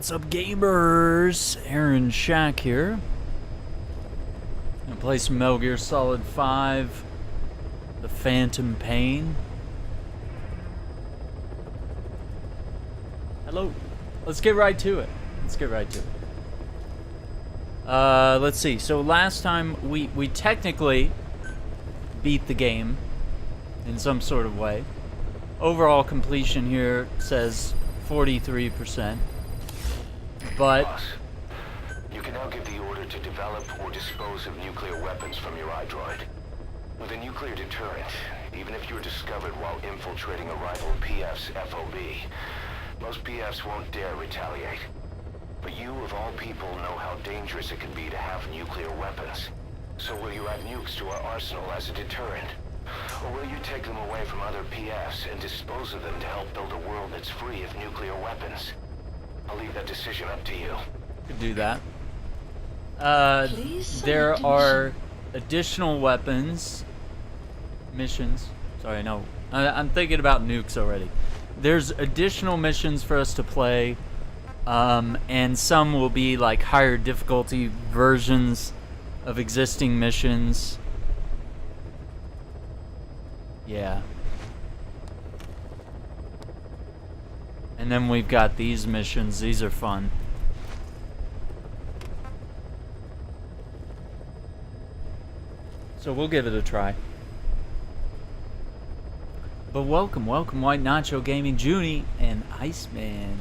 What's up, gamers? Aaron Shack here. Gonna play some Metal Gear Solid 5, The Phantom Pain. Hello. Let's get right to it. Let's see. So last time we technically beat the game in some sort of way. Overall completion here says 43%. But Boss, you can now give the order to develop or dispose of nuclear weapons from your iDroid. With a nuclear deterrent, even if you're discovered while infiltrating a rival PF's FOB, most PFs won't dare retaliate. But you, of all people, know how dangerous it can be to have nuclear weapons. So will you add nukes to our arsenal as a deterrent? Or will you take them away from other PFs and dispose of them to help build a world that's free of nuclear weapons? I'll leave that decision up to you. Could do that. There are additional weapons, missions. Sorry, no. I'm thinking about nukes already. There's additional missions for us to play, and some will be like higher difficulty versions of existing missions. Yeah. And then we've got these missions. These are fun. So we'll give it a try. But welcome, White Nacho Gaming, Junie, and Iceman.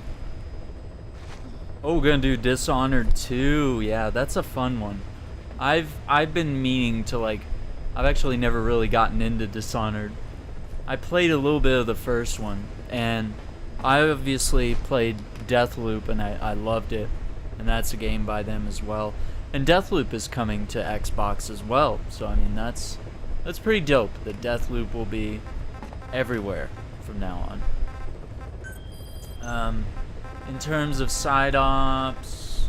Oh, we're gonna do Dishonored 2. Yeah, that's a fun one. I've been meaning to, like, I've actually never really gotten into Dishonored. I played a little bit of the first one, and I obviously played Deathloop, and I loved it, and that's a game by them as well. And Deathloop is coming to Xbox as well, so I mean that's pretty dope that Deathloop will be everywhere from now on. In terms of side ops,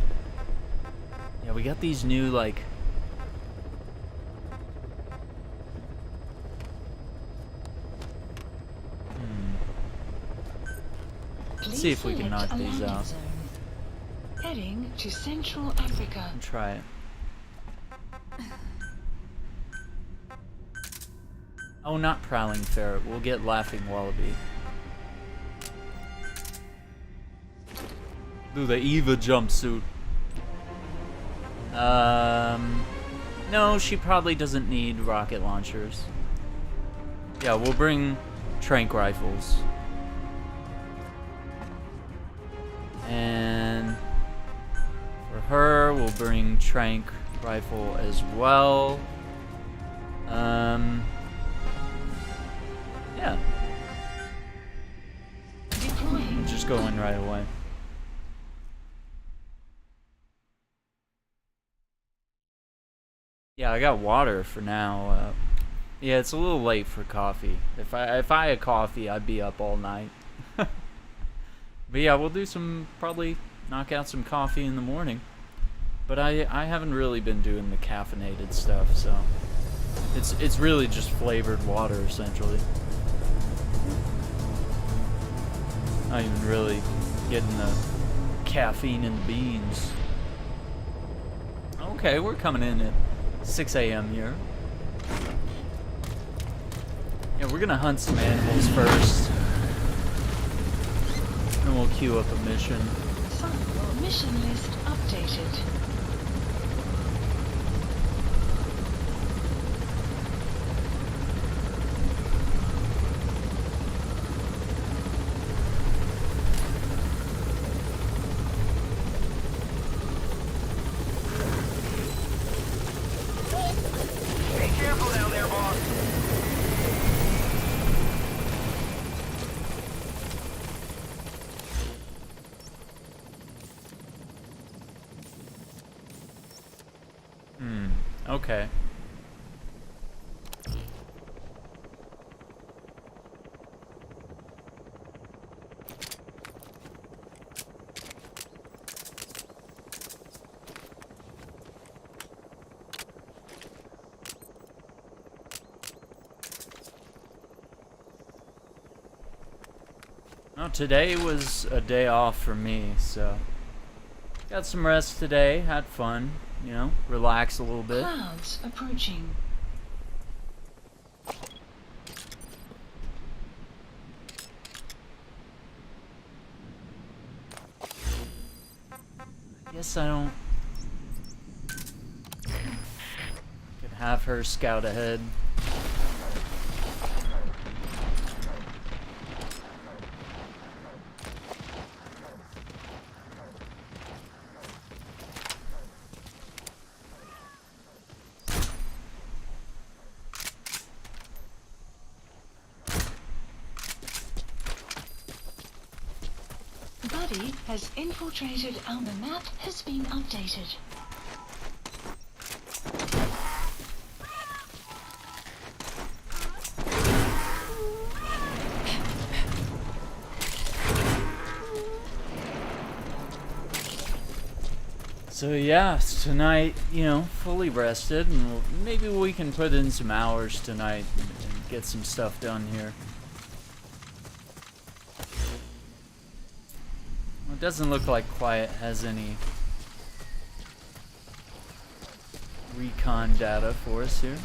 yeah, we got these new like. Let's see if we can knock these out. Heading to Central Africa. Try it. Oh, not Prowling Ferret. We'll get Laughing Wallaby. Do the Eva jumpsuit. No, she probably doesn't need rocket launchers. Yeah, we'll bring tranq rifles. And for her, we'll bring tranq rifle as well. Yeah. We'll just go in right away. Yeah, I got water for now. Yeah, it's a little late for coffee. If I had coffee, I'd be up all night. But yeah, we'll do probably knock out some coffee in the morning. But I haven't really been doing the caffeinated stuff, so it's really just flavored water essentially. Not even really getting the caffeine in the beans. Okay, we're coming in at 6 a.m. here. Yeah, we're gonna hunt some animals first. And we'll queue up a mission. Mission list updated. Be careful down there, boss. Okay. Well, today was a day off for me, so Got some rest today. Had fun. You know, relax a little bit. Clouds approaching. Guess I don't. Could have her scout ahead. Buddy has infiltrated and the map has been updated. So yeah, tonight, you know, fully rested, and maybe we can put in some hours tonight and get some stuff done here. It doesn't look like Quiet has any recon data for us here.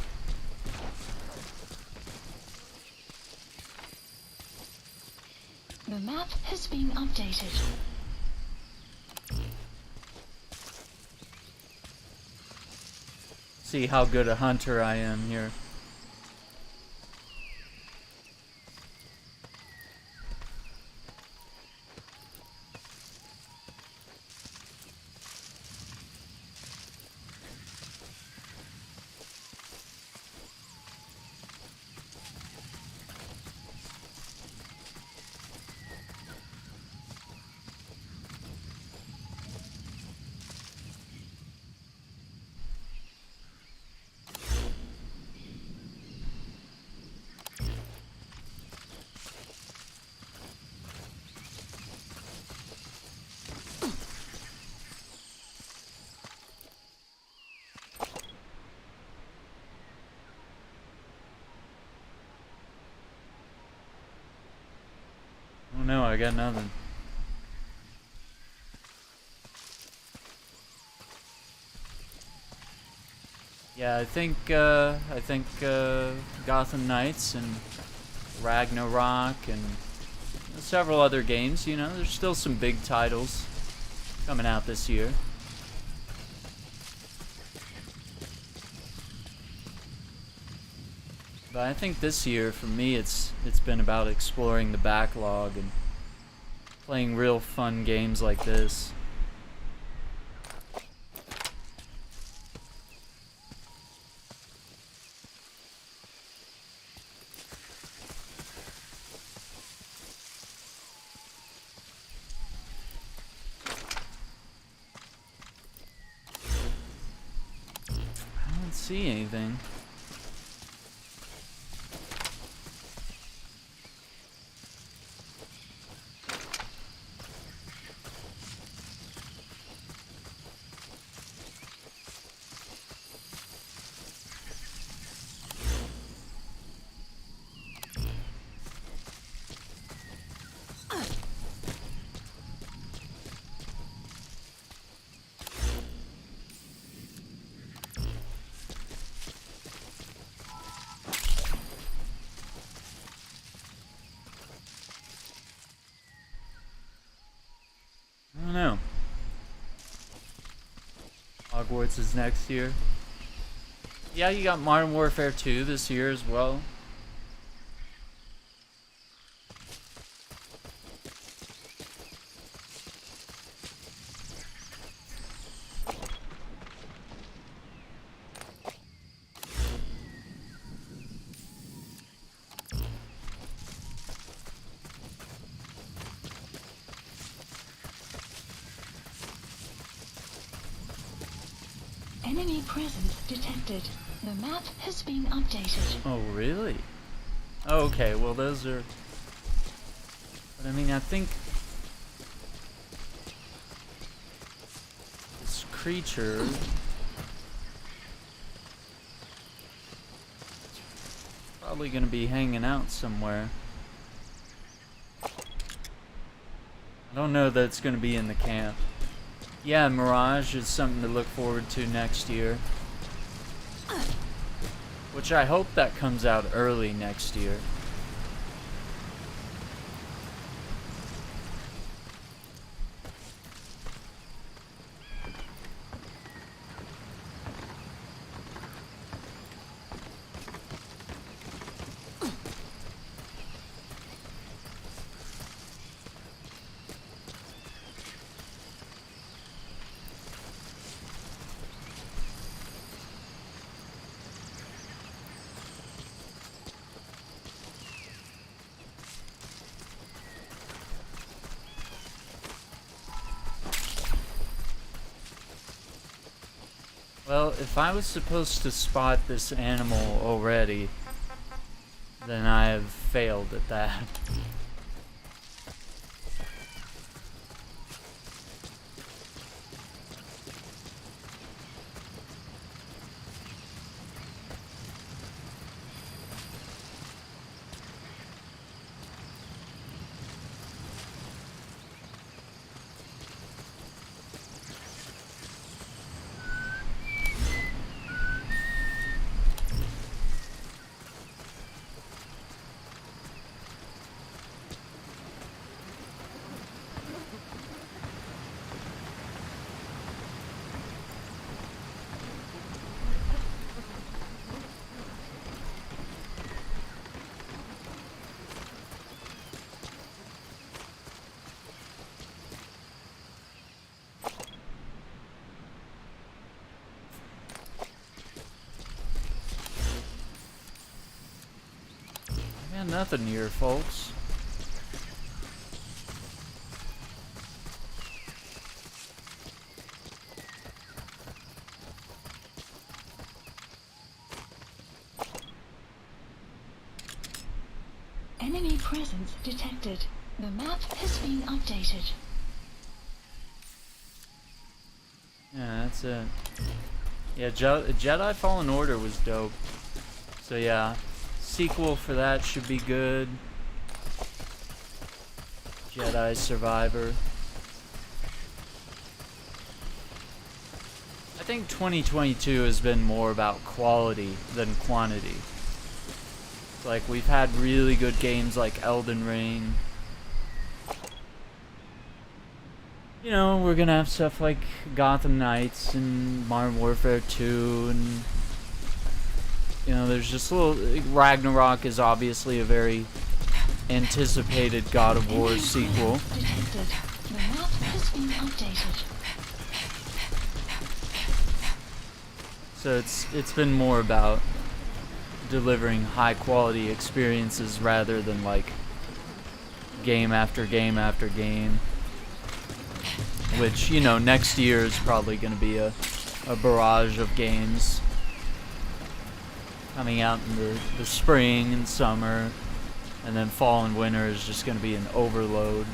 The map has been updated. See how good a hunter I am here. Oh no, I got nothing. Yeah, I think Gotham Knights and Ragnarok and several other games, you know, there's still some big titles coming out this year. But I think this year, for me, it's been about exploring the backlog and playing real fun games like this. I don't see anything. I don't know. Hogwarts is next year. Yeah, you got Modern Warfare 2 this year as well. Enemy presence detected. The map has been updated. Oh, really? Oh, okay, well those are... But I mean, I think... This creature... Probably gonna be hanging out somewhere. I don't know that it's gonna be in the camp. Yeah, Mirage is something to look forward to next year. Which I hope that comes out early next year. Well, if I was supposed to spot this animal already, then I have failed at that. Yeah, nothing here, folks. Enemy presence detected. The map has been updated. Yeah, that's it. Yeah, Jedi Fallen Order was dope. So yeah, sequel for that should be good. Jedi Survivor. I think 2022 has been more about quality than quantity. Like, we've had really good games like Elden Ring. You know, we're gonna have stuff like Gotham Knights and Modern Warfare 2, and you know, there's just a little. Ragnarok is obviously a very anticipated God of War sequel. Detected. The map has been updated. So it's been more about delivering high quality experiences rather than like game after game after game. Which, you know, next year is probably going to be a barrage of games coming out in the spring and summer, and then fall and winter is just going to be an overload.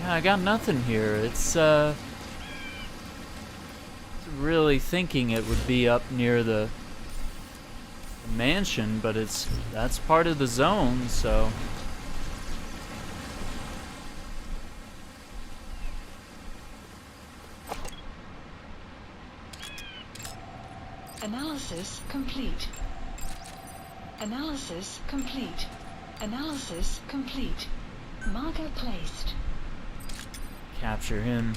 Yeah, I got nothing here. It's really thinking it would be up near the mansion, but that's part of the zone, so Analysis complete. Analysis complete. Analysis complete. Marker placed. capture him.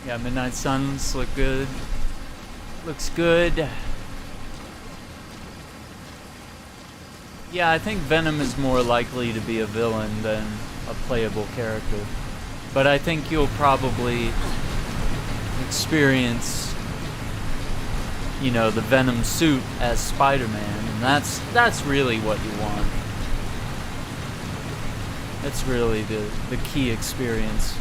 Yeah, Midnight Suns look good. Looks good. Yeah, I think Venom is more likely to be a villain than a playable character. But I think you'll probably experience, you know, the Venom suit as Spider-Man, and that's really what you want. That's really the key experience.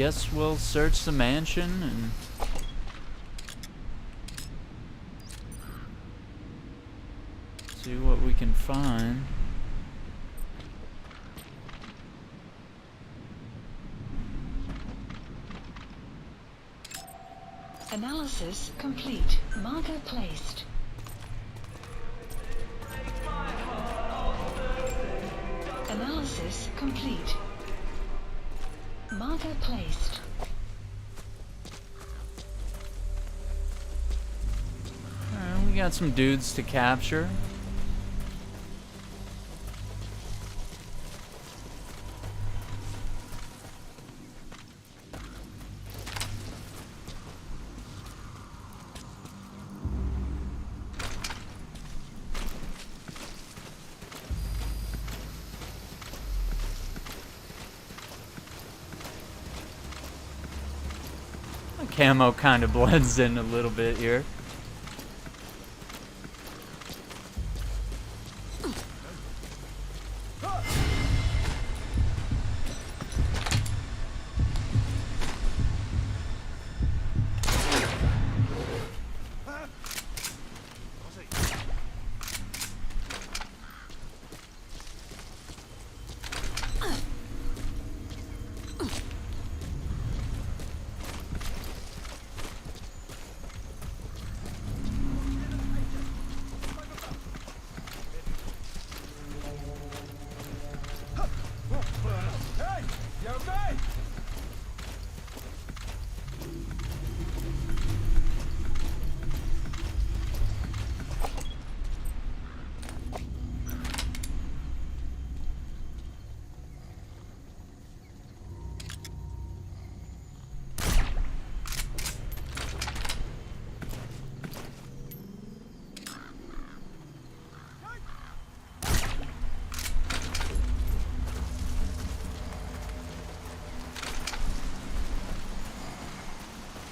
guess we'll search the mansion and see what we can find. Analysis complete. Marker placed. Analysis complete. Marker placed. Alright, we got some dudes to capture. Camo kind of blends in a little bit here.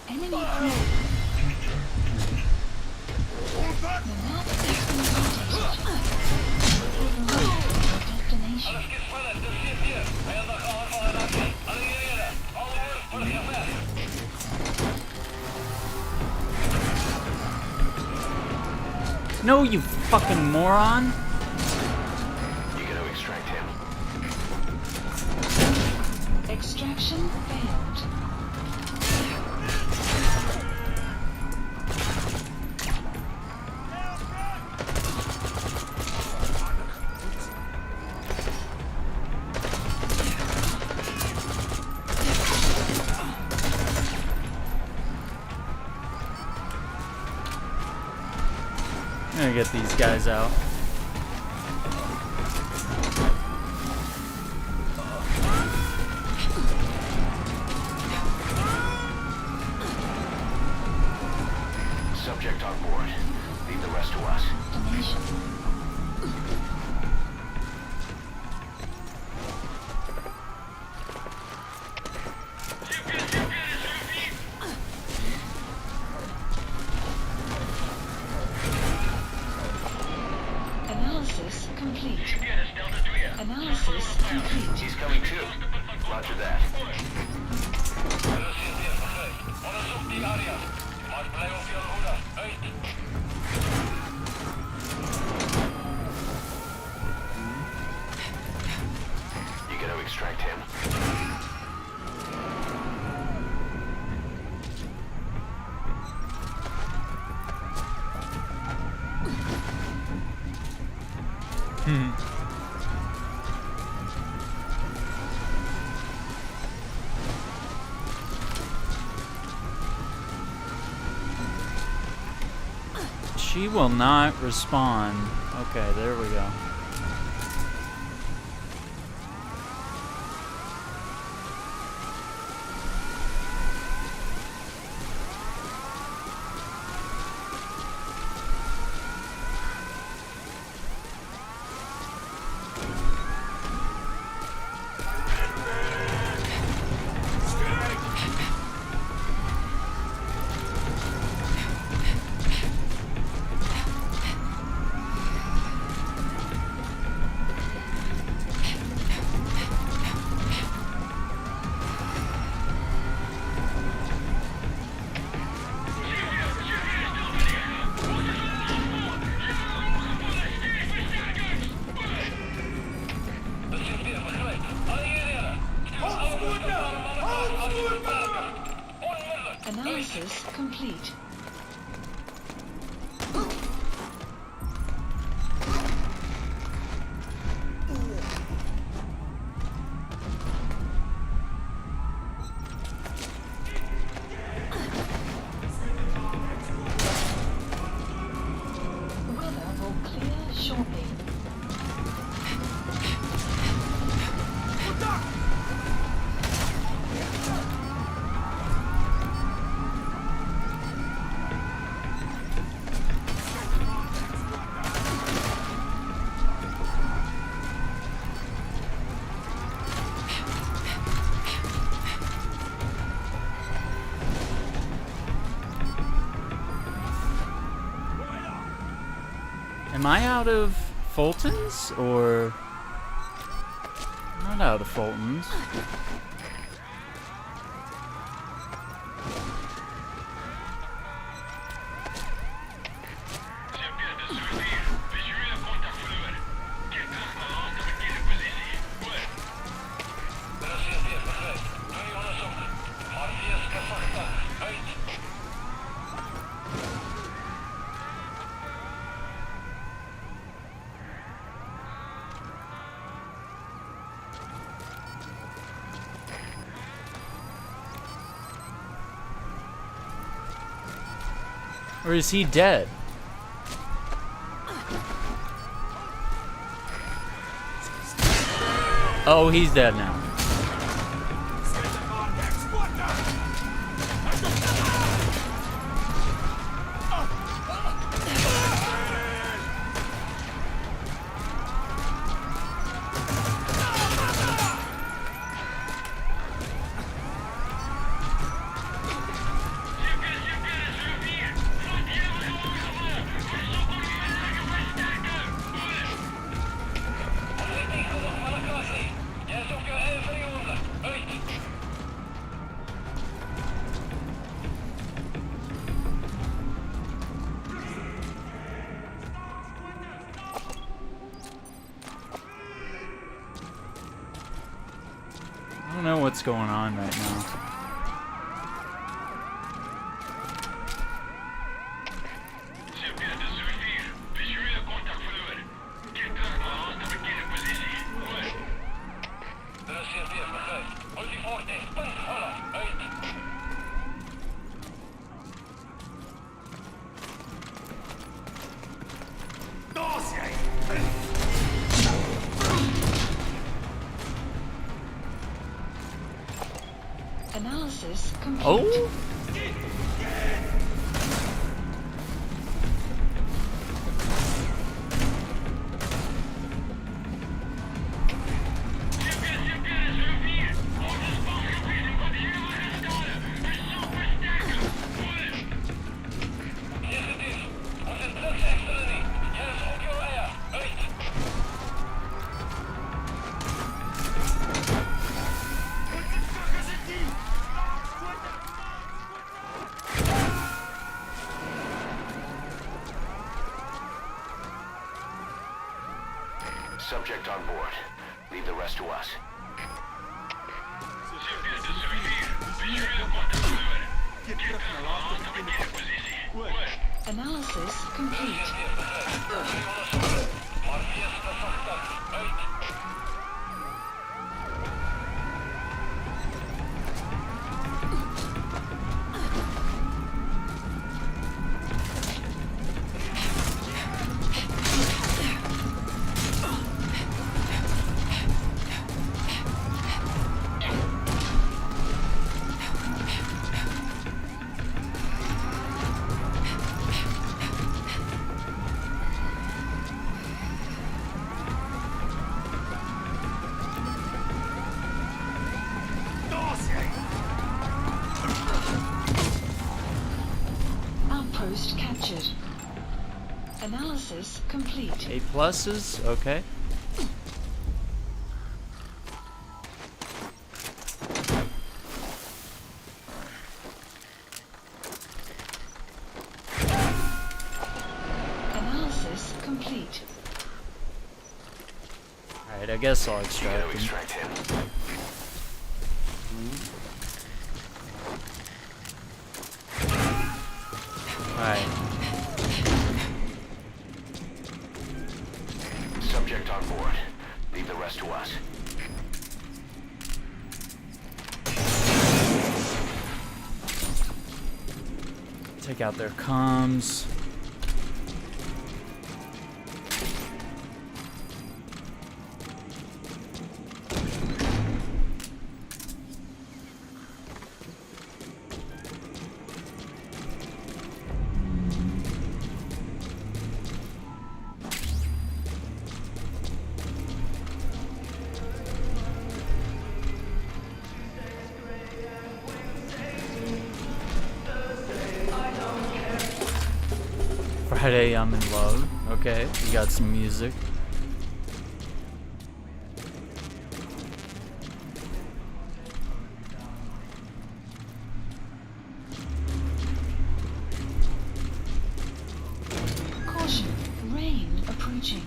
Enemy present. The map has been updated. Destination. No, you fucking moron! You gotta extract him. Extraction failed. I'm gonna get these guys out. Subject on board. Leave the rest to us. Destination. Analysis complete. Analysis complete. He's coming too. Roger that. You gotta extract him. She will not respond. Okay, there we go. complete. Weather will clear shortly. Am I out of Fultons or not out of Fultons? Or is he dead? Oh, he's dead now. I don't know what's going on right now. Analysis complete. Oh? Subject on board. Leave the rest to us. Analysis complete. Outpost captured. Analysis complete. A pluses, okay. Analysis complete. Alright, I guess I'll You extract gotta him. extract him. Alright. Subject on board. Leave the rest to us. Take out their comms. Friday, I'm in love. Okay, we got some music. Caution, rain approaching.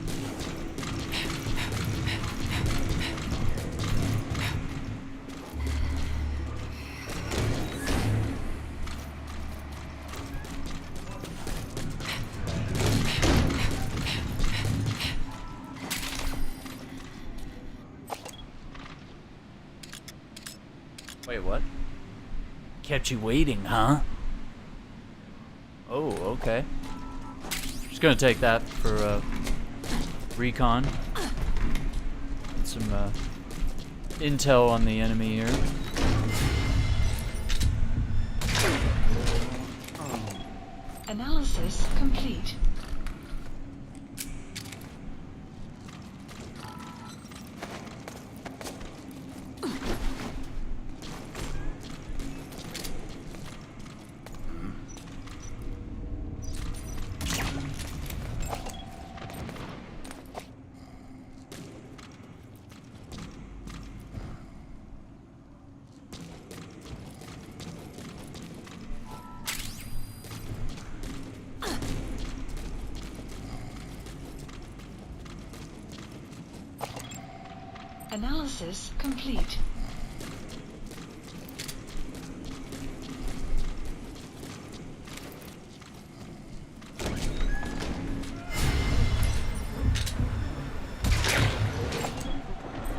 Wait, what? Kept you waiting, huh? Oh, okay. Just gonna take that for recon. Get some intel on the enemy here. Analysis complete. Analysis complete.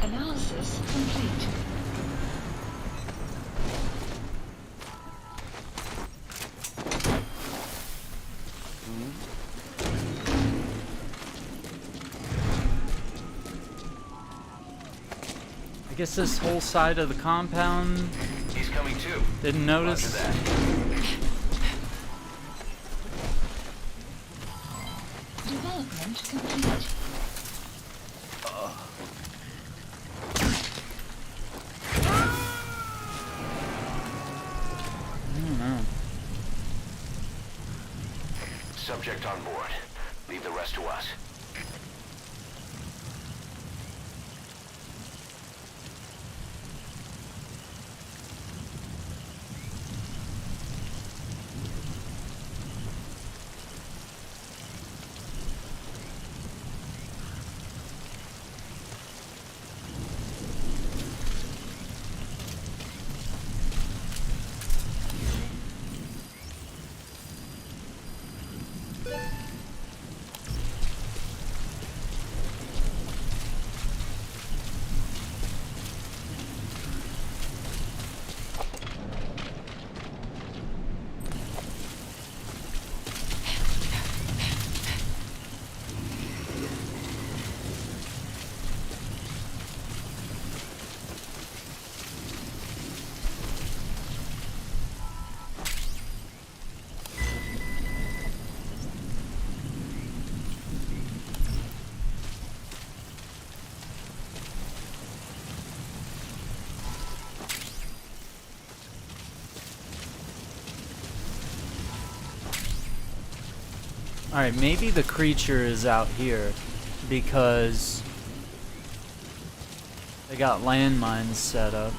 Analysis complete. I guess this whole side of the compound He's coming too. didn't notice. Roger that. Development complete. I don't know. Subject on board. Leave the rest to us. Alright, maybe the creature is out here because they got landmines set up.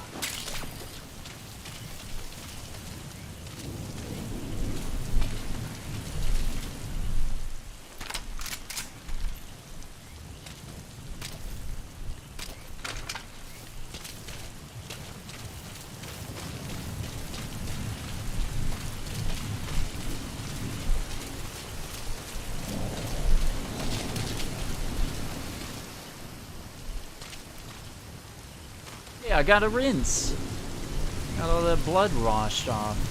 I gotta rinse. Got all that blood washed off.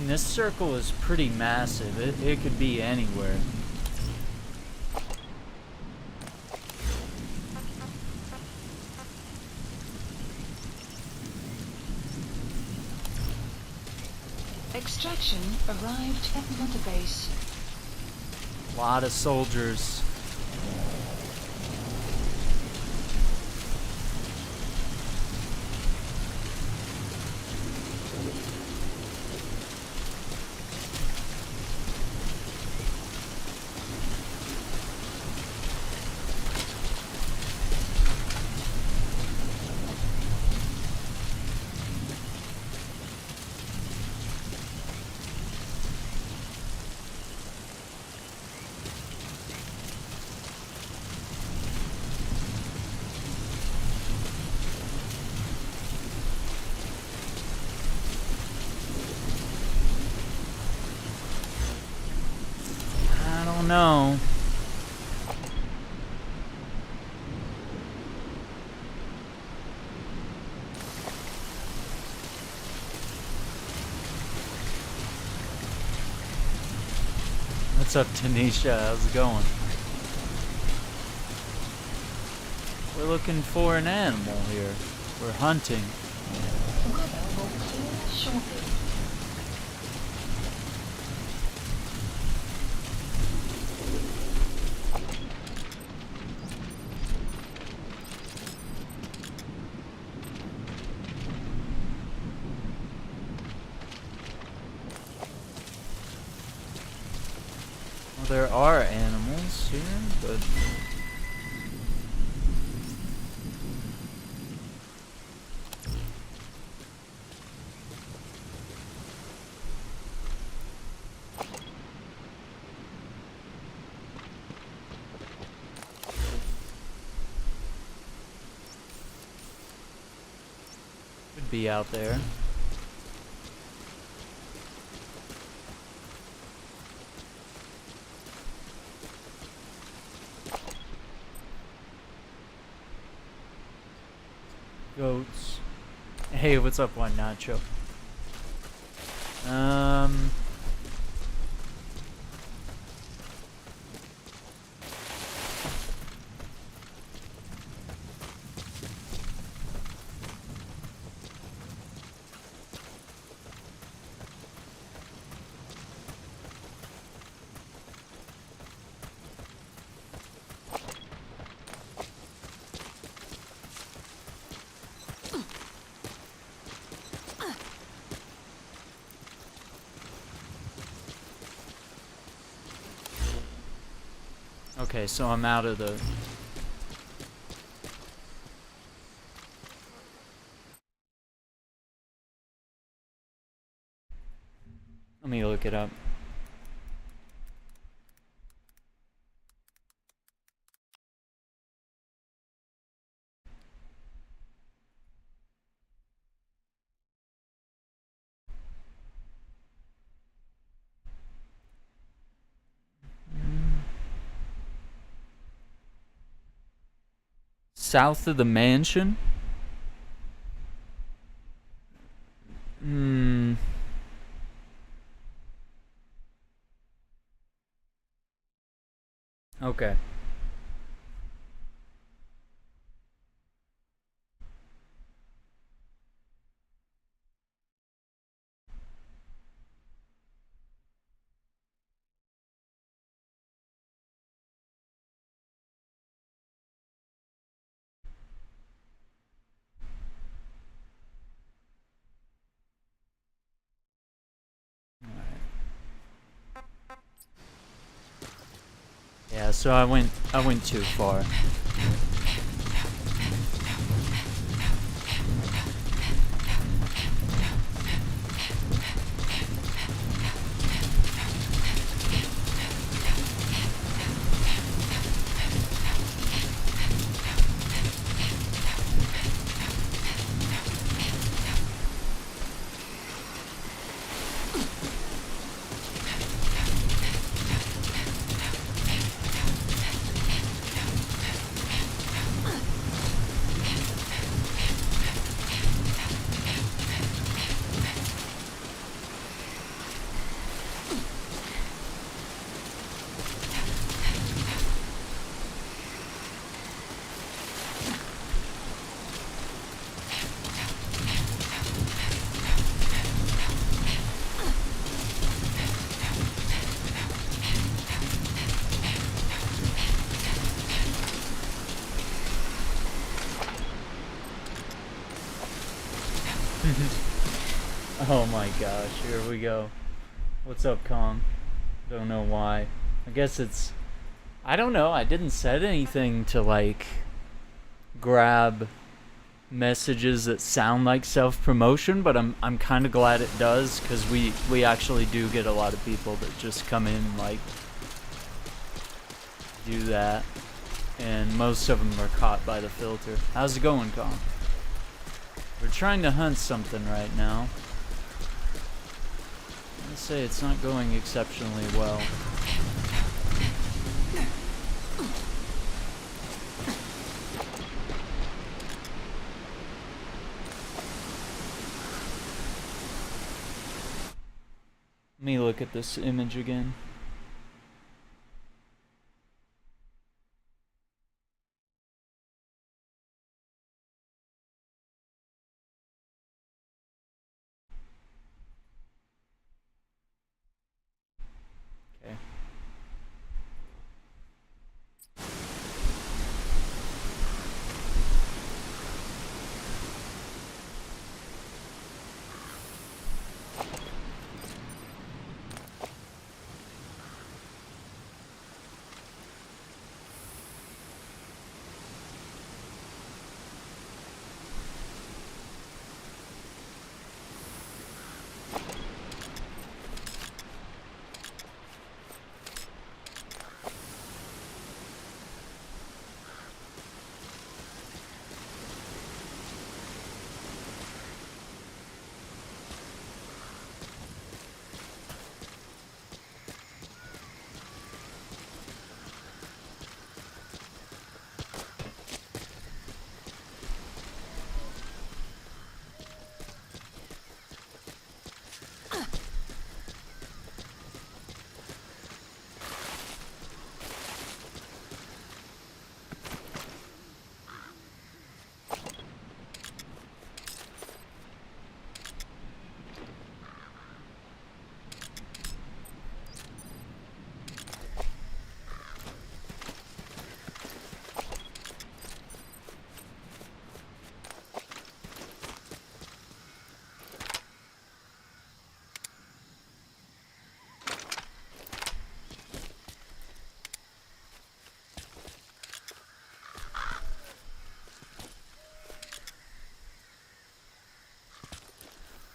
This circle is pretty massive. It could be anywhere. Extraction arrived at Mother Base. A lot of soldiers. No. What's up, Tanisha? How's it going? We're looking for an animal here. We're hunting. Weather will clear shortly. There are animals here, but could be out there. Goats. Hey, what's up, One Nacho? Okay, so I'm out of the... Let me look it up. South of the mansion? Okay. Yeah, so I went I went too far. Oh my gosh, here we go. What's up, Kong? Don't know why. I guess it's... I don't know, I didn't set anything to, like, grab messages that sound like self-promotion, but I'm kind of glad it does, because we actually do get a lot of people that just come in, like, do that, and most of them are caught by the filter. How's it going, Kong? We're trying to hunt something right now. Let's say it's not going exceptionally well. Let me look at this image again. Okay.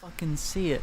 Fucking see it.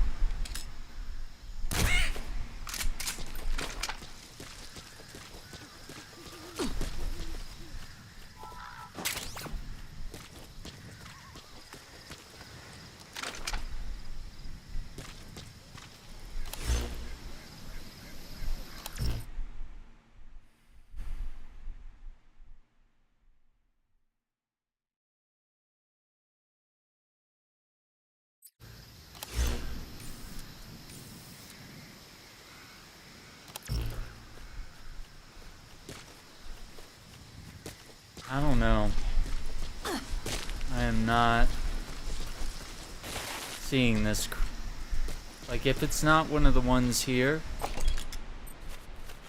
I don't know. I am not seeing this. Like, if it's not one of the ones here,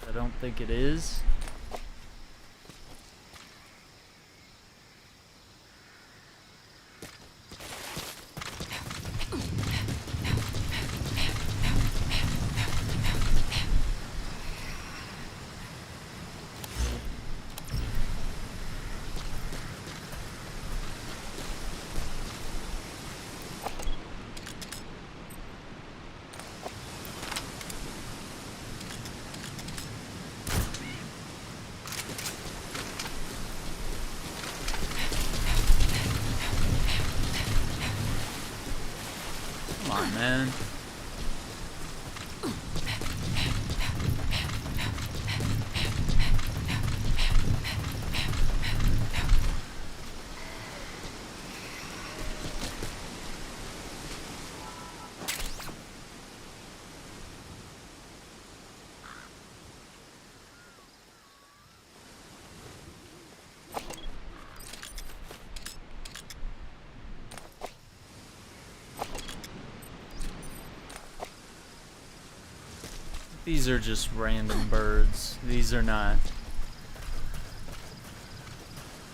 I don't think it is. man. These are just random birds. These are not.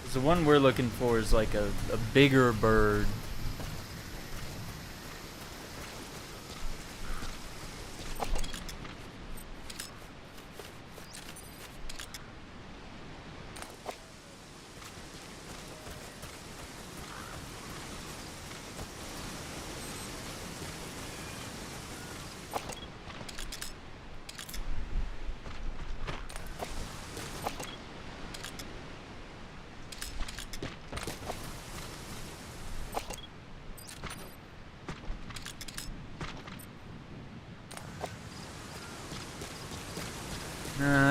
'Cause the one we're looking for is like a bigger bird.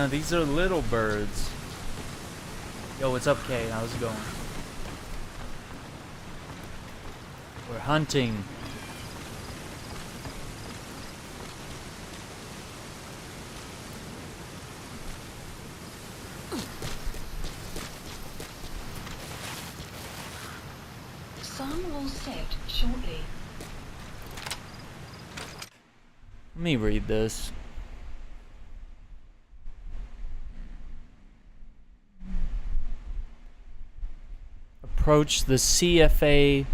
These are little birds. Yo, what's up, Kay? How's it going? We're hunting. Sun will set shortly. Let me read this. Approach the CFA.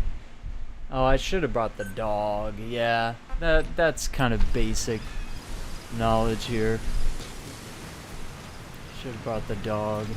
Oh, I should have brought the dog. Yeah, that's kind of basic knowledge here. Should have brought the dog.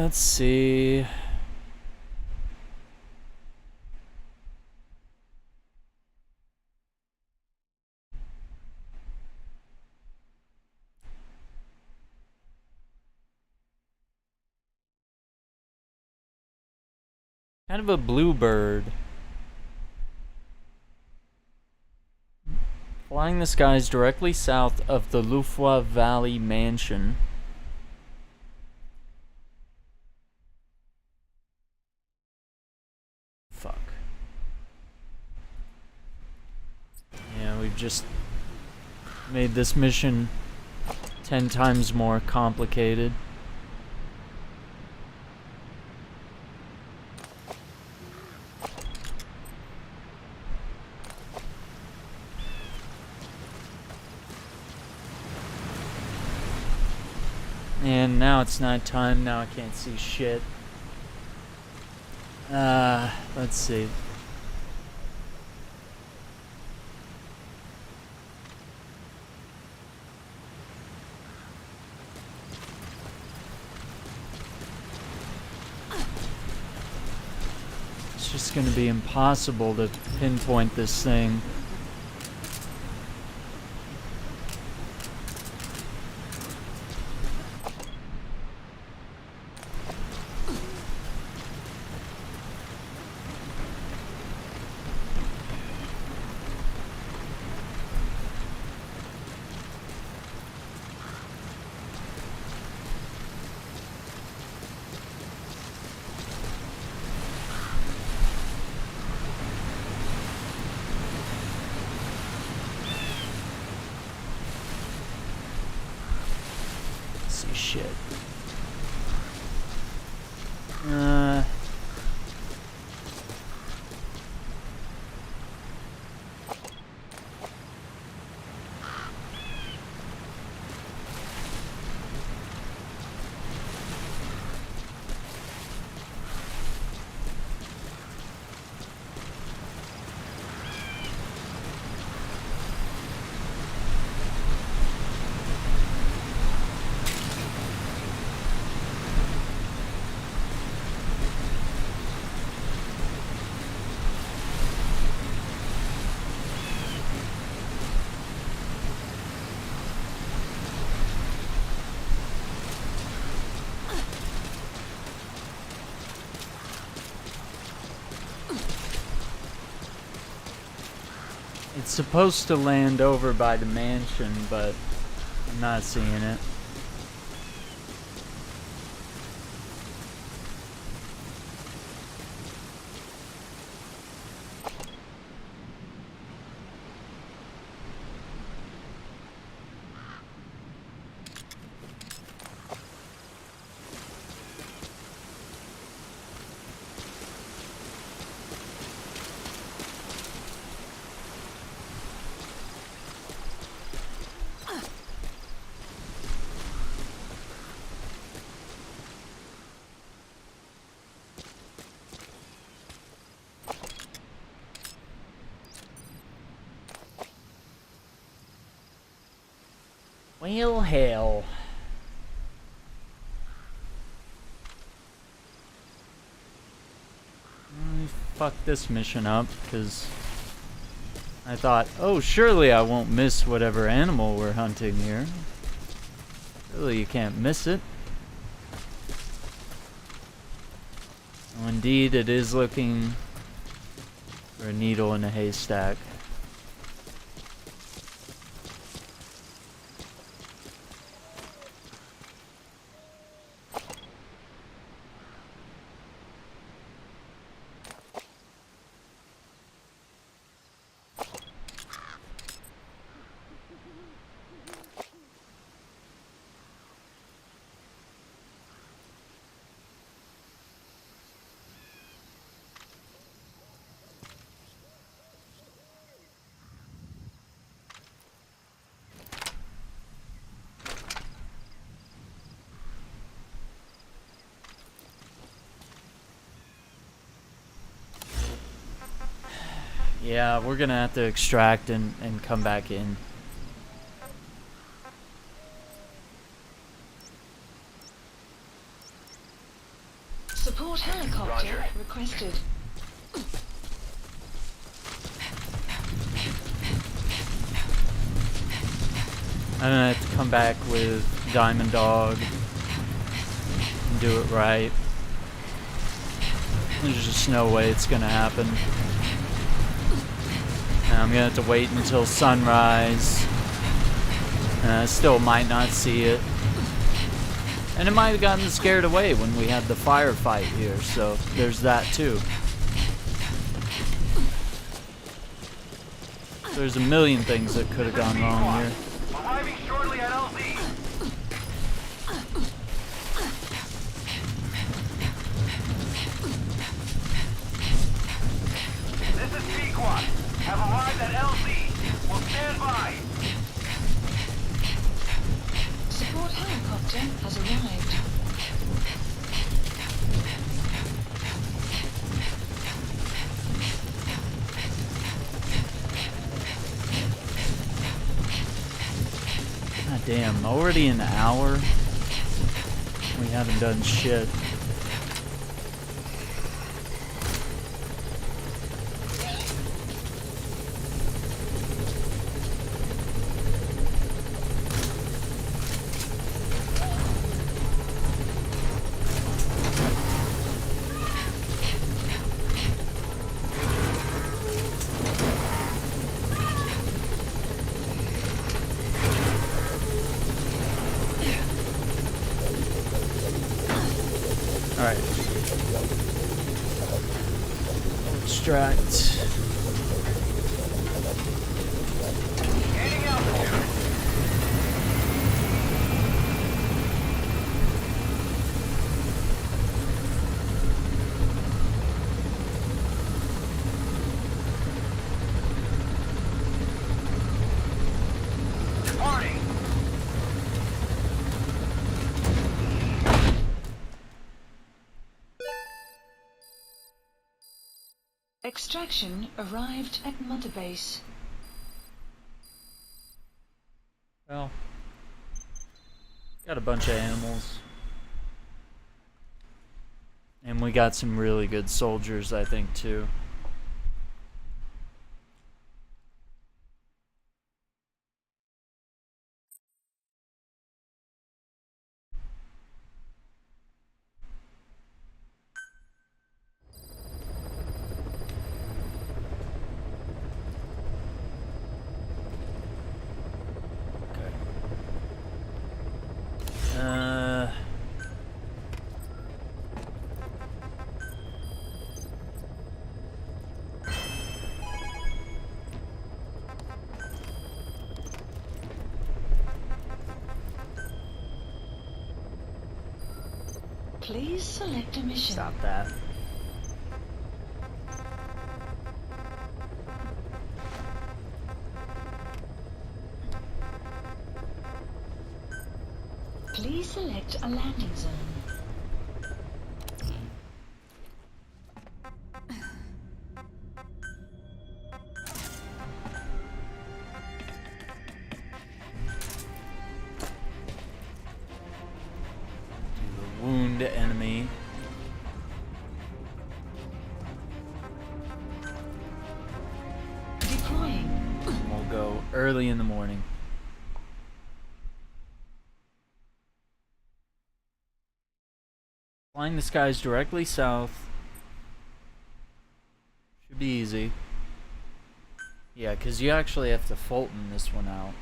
Let's see. Kind of a bluebird. Flying the skies directly south of the Lufwa Valley Mansion. Fuck. Yeah, we've just made this mission 10 times more complicated. And now it's nighttime, now I can't see shit. Let's see. It's just gonna be impossible to pinpoint this thing. Shit. It's supposed to land over by the mansion, but I'm not seeing it. Well, hell. Let me fuck this mission up, because I thought, oh, surely I won't miss whatever animal we're hunting here. Surely you can't miss it. Oh, indeed, it is looking for a needle in a haystack. Yeah, we're gonna have to extract and come back in. Support helicopter Roger. requested. I'm gonna have to come back with Diamond Dog and do it right. There's just no way it's gonna happen. And I'm gonna have to wait until sunrise. And I still might not see it. And it might have gotten scared away when we had the firefight here, so there's that too. There's a million things that could have gone wrong here. Arriving shortly at LZ. This is Pequot. Have arrived at LZ. Will stand by. Support helicopter has arrived. God damn, already an hour? We haven't done shit. Alright. Extract. Gaining altitude. Departing. Extraction arrived at Mother Base. Well, got a bunch of animals. And we got some really good soldiers, I think, too. Please select a mission. Stop that. Please select a landing zone. Wound enemy. Deploying. We'll go early in the morning. Flying the skies directly south. Should be easy. Yeah, because you actually have to Fulton this one out.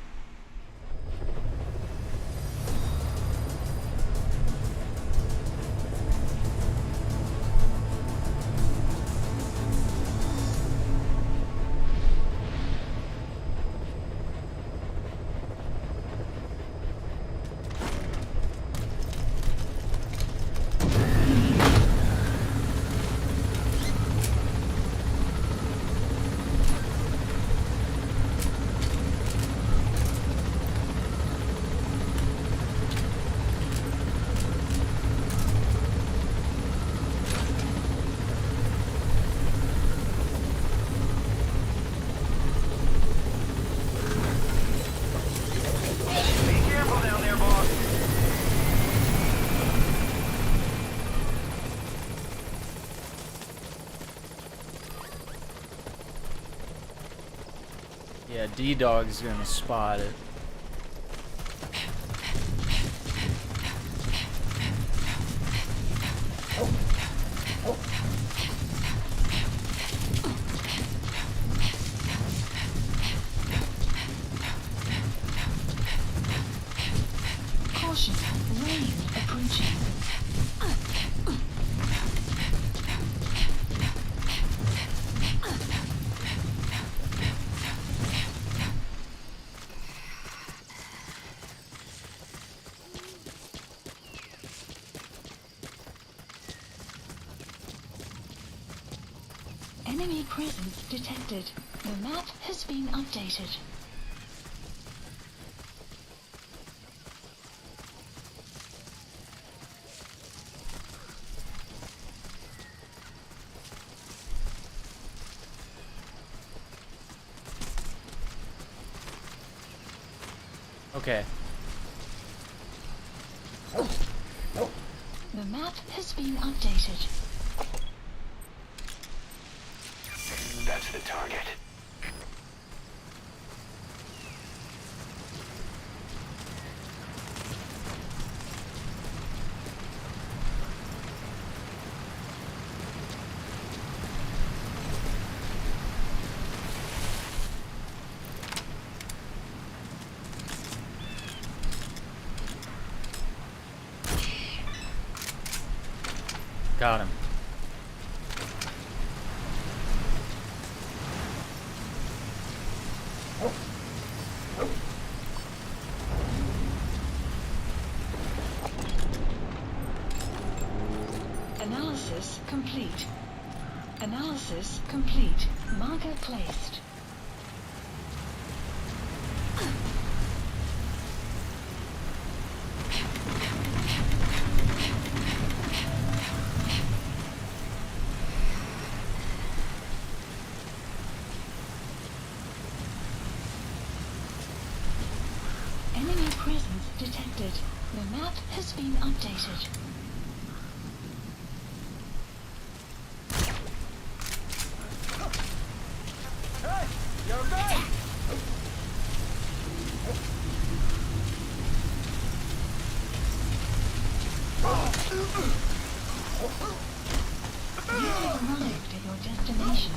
Yeah, D-Dog's gonna spot it. Caution, rain approaching. Enemy presence detected. The map has been updated. Okay. The map has been updated. That's the target. Got him. Analysis complete. Analysis complete. Marker placed. Enemy presence detected. The map has been updated. You have arrived at your destination.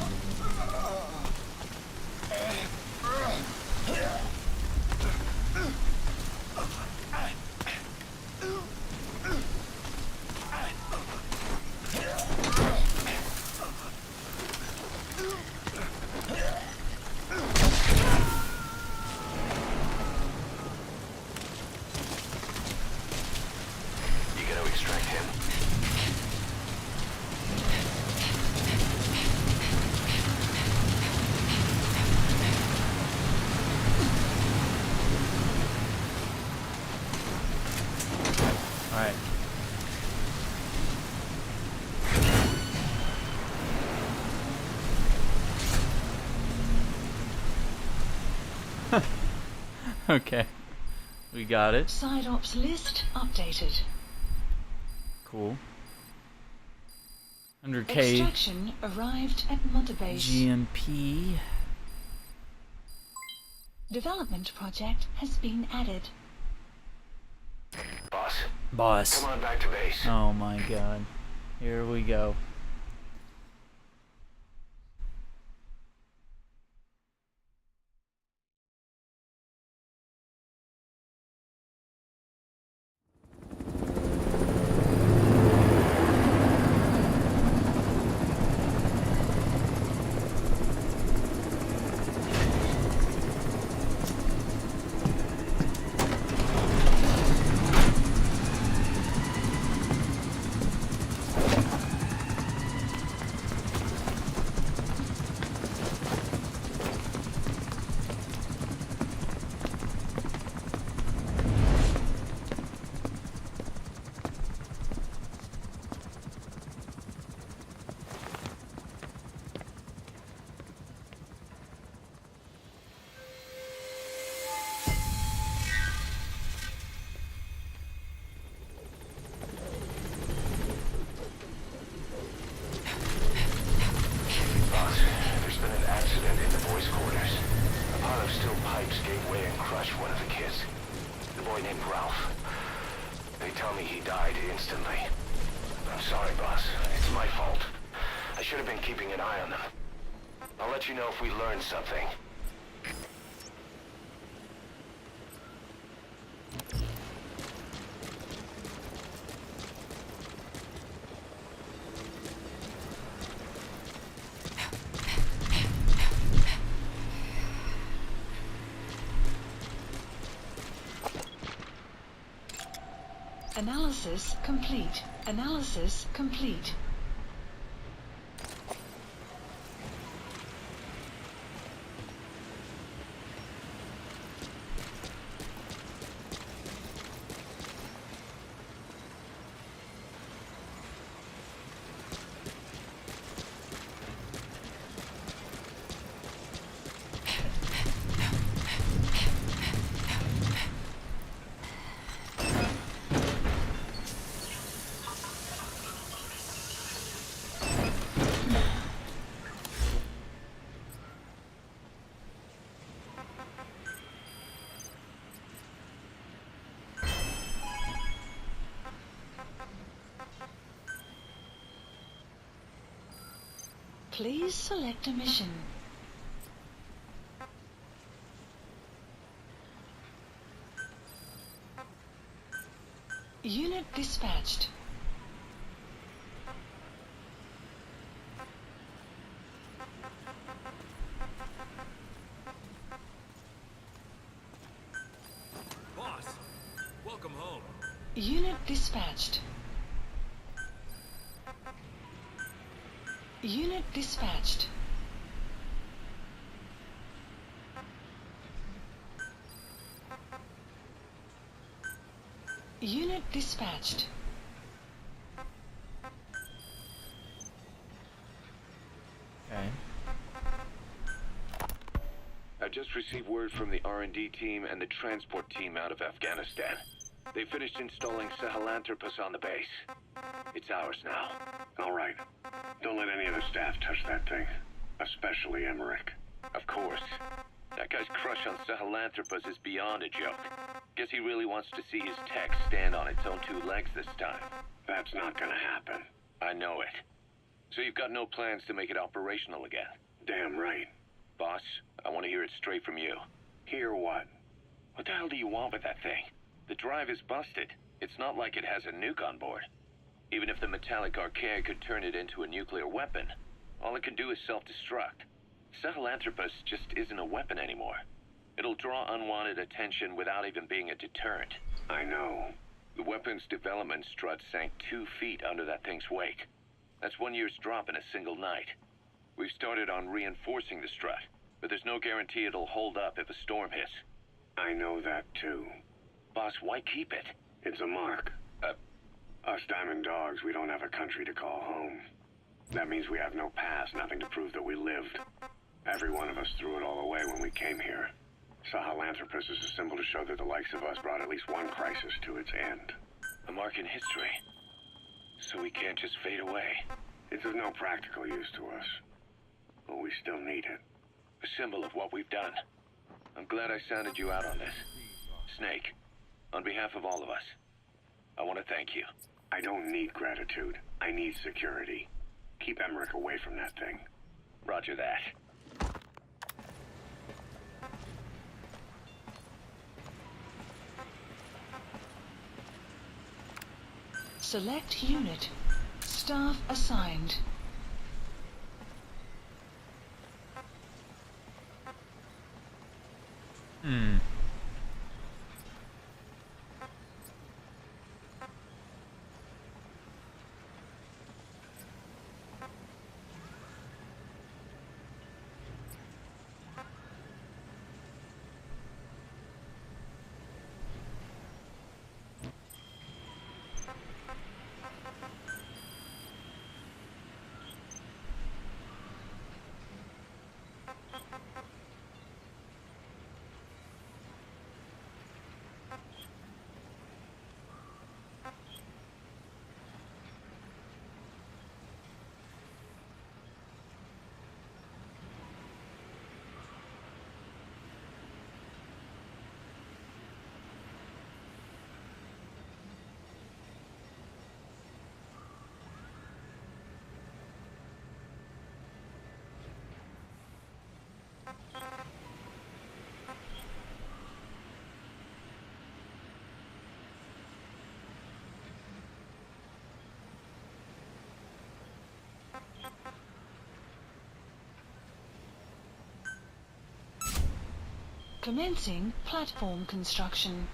You gotta extract him. Alright. Okay. We got it. Side ops list updated. Cool. 100k Extraction arrived at Mother Base. GMP. Development project has been added. Boss, come on back to base. Oh my god. Here we go. You know if we learned something. Analysis complete. Analysis complete. Please select a mission. Unit dispatched. Boss, welcome home. Unit dispatched. Unit dispatched. Unit dispatched. Okay. I just received word from the R&D team and the transport team out of Afghanistan. They finished installing Sahelanthropus on the base. It's ours now. All right. Don't let any of the staff touch that thing. Especially Emmerich. Of course. That guy's crush on Sahelanthropus is beyond a joke. Guess he really wants to see his tech stand on its own two legs this time. That's not gonna happen. I know it. So you've got no plans to make it operational again? Damn right. Boss, I want to hear it straight from you. Hear what? What the hell do you want with that thing? The drive is busted. It's not like it has a nuke on board. Even if the metallic archaea could turn it into a nuclear weapon, all it can do is self-destruct. Sahelanthropus just isn't a weapon anymore. It'll draw unwanted attention without even being a deterrent. I know. The weapons development strut sank 2 feet under that thing's wake. That's 1 year's drop in a single night. We've started on reinforcing the strut, but there's no guarantee it'll hold up if a storm hits. I know that too. Boss, why keep it? It's a mark. Us diamond dogs, we don't have a country to call home. That means we have no past, nothing to prove that we lived. Every one of us threw it all away when we came here. Sahelanthropus is a symbol to show that the likes of us brought at least one crisis to its end. A mark in history. So we can't just fade away. It's of no practical use to us, but we still need it. A symbol of what we've done. I'm glad I sounded you out on this. Snake, on behalf of all of us, I want to thank you. I don't need gratitude. I need security. Keep Emmerich away from that thing. Roger that. Select unit. Staff assigned. Commencing platform construction.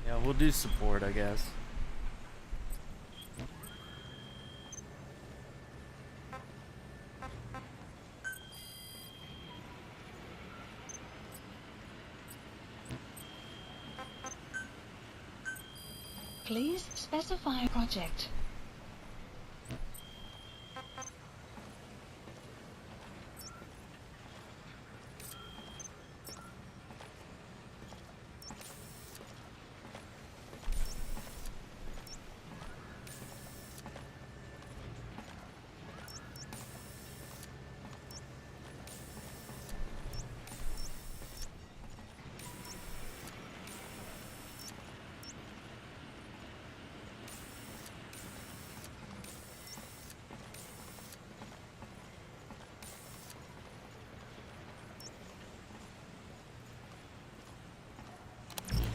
Yeah, we'll do support, I guess. Please specify project.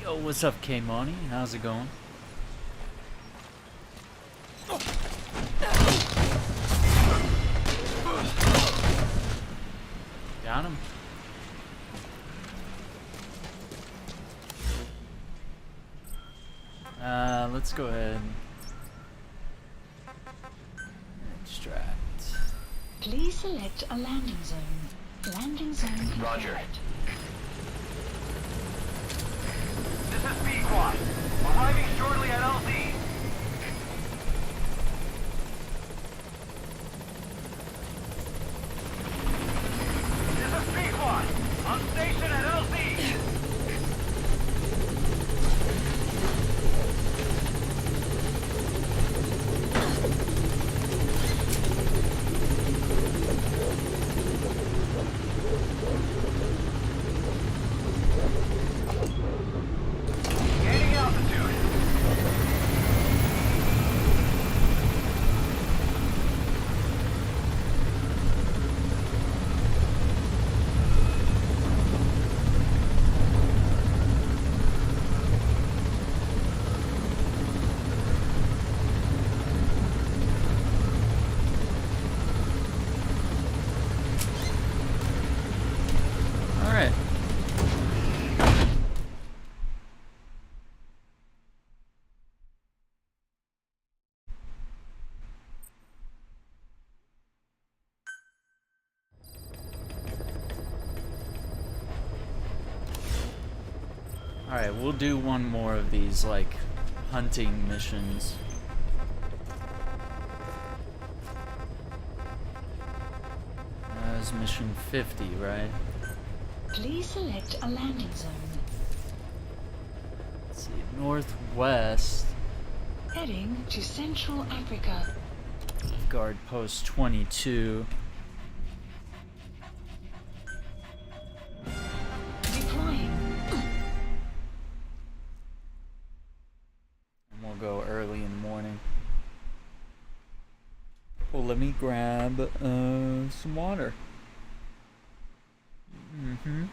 Yo, what's up, K-Money? How's it going? Got him. Let's go ahead. Extract. Please select a landing zone. Landing zone confirmed. Roger. This is Pequod. Arriving shortly at LZ. This is Pequod. On station at LZ. Gaining altitude. All right. Alright, we'll do one more of these, like, hunting missions. was mission 50, right? Please select a landing zone. Let's see, northwest. Heading to Central Africa. Guard post 22. Deploying. And we'll go early in the morning. Well, let me grab some water. Mm-hmm.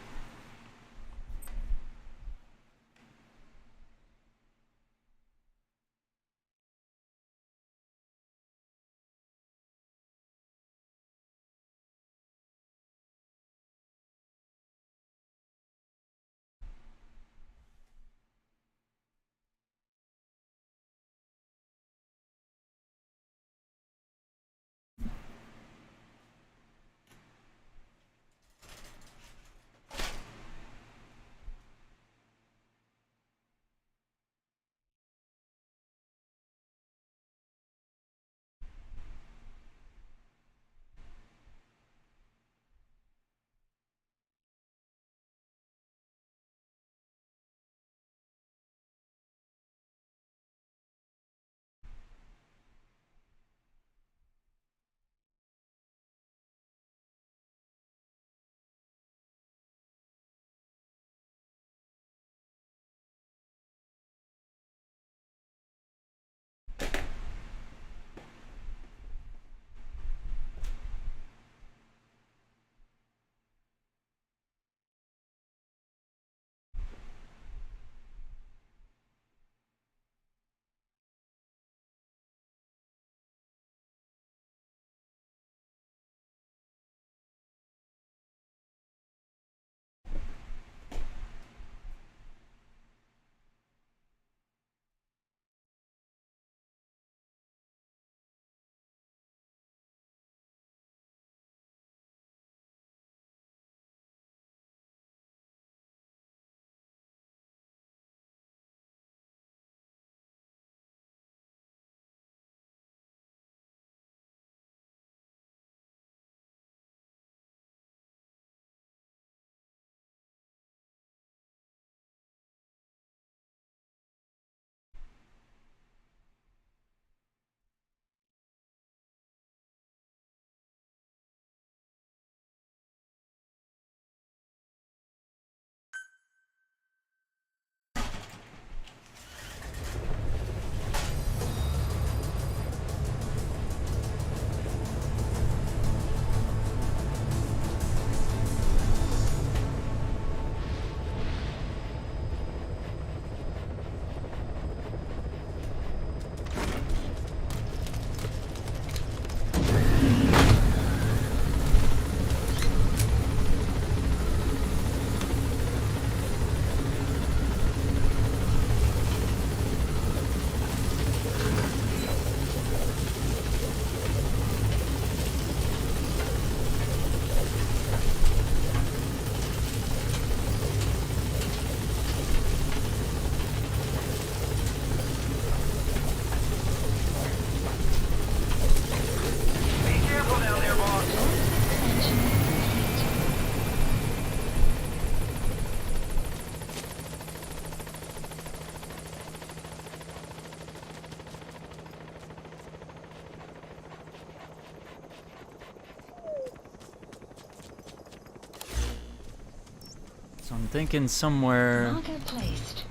So I'm thinking somewhere Marker placed.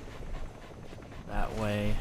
that way.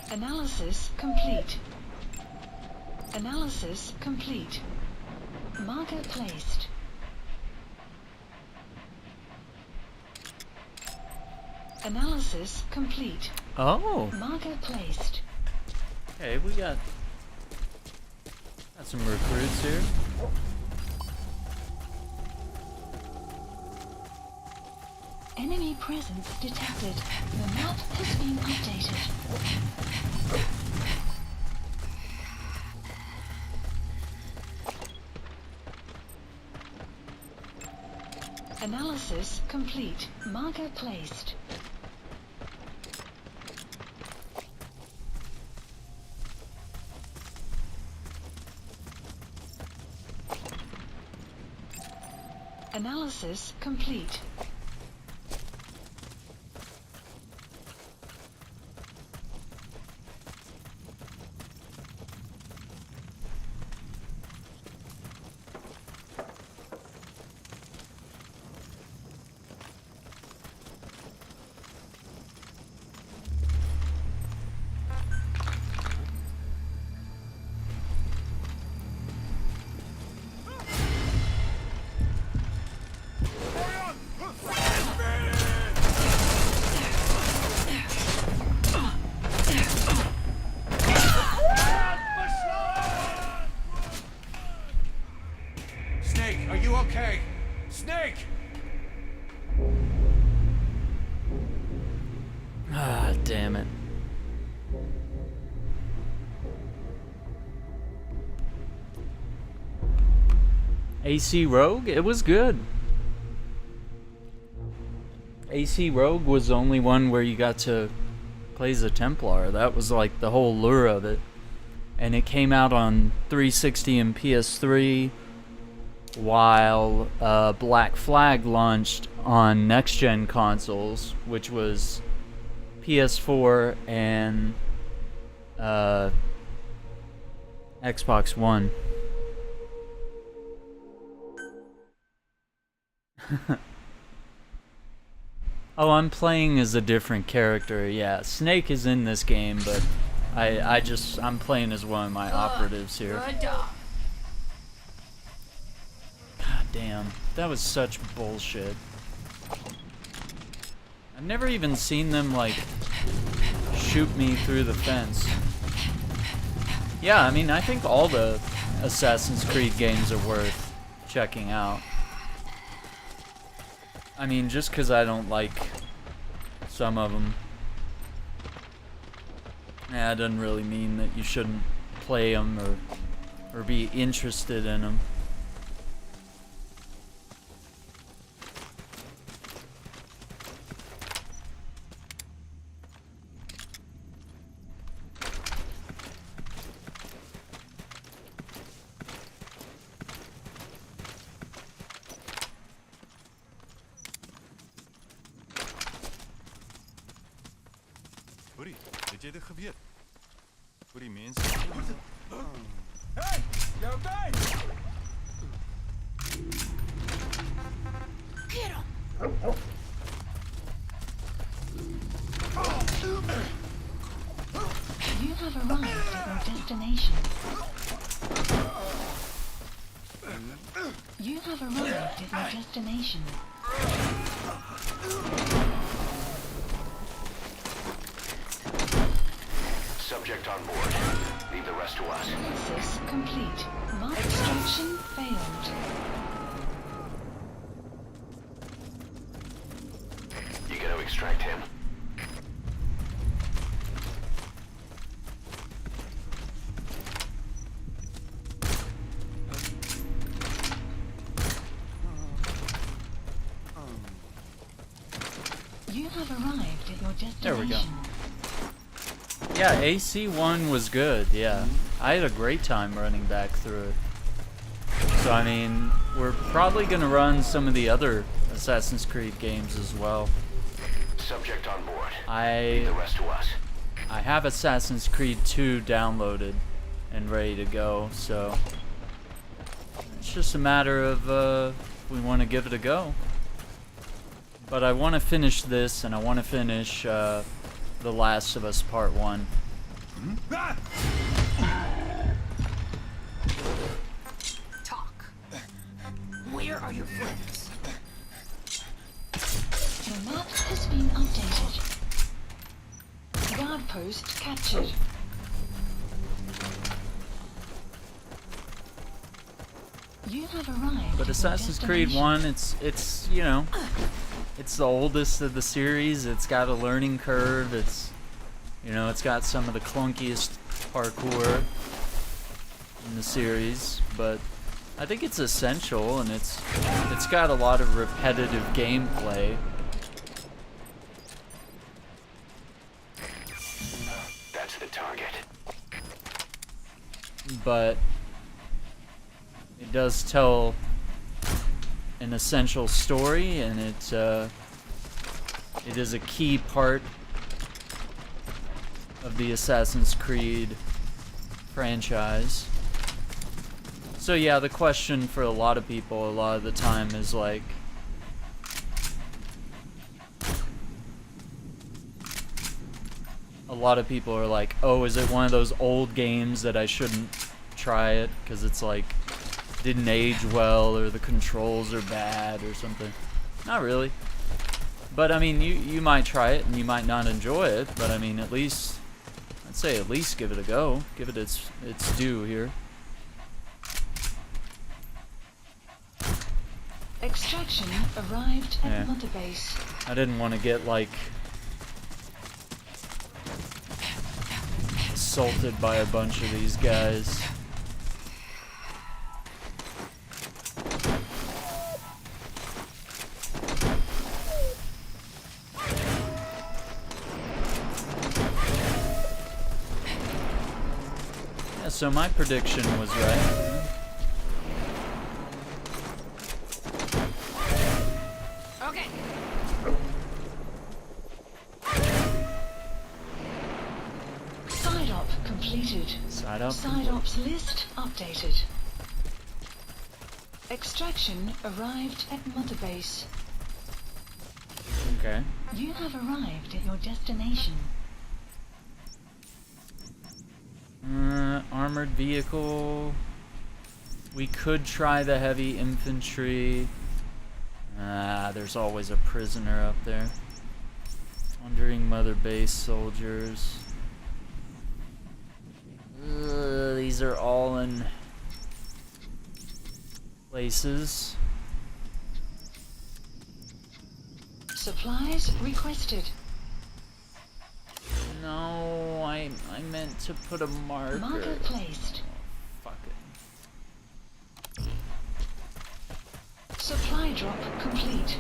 Analysis complete. Analysis complete. Marker placed. Analysis complete. Oh, Marker placed. okay, we got some recruits here. Enemy presence detected. The map has been updated. Analysis complete. Marker placed. Analysis complete. Snake, are you okay? Snake! Ah, damn it. AC Rogue? It was good. AC Rogue was the only one where you got to play as a Templar. That was like the whole lure of it. And it came out on 360 and PS3, while Black Flag launched on next-gen consoles, which was PS4 and Xbox One. Oh, I'm playing as a different character. Yeah, Snake is in this game, but I'm playing as one of my operatives here. God damn, that was such bullshit. I've never even seen them like shoot me through the fence. Yeah, I mean, I think all the Assassin's Creed games are worth checking out. I mean, just because I don't like some of them, that doesn't really mean that you shouldn't play them or be interested in them. Hoorie, het jy dit geweet? Voor die mense. Hey, jy okay? Get him! You have arrived at your destination. You have arrived at your destination. Subject on board. Leave the rest to us. Access complete. Mark extraction failed. You gonna extract him? You have arrived at your destination. There we go. Yeah, AC1 was good, yeah. I had a great time running back through it. So, I mean, we're probably gonna run some of the other Assassin's Creed games as well. Subject on board. Leave the rest to us. I have Assassin's Creed 2 downloaded and ready to go, so it's just a matter of if we want to give it a go. But I want to finish this, and I want to finish The Last of Us Part 1. Talk. Where are your friends? The map has been updated. outpost captured. You have arrived. But at Assassin's your Creed destination. 1, it's you know, it's the oldest of the series. It's got a learning curve. It's, you know, it's got some of the clunkiest parkour in the series, but I think it's essential, and it's got a lot of repetitive gameplay. That's the target. But it does tell an essential story, and it is a key part of the Assassin's Creed franchise. So yeah, the question for a lot of people a lot of the time is like, a lot of people are like, oh, is it one of those old games that I shouldn't try it because it's like didn't age well, or the controls are bad or something? Not really. But I mean, you might try it and you might not enjoy it, but I mean, at least I'd say at least give it a go. Give it its due here. Extraction arrived at Yeah. Mother Base. I didn't want to get like assaulted by a bunch of these guys. Yeah, so my prediction was right. Okay. Side op completed. Side up. Side ops list updated. Extraction arrived at Mother Base. Okay. You have arrived at your destination. Armored vehicle. We could try the heavy infantry. There's always a prisoner up there. Wandering Mother Base soldiers. These are all in places. Supplies requested. No, I meant to put a marker. Marker placed. Fuck it. Supply drop complete.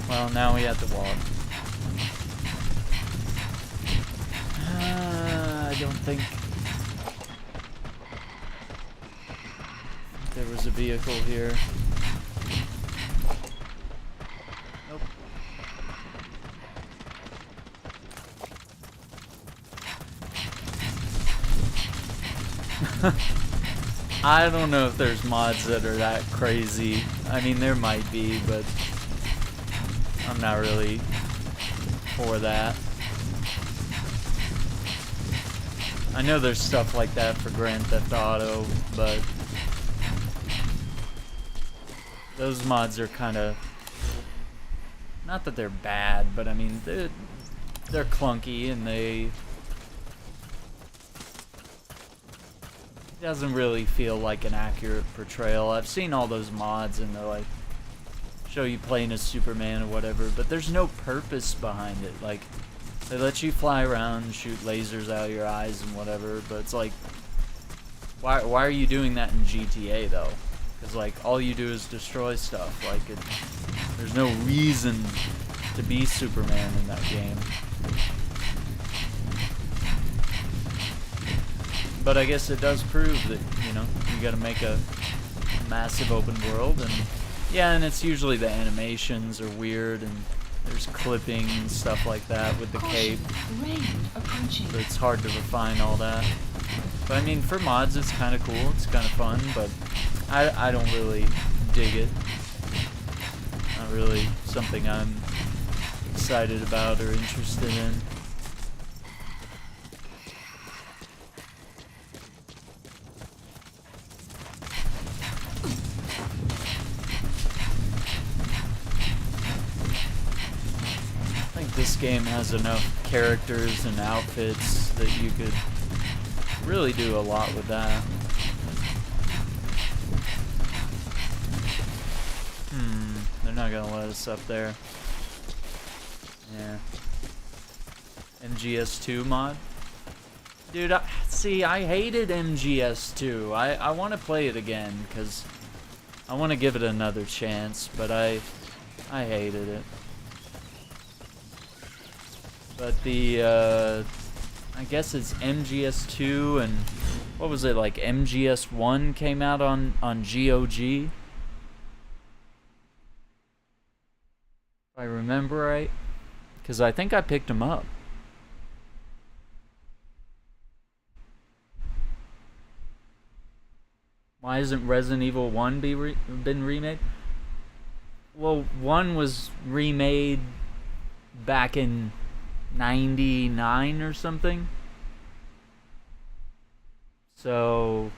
Well, now we have to walk. I don't think there was a vehicle here. Nope. I don't know if there's mods that are that crazy. I mean, there might be, but I'm not really for that. I know there's stuff like that for Grand Theft Auto, but those mods are kind of, not that they're bad, but I mean, they're clunky, and it doesn't really feel like an accurate portrayal. I've seen all those mods, and they're like, show you playing as Superman or whatever, but there's no purpose behind it. Like, they let you fly around and shoot lasers out of your eyes and whatever, but it's like, why are you doing that in GTA though? Because like, all you do is destroy stuff. Like, there's no reason to be Superman in that game. But I guess it does prove that, you know, you gotta make a massive open world, and yeah, and it's usually the animations are weird, and there's clipping and stuff like that with the cape. Rain approaching. So it's hard to refine all that. But I mean, for mods, it's kind of cool. It's kind of fun, but I don't really dig it. Not really something I'm excited about or interested in. this game has enough characters and outfits that you could really do a lot with that. They're not gonna let us up there. Yeah. MGS2 mod? Dude, see, I hated MGS2. I want to play it again, because I want to give it another chance, but I hated it. But the, I guess it's MGS2 and, what was it, like MGS1 came out on GOG? If I remember right. Because I think I picked them up. Why isn't Resident Evil 1 been remade? Well, 1 was remade back in 99 or something. So,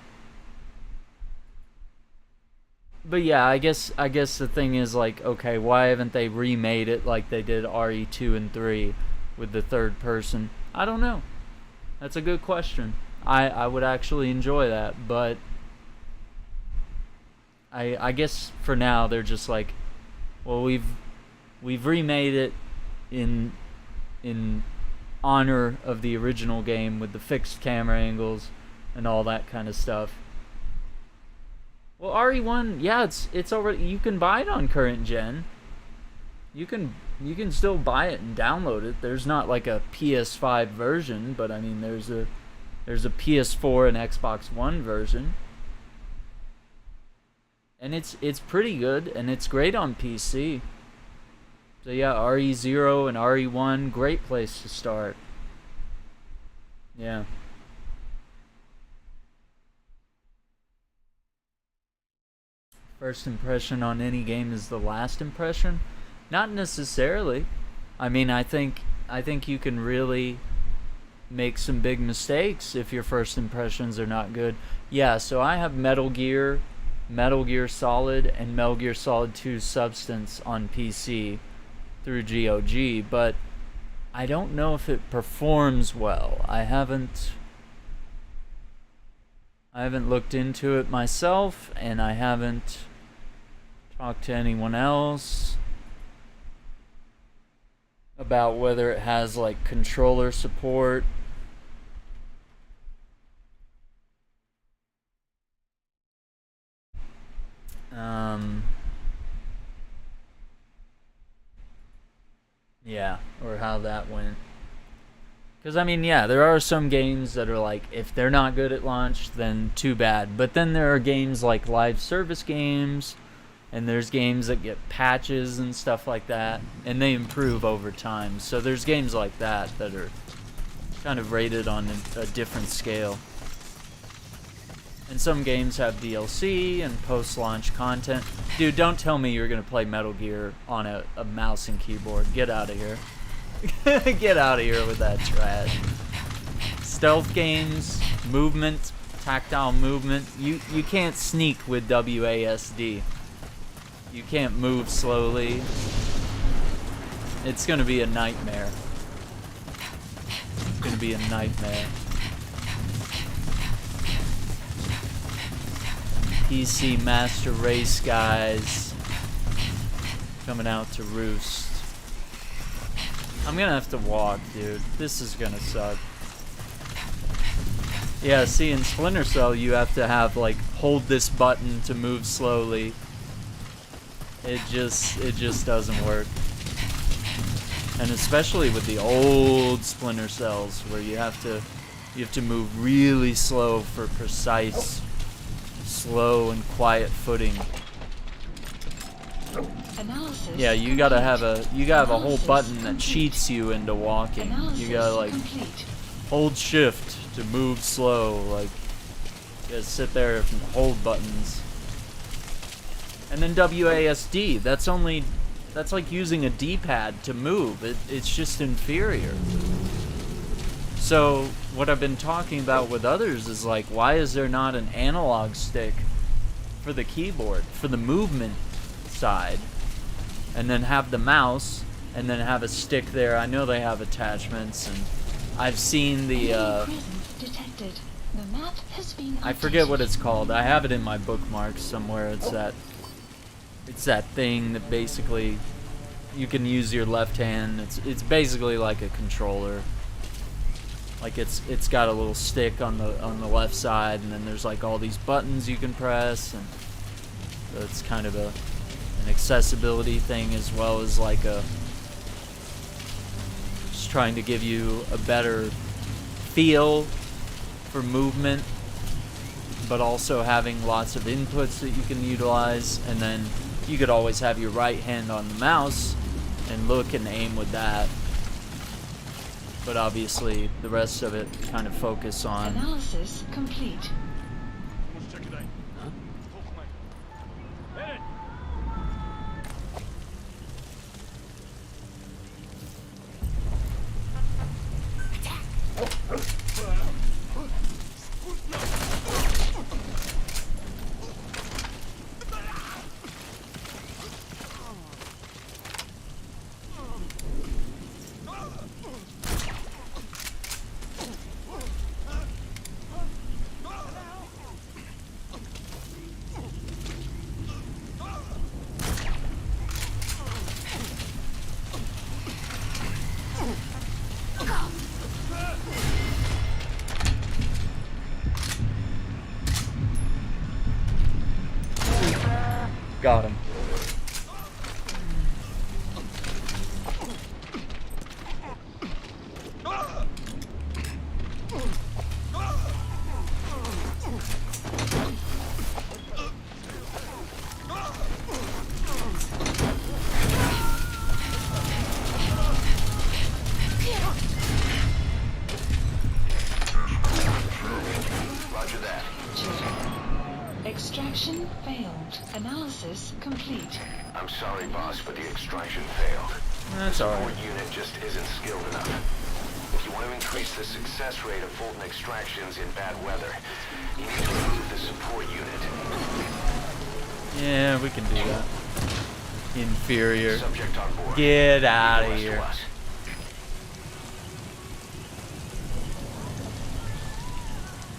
but yeah, I guess the thing is, like, okay, why haven't they remade it like they did RE2 and 3 with the third person? I don't know. That's a good question. I would actually enjoy that, but I guess for now they're just like, well, we've remade it in honor of the original game with the fixed camera angles and all that kind of stuff. Well, RE1, yeah, it's already, you can buy it on current gen. You can still buy it and download it. There's not like a PS5 version, but I mean there's a PS4 and Xbox One version. And it's pretty good, and it's great on PC. So yeah, RE0 and RE1, great place to start. Yeah. First impression on any game is the last impression? Not necessarily. I mean, I think you can really make some big mistakes if your first impressions are not good. Yeah, so I have Metal Gear Solid, and Metal Gear Solid 2 Substance on PC through GOG, but I don't know if it performs well. I haven't looked into it myself, and I haven't talked to anyone else about whether it has like controller support. Yeah, or how that went. Because, I mean, yeah, there are some games that are like, if they're not good at launch, then too bad. But then there are games like live service games, and there's games that get patches and stuff like that, and they improve over time. So there's games like that are kind of rated on a different scale. And some games have DLC and post-launch content. Dude, don't tell me you're going to play Metal Gear on a mouse and keyboard. Get out of here. Get out of here with that trash. Stealth games, movement, tactile movement. You can't sneak with WASD. You can't move slowly. It's going to be a nightmare. It's going to be a nightmare. PC Master Race guys coming out to roost. I'm gonna have to walk, dude. This is gonna suck. Yeah, see, in Splinter Cell you have to have like hold this button to move slowly. It just doesn't work. And especially with the old Splinter Cells where you have to move really slow for precise, slow and quiet footing. Analysis Yeah, you gotta have a whole Analysis button that complete. cheats you into walking. Analysis You gotta like complete. hold shift to move slow. Like you gotta sit there and hold buttons. And then WASD. That's like using a D-pad to move. It's just inferior. So what I've been talking about with others is like, why is there not an analog stick for the keyboard, for the movement side, and then have the mouse and then have a stick there. I know they have attachments, and I've seen the Enemy presence detected. The map has been I forget what updated. it's called. I have it in my bookmarks somewhere. It's that thing that basically you can use your left hand. It's basically like a controller. Like it's got a little stick on the left side, and then there's like all these buttons you can press, and so it's kind of an accessibility thing as well as like just trying to give you a better feel for movement, but also having lots of inputs that you can utilize. And then you could always have your right hand on the mouse and look and aim with that, but obviously the rest of it kind of focus on Analysis complete. got him. Roger that. Extraction failed. Analysis complete. I'm sorry, boss, but the extraction failed. That's The alright. support unit just isn't skilled enough. If you want to increase the success rate of Fulton extractions in bad weather, you need to remove the support unit. Yeah, we can do that. Inferior. Subject on board. Get out of Rest to here. us.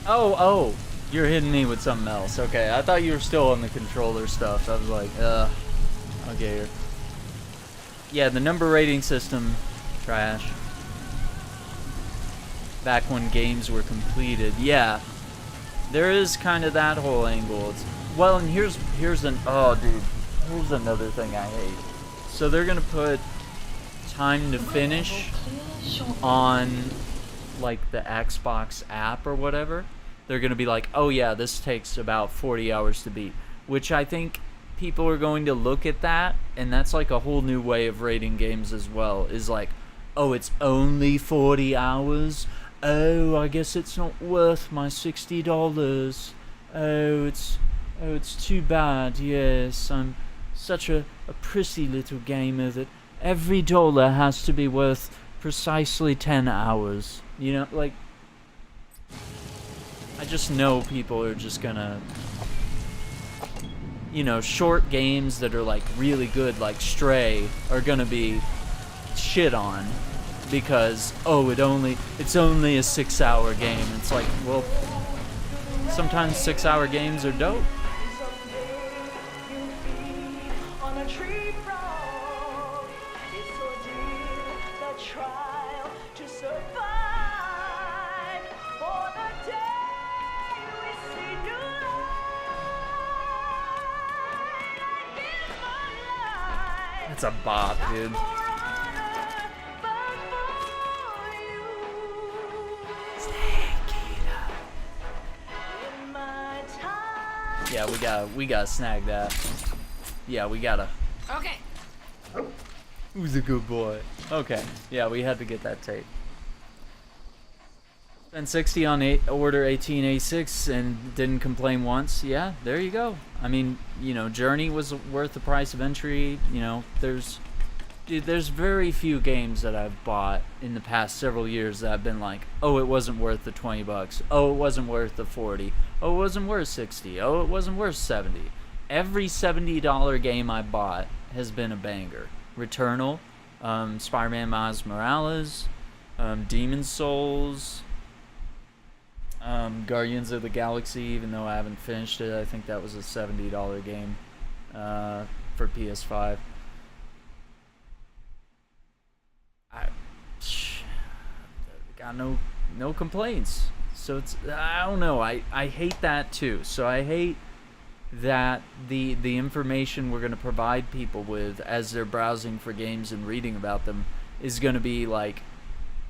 Oh, you're hitting me with something else. Okay, I thought you were still on the controller stuff. I was like, okay here. Yeah, the number rating system, trash. Back when games were completed. Yeah, there is kind of that whole angle. Well, and here's another thing I hate. So they're gonna put time to finish on like the Xbox app or whatever. They're gonna be like, oh yeah, this takes about 40 hours to beat, which I think people are going to look at that, and that's like a whole new way of rating games as well, is like, oh, it's only 40 hours. Oh, I guess it's not worth my $60. Oh, it's too bad. Yes, I'm such a prissy little gamer that every dollar has to be worth precisely 10 hours. You know, like, I just know people are just gonna, you know, short games that are like really good, like Stray, are gonna be shit on because, oh, it's only a 6-hour game. It's like, well, sometimes 6-hour games are dope. That's a bop, dude. Yeah, we gotta snag that. Yeah, we gotta. Okay. Who's a good boy? Okay, yeah, we had to get that tape. Spent 60 on order 1886 and didn't complain once. Yeah, there you go. I mean, you know, Journey was worth the price of entry. You know, there's very few games that I've bought in the past several years that have been like, oh, it wasn't worth the $20. Oh, it wasn't worth the 40. Oh, it wasn't worth 60. Oh, it wasn't worth 70. Every $70 game I bought has been a banger. Returnal, Spider-Man Miles Morales, Demon's Souls, Guardians of the Galaxy, even though I haven't finished it. I think that was a $70 game for PS5. I got no complaints. So it's, I don't know, I hate that too. So I hate that the information we're going to provide people with as they're browsing for games and reading about them is going to be like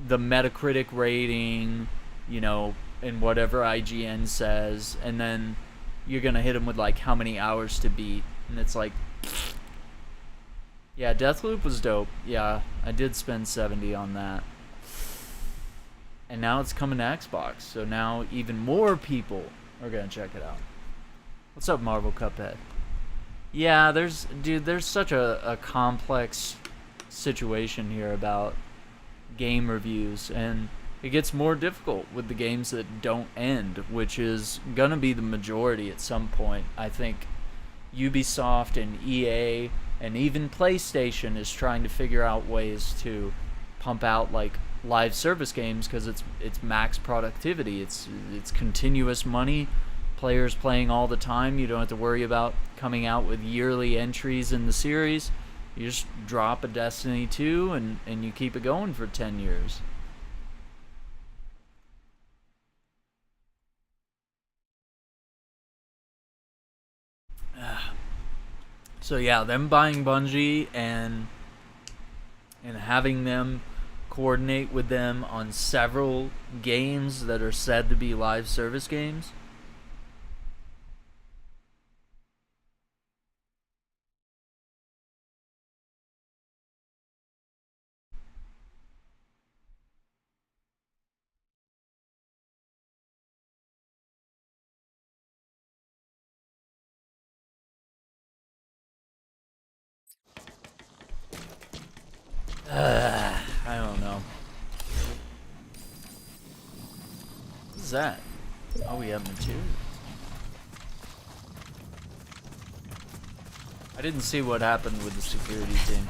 the Metacritic rating, you know, and whatever IGN says, and then you're going to hit them with like how many hours to beat, and it's like, yeah, Deathloop was dope. Yeah, I did spend $70 on that. And now it's coming to Xbox, so now even more people are going to check it out. What's up, Marvel Cuphead? Yeah, there's such a complex situation here about game reviews, and it gets more difficult with the games that don't end, which is gonna be the majority at some point. I think Ubisoft and EA and even PlayStation is trying to figure out ways to pump out like live service games, because it's max productivity, it's continuous money, players playing all the time. You don't have to worry about coming out with yearly entries in the series. You just drop a Destiny 2 and you keep it going for 10 years. So yeah, them buying Bungie and having them coordinate with them on several games that are said to be live service games. I don't know. What is that? Oh, we have materials. I didn't see what happened with the security team.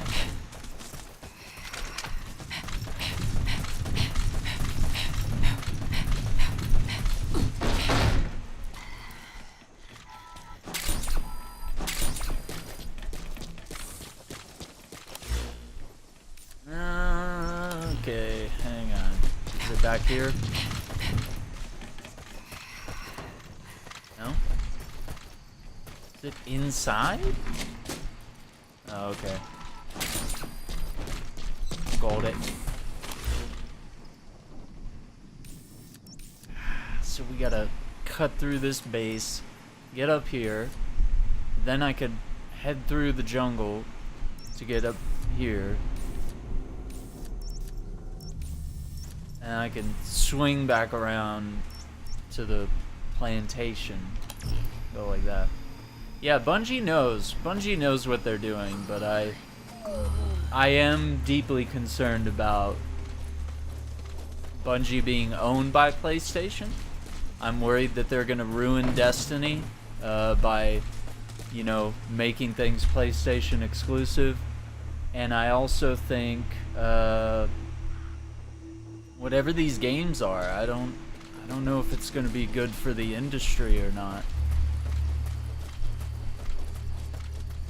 Okay, hang on. Is it back here? No? Is it inside? Oh, okay. Got it. So we gotta cut through this base, get up here, then I could head through the jungle to get up here. And I can swing back around to the plantation. Go like that. Yeah, Bungie knows. Bungie knows what they're doing, but I am deeply concerned about Bungie being owned by PlayStation. I'm worried that they're gonna ruin Destiny by, you know, making things PlayStation exclusive. And I also think whatever these games are, I don't know if it's going to be good for the industry or not.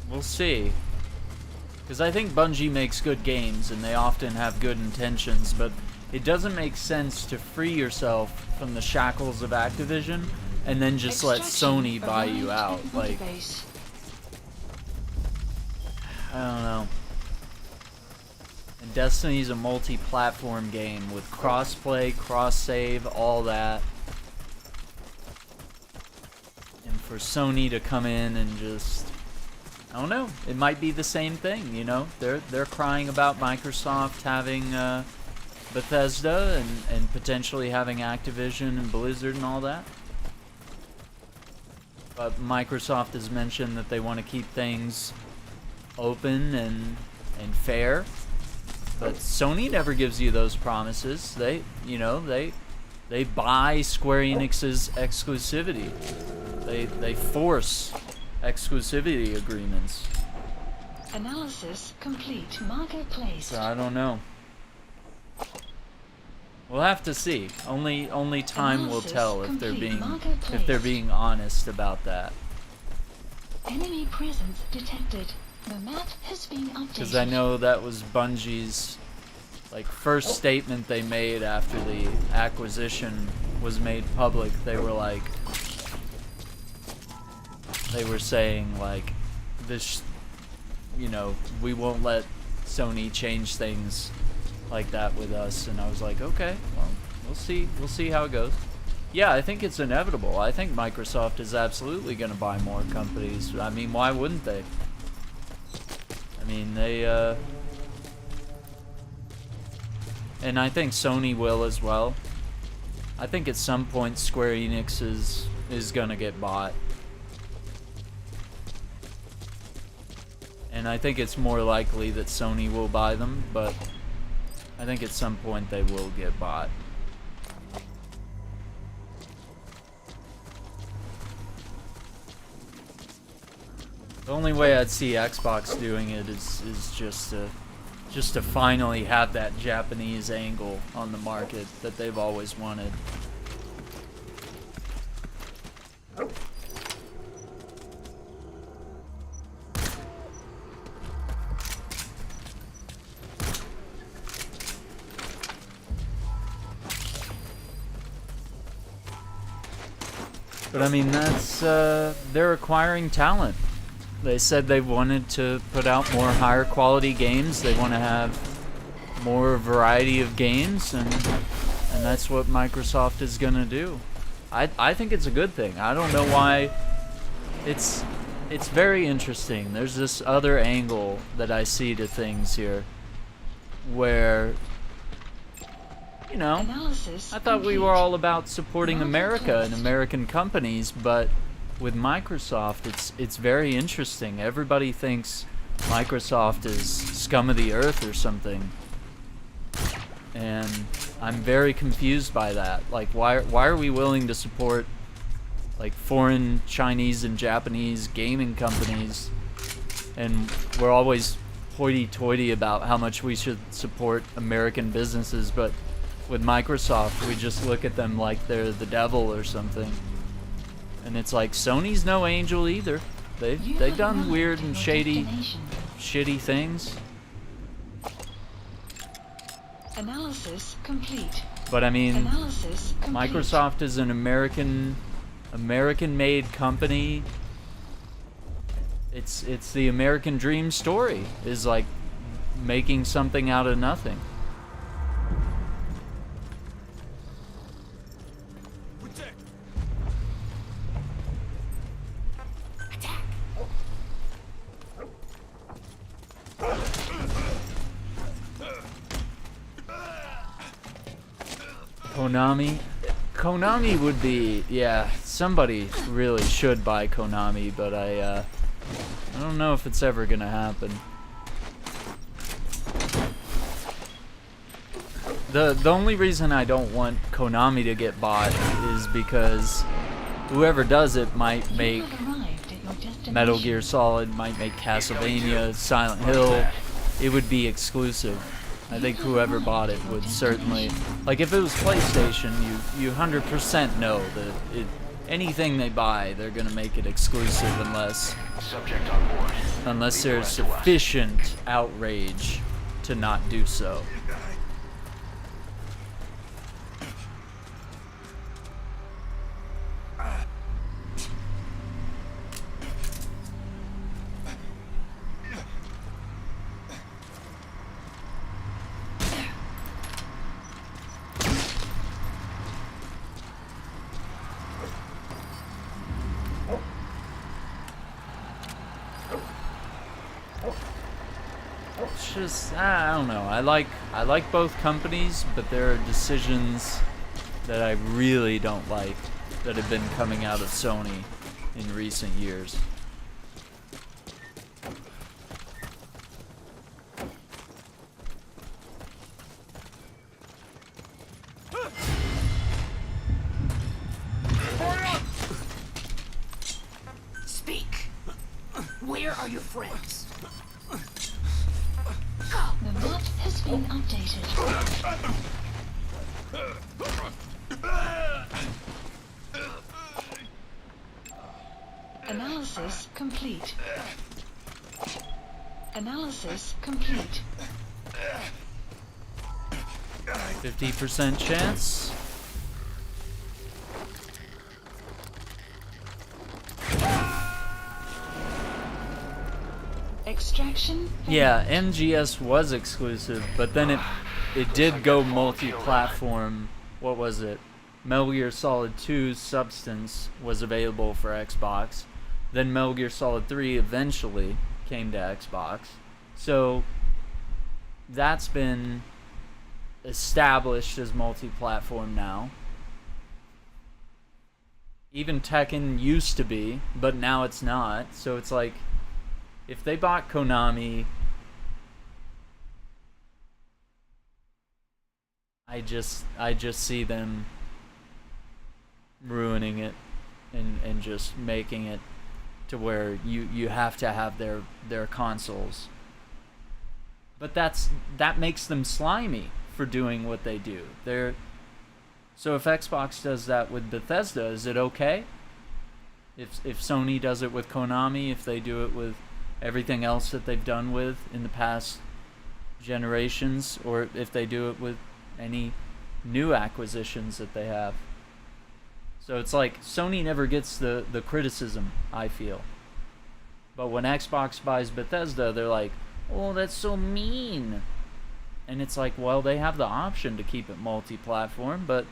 We'll see. Because I think Bungie makes good games and they often have good intentions, but it doesn't make sense to free yourself from the shackles of Activision and then just let Sony buy you out. Like, I don't know. And Destiny's a multi-platform game with cross-play, cross-save, all that. And for Sony to come in and just, I don't know, it might be the same thing, you know? They're crying about Microsoft having Bethesda and potentially having Activision and Blizzard and all that. But Microsoft has mentioned that they want to keep things open and fair. But Sony never gives you those promises. They buy Square Enix's exclusivity. They force exclusivity agreements. Analysis complete. Marker placed. So I don't know. We'll have to see. Only time will tell if they're being honest about that. Enemy presence detected. The map has been updated. Because I know that was Bungie's first statement they made after the acquisition was made public. They were saying this, we won't let Sony change things like that with us. And I was like, okay, well, we'll see how it goes. Yeah, I think it's inevitable. I think Microsoft is absolutely going to buy more companies. I mean, why wouldn't they? I mean, and I think Sony will as well. I think at some point Square Enix is gonna get bought. And I think it's more likely that Sony will buy them, but I think at some point they will get bought. The only way I'd see Xbox doing it is just to finally have that Japanese angle on the market that they've always wanted. But I mean, that's they're acquiring talent. They said they wanted to put out more higher quality games. They want to have more variety of games, and that's what Microsoft is going to do. I think it's a good thing. I don't know why. It's very interesting. There's this other angle that I see to things here where, I thought we were all about supporting America and American companies, but with Microsoft, it's very interesting. Everybody thinks Microsoft is scum of the earth or something, and I'm very confused by that. Why are we willing to support foreign Chinese and Japanese gaming companies, and we're always hoity-toity about how much we should support American businesses, but with Microsoft, we just look at them like they're the devil or something. And it's like, Sony's no angel either. They've done weird and shitty things. Analysis complete. But I mean, Analysis complete. Microsoft is an American-made company. It's the American dream story, is making something out of nothing. Konami would be, yeah, somebody really should buy Konami, but I don't know if it's ever gonna happen. The only reason I don't want Konami to get bought is because whoever does it might make Metal Gear Solid, might make Castlevania, Silent Hill. It would be exclusive. I think whoever bought it would certainly, if it was PlayStation, you 100% know that anything they buy, they're gonna make it exclusive unless there's sufficient outrage to not do so. I don't know. I like both companies, but there are decisions that I really don't like that have been coming out of Sony in recent years. Speak. Where are your friends? The map has been updated. Analysis complete. Analysis complete. 50% chance. Extraction. Yeah, MGS was exclusive, but then it did go multi-platform. What was it? Metal Gear Solid 2 Substance was available for Xbox. Then Metal Gear Solid 3 eventually came to Xbox. So that's been established as multi-platform now. Even Tekken used to be, but now it's not. So it's like, if they bought Konami, I just see them ruining it and just making it to where you have to have their consoles. But that makes them slimy for doing what they do. So if Xbox does that with Bethesda, is it okay? If Sony does it with Konami, if they do it with everything else that they've done with in the past generations, or if they do it with any new acquisitions that they have. So it's like Sony never gets the criticism, I feel. But when Xbox buys Bethesda, they're like, oh, that's so mean. And it's like, well, they have the option to keep it multi-platform, but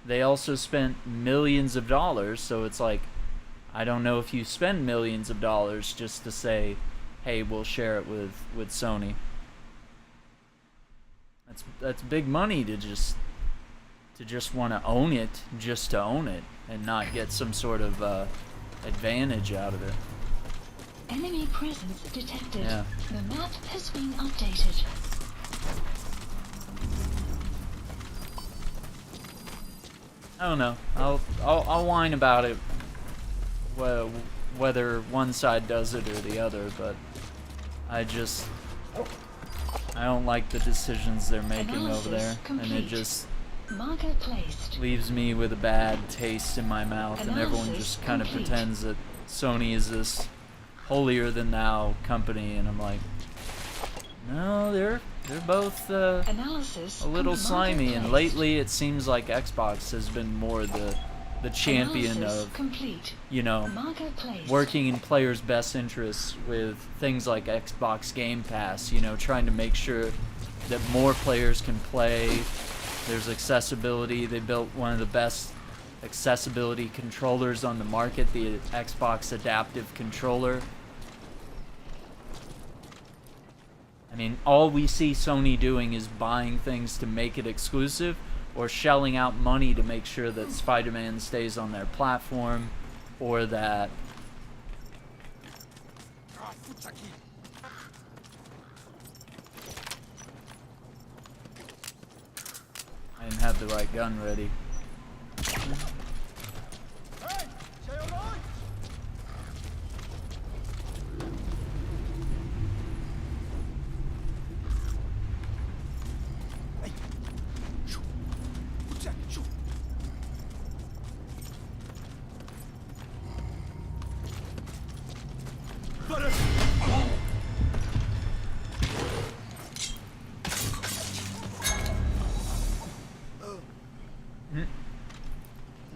they also spent millions of dollars, so it's like, I don't know if you spend millions of dollars just to say, hey, we'll share it with Sony. That's big money to just want to own it, just to own it, and not get some sort of advantage out of it. Enemy presence detected. Yeah. The map has been updated. I don't know. I'll whine about it, whether one side does it or the other, but I don't like the decisions they're making over there, and it just Marker placed. leaves me with a bad taste in my mouth, and everyone just kind of pretends that Sony is this holier than thou company, and I'm like, no, they're both a little slimy, and lately it seems like Xbox has been more the champion of, you know, working in players' best interests with things like Xbox Game Pass, you know, trying to make sure that more players can play. There's accessibility. They built one of the best accessibility controllers on the market, the Xbox Adaptive Controller. I mean, all we see Sony doing is buying things to make it exclusive, or shelling out money to make sure that Spider-Man stays on their platform, or that I didn't have the right gun ready.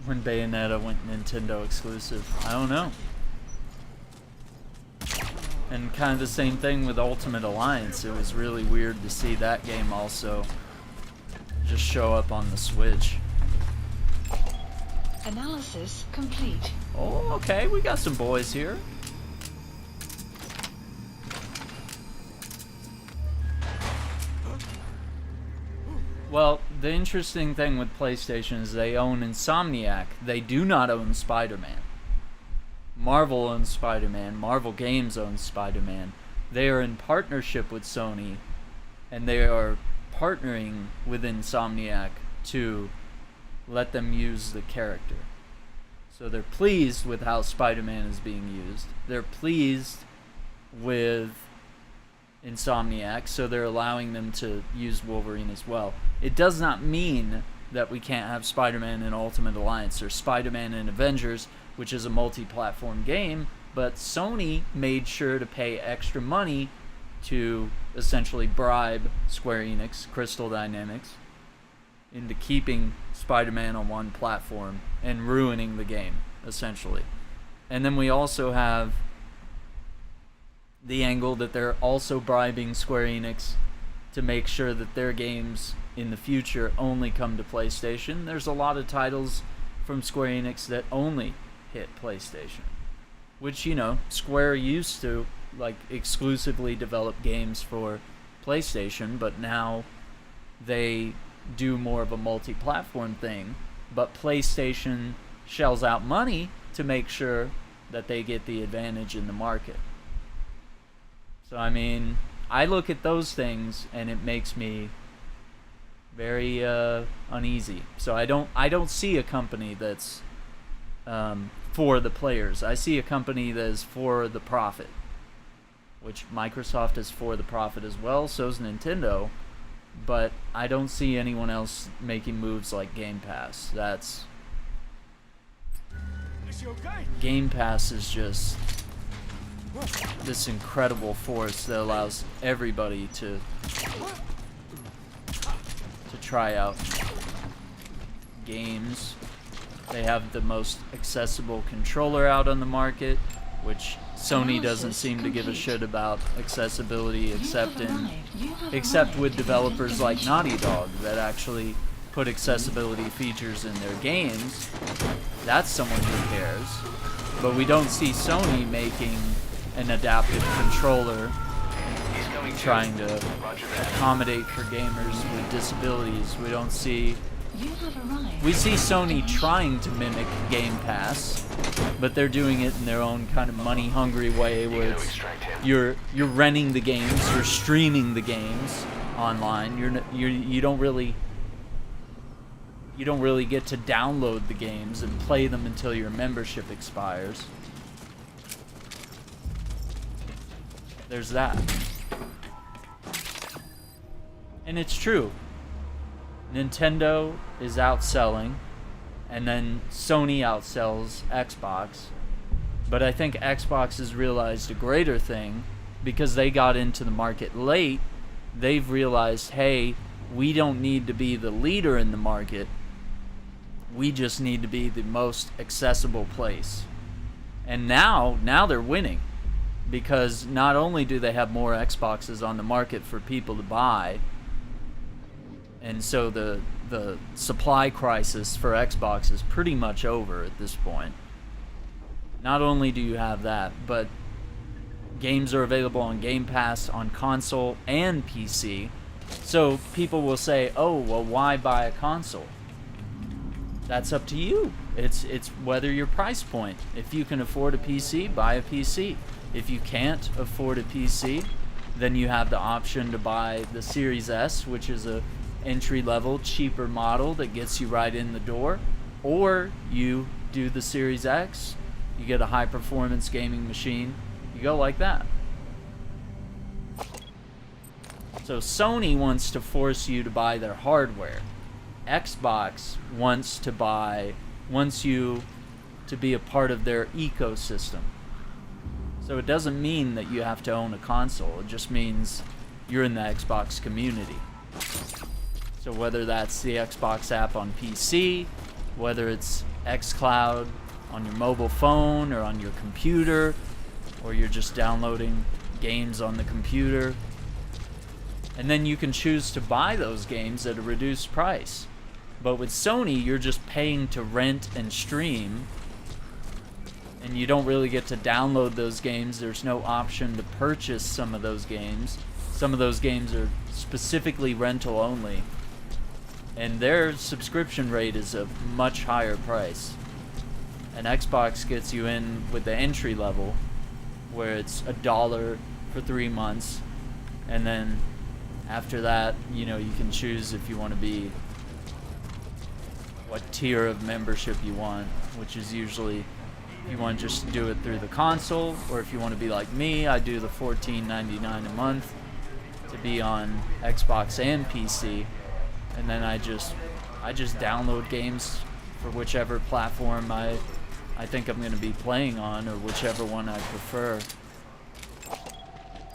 When Bayonetta went Nintendo exclusive, I don't know. And kind of the same thing with Ultimate Alliance. It was really weird to see that game also just show up on the Switch. Analysis complete. Oh, okay, we got some boys here. Well, the interesting thing with PlayStation is they own Insomniac. They do not own Spider-Man. Marvel owns Spider-Man. Marvel Games owns Spider-Man. They are in partnership with Sony, and they are partnering with Insomniac to let them use the character. So they're pleased with how Spider-Man is being used. They're pleased with Insomniac, so they're allowing them to use Wolverine as well. It does not mean that we can't have Spider-Man in Ultimate Alliance or Spider-Man in Avengers, which is a multi-platform game, but Sony made sure to pay extra money to essentially bribe Square Enix, Crystal Dynamics, into keeping Spider-Man on one platform and ruining the game, essentially. And then we also have the angle that they're also bribing Square Enix to make sure that their games in the future only come to PlayStation. There's a lot of titles from Square Enix that only hit PlayStation, which, you know, Square used to like exclusively develop games for PlayStation, but now they do more of a multi-platform thing, but PlayStation shells out money to make sure that they get the advantage in the market. So I mean, I look at those things and it makes me very uneasy. So I don't see a company that's for the players. I see a company that is for the profit, which Microsoft is for the profit as well, so is Nintendo, but I don't see anyone else making moves like Game Pass. Game Pass is just this incredible force that allows everybody to try out games. They have the most accessible controller out on the market, which Sony doesn't seem to give a shit about accessibility except with developers like Naughty Dog that actually put accessibility features in their games. That's someone who cares. But we don't see Sony making an adaptive controller trying to accommodate for gamers with disabilities. We see Sony trying to mimic Game Pass, but they're doing it in their own kind of money-hungry way, where it's, you're renting the games, you're streaming the games online. You don't really get to download the games and play them until your membership expires. There's that. And it's true. Nintendo is outselling, and then Sony outsells Xbox. But I think Xbox has realized a greater thing, because they got into the market late. They've realized, hey, we don't need to be the leader in the market. We just need to be the most accessible place. And now they're winning, because not only do they have more Xboxes on the market for people to buy, and so the supply crisis for Xbox is pretty much over at this point. Not only do you have that, but games are available on Game Pass on console and PC. So people will say, oh, well, why buy a console? That's up to you. It's whether your price point. If you can afford a PC, buy a PC. If you can't afford a PC, then you have the option to buy the Series S, which is a entry-level, cheaper model that gets you right in the door. Or you do the Series X, you get a high-performance gaming machine, you go like that. So Sony wants to force you to buy their hardware. Xbox wants you to be a part of their ecosystem. So it doesn't mean that you have to own a console, it just means you're in the Xbox community. So whether that's the Xbox app on PC, whether it's xCloud on your mobile phone or on your computer, or you're just downloading games on the computer, and then you can choose to buy those games at a reduced price. But with Sony, you're just paying to rent and stream, and you don't really get to download those games. There's no option to purchase some of those games. Some of those games are specifically rental only, and their subscription rate is a much higher price. And Xbox gets you in with the entry level, where it's $1 for 3 months, and then after that, you know, you can choose if you want to be what tier of membership you want, which is usually if you want to just do it through the console, or if you want to be like me, I do the $14.99 a month to be on Xbox and PC, and then I just download games for whichever platform I think I'm going to be playing on, or whichever one I prefer.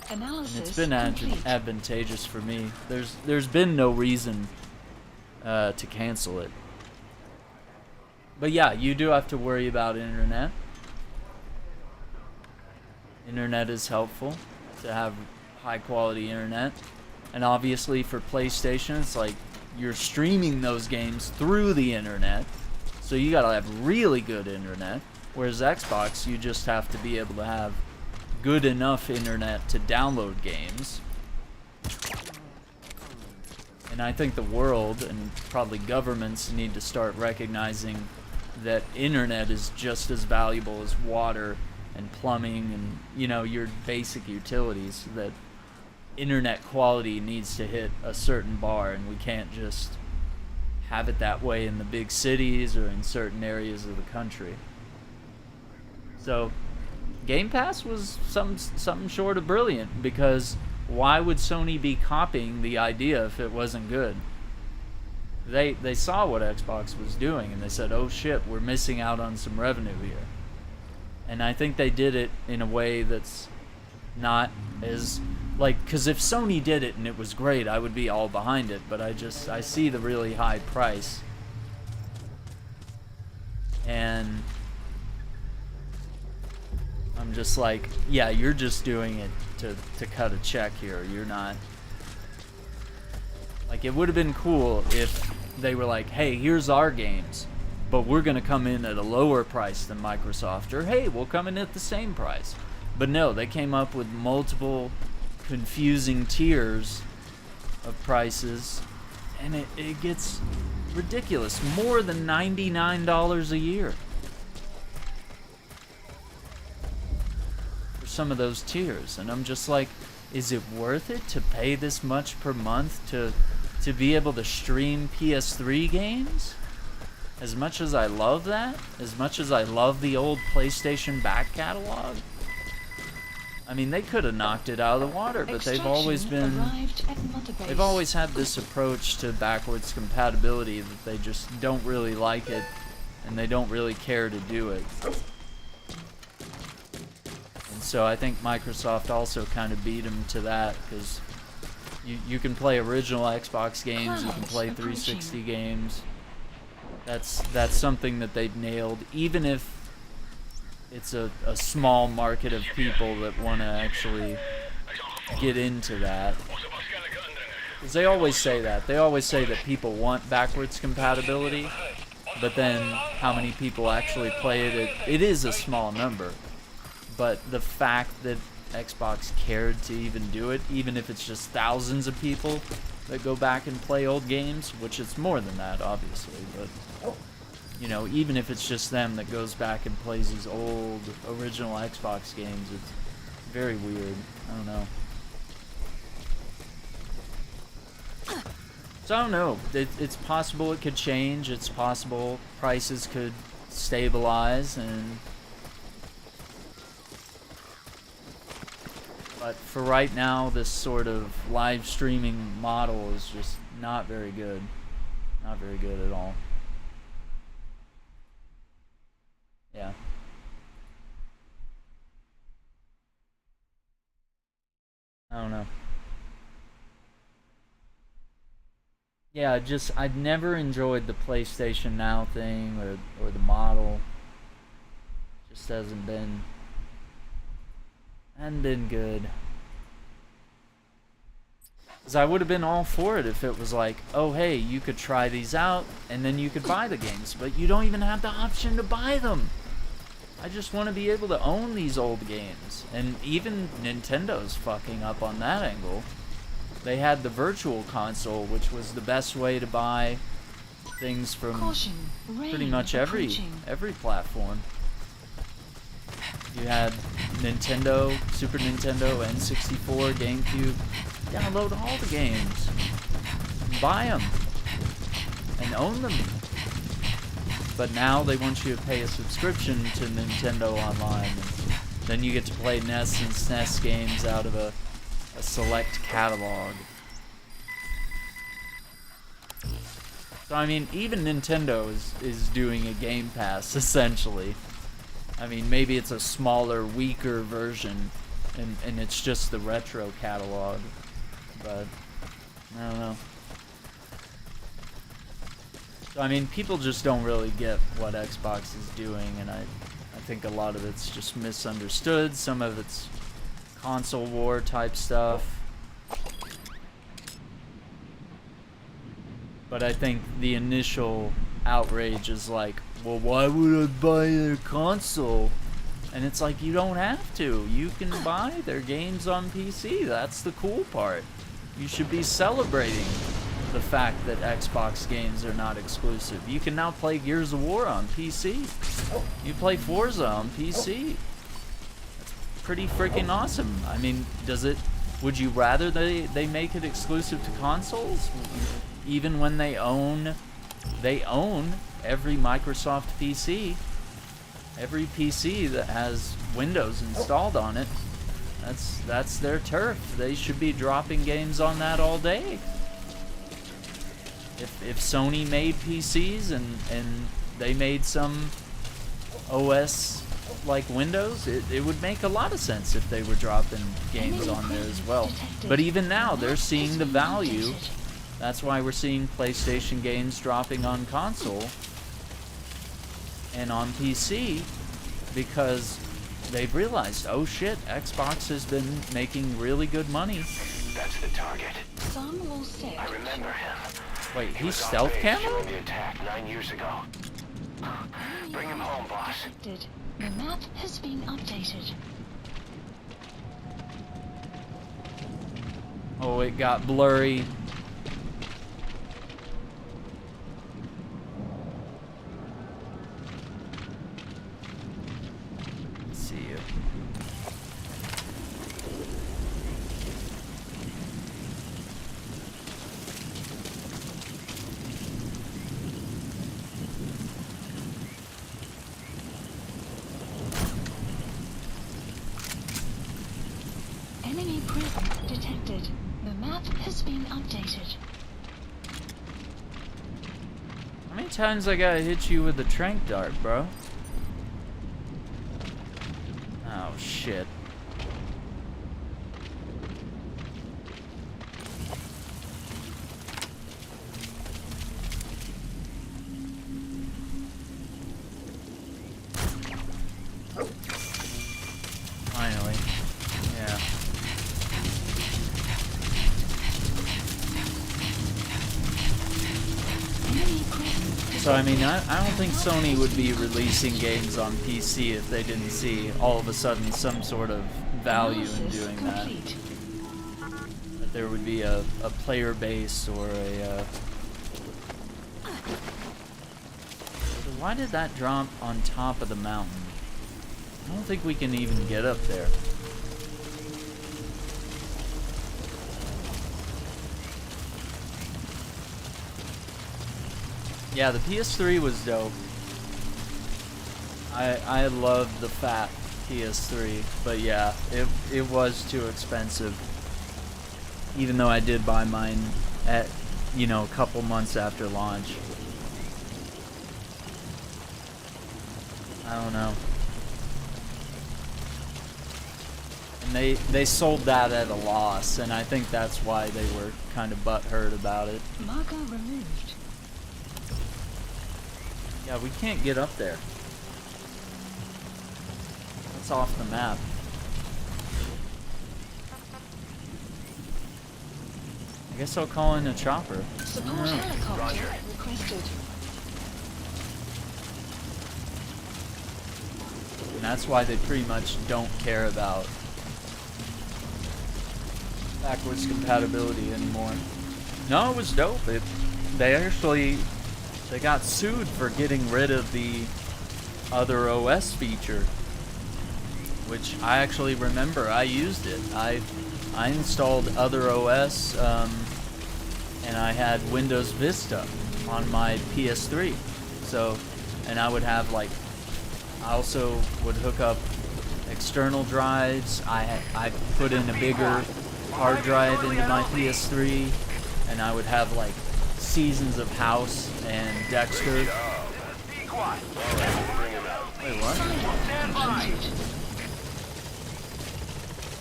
Analysis And it's been complete. advantageous for me. There's been no reason to cancel it. But yeah, you do have to worry about internet. Internet is helpful to have high quality internet. And obviously for PlayStation, it's like you're streaming those games through the internet. So you gotta have really good internet. Whereas Xbox, you just have to be able to have good enough internet to download games. And I think the world and probably governments need to start recognizing that internet is just as valuable as water and plumbing and, you know, your basic utilities. That internet quality needs to hit a certain bar, and we can't just have it that way in the big cities or in certain areas of the country. So Game Pass was something short of brilliant, because why would Sony be copying the idea if it wasn't good? They saw what Xbox was doing and they said, oh shit, we're missing out on some revenue here. And I think they did it in a way that's not as, like, because if Sony did it and it was great, I would be all behind it, but I see the really high price. And I'm just like, yeah, you're just doing it to cut a check here. You're not. Like, it would have been cool if they were like, hey, here's our games, but we're going to come in at a lower price than Microsoft, or hey, we'll come in at the same price. But no, they came up with multiple confusing tiers of prices, and it gets ridiculous. More than $99 a year for some of those tiers. And I'm just like, is it worth it to pay this much per month to be able to stream PS3 games? As much as I love that, as much as I love the old PlayStation back catalog, I mean, they could have knocked it out of the water, but they've always had this approach to backwards compatibility that they just don't really like it, and they don't really care to do it. And so I think Microsoft also kind of beat them to that, because you can play original Xbox games, you can play 360 games. That's something that they've nailed, even if it's a small market of people that want to actually get into that. Because they always say that. They always say that people want backwards compatibility, but then how many people actually play it, it is a small number. But the fact that Xbox cared to even do it, even if it's just thousands of people that go back and play old games, which it's more than that, obviously, but you know, even if it's just them that goes back and plays these old original Xbox games, it's very weird. I don't know. So I don't know. It's possible it could change. It's possible prices could stabilize, but for right now, this sort of live streaming model is just not very good. Not very good at all. Yeah. I don't know. Yeah, I've never enjoyed the PlayStation Now thing or the model. Just hasn't been good. Because I would have been all for it if it was like, oh hey, you could try these out and then you could buy the games, but you don't even have the option to buy them. I just want to be able to own these old games. And even Nintendo's fucking up on that angle. They had the Virtual Console, which was the best way to buy things from pretty much every platform. You had Nintendo, Super Nintendo, N64, GameCube. Download all the games. Buy them. And own them. But now they want you to pay a subscription to Nintendo Online. And then you get to play NES and SNES games out of a a select catalog. So I mean, even Nintendo is doing a Game Pass essentially. I mean, maybe it's a smaller, weaker version, and it's just the retro catalog. But I don't know. So I mean, people just don't really get what Xbox is doing, and I think a lot of it's just misunderstood. Some of it's console war type stuff. But I think the initial outrage is like, well, why would I buy their console? And it's like, you don't have to. You can buy their games on PC. That's the cool part. You should be celebrating the fact that Xbox games are not exclusive. You can now play Gears of War on PC. You play Forza on PC. That's pretty freaking awesome. I mean, would you rather they make it exclusive to consoles? Even when they own every Microsoft PC, every PC that has Windows installed on it, that's their turf. They should be dropping games on that all day. If Sony made PCs and they made some OS like Windows, it would make a lot of sense if they were dropping games on there as well. But even now, they're seeing the value. That's why we're seeing PlayStation games dropping on console and on PC, because they've realized, oh shit, Xbox has been making really good money. That's the target. Some will say. I remember him. Wait, He he's was on stealth base camo? during the attack 9 years ago. Bring him home, boss. Detected. The map has been updated. Oh, it got blurry. See you. Enemy presence detected. The map has been updated. How many times I gotta hit you with the trank dart, bro? Oh shit. Finally. Yeah. Enemy presence. So I mean, I don't think Sony would be releasing games on PC if they didn't see all of a sudden some sort of value in Analysis doing that. complete. That there would be a player base or a... So why did that drop on top of the mountain? I don't think we can even get up there. Yeah, the PS3 was dope. I loved the fat PS3, but yeah, it was too expensive. Even though I did buy mine at, you know, a couple months after launch. I don't know. And they sold that at a loss, and I think that's why they were kind of butthurt about it. Marker removed. Yeah, we can't get up there. That's off the map. I guess I'll call in a chopper. Support I don't know. helicopter Roger. requested. And that's why they pretty much don't care about backwards compatibility anymore. No, it was dope. They got sued for getting rid of the other OS feature, which I actually remember. I used it. I installed other OS, and I had Windows Vista on my PS3. So, and I would have like, I also would hook up external drives. I put in a bigger hard drive into my PS3, and I would have like seasons of House and Dexter. Be quiet. Bring him out. Wait, what? Stand by.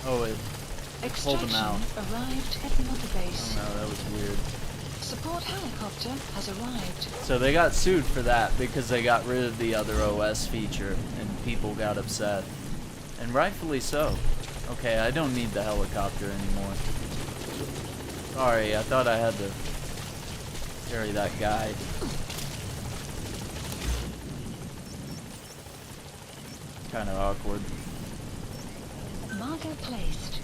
Oh, it pulled him Extraction out. arrived at Mother Base. No, that was weird. Support helicopter has arrived. So they got sued for that because they got rid of the other OS feature, and people got upset. And rightfully so. Okay, I don't need the helicopter anymore. Sorry, I thought I had to carry that guy. Kind of awkward. Marker placed.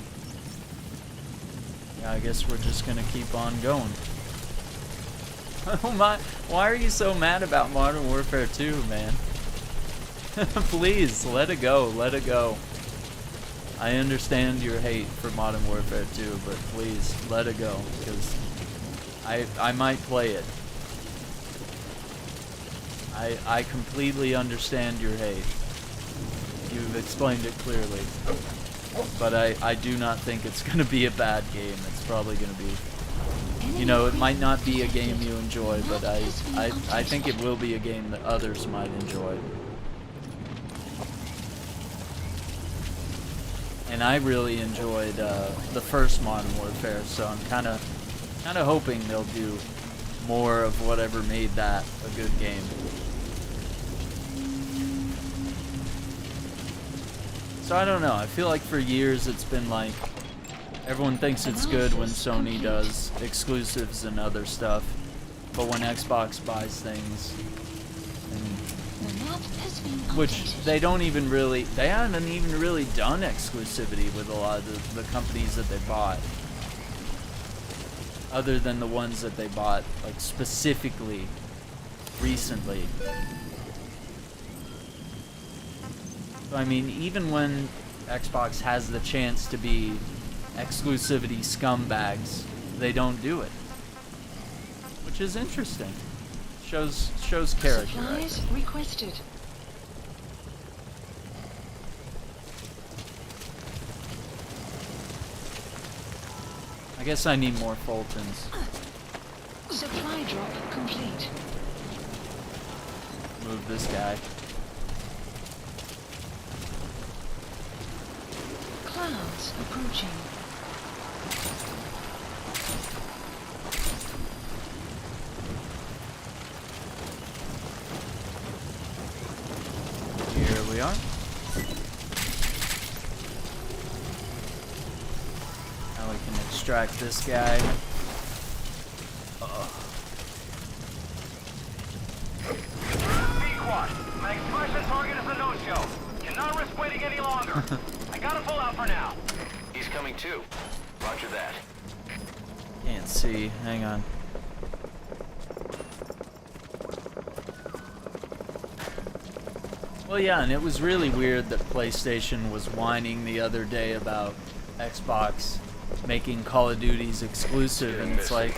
Yeah, I guess we're just gonna keep on going. Oh my, why are you so mad about Modern Warfare 2, man? Please, let it go, let it go. I understand your hate for Modern Warfare 2, but please, let it go, because I might play it. I completely understand your hate. You've explained it clearly. But I do not think it's going to be a bad game. It's probably going to be... You know, it might not be a game you enjoy, but I think it will be a game that others might enjoy. And I really enjoyed the first Modern Warfare, so I'm kind of hoping they'll do more of whatever made that a good game. So I don't know, I feel like for years it's been like, everyone thinks it's good when Sony does exclusives and other stuff, but when Xbox buys things, which they don't even really, they haven't even really done exclusivity with a lot of the companies that they bought, other than the ones that they bought like specifically recently. So, I mean, even when Xbox has the chance to be exclusivity scumbags, they don't do it, which is interesting. Shows character. Supplies requested. I guess I need more Fultons. Supply drop complete. Move this guy. Clouds approaching. Here we are. Now we can extract this guy. Be quiet. My expression target is a no-show. Cannot risk waiting any longer. I gotta pull out for now. He's coming too. Roger that. Can't see. Hang on. Well, yeah, and it was really weird that PlayStation was whining the other day about Xbox making Call of Duties exclusive, and it's like,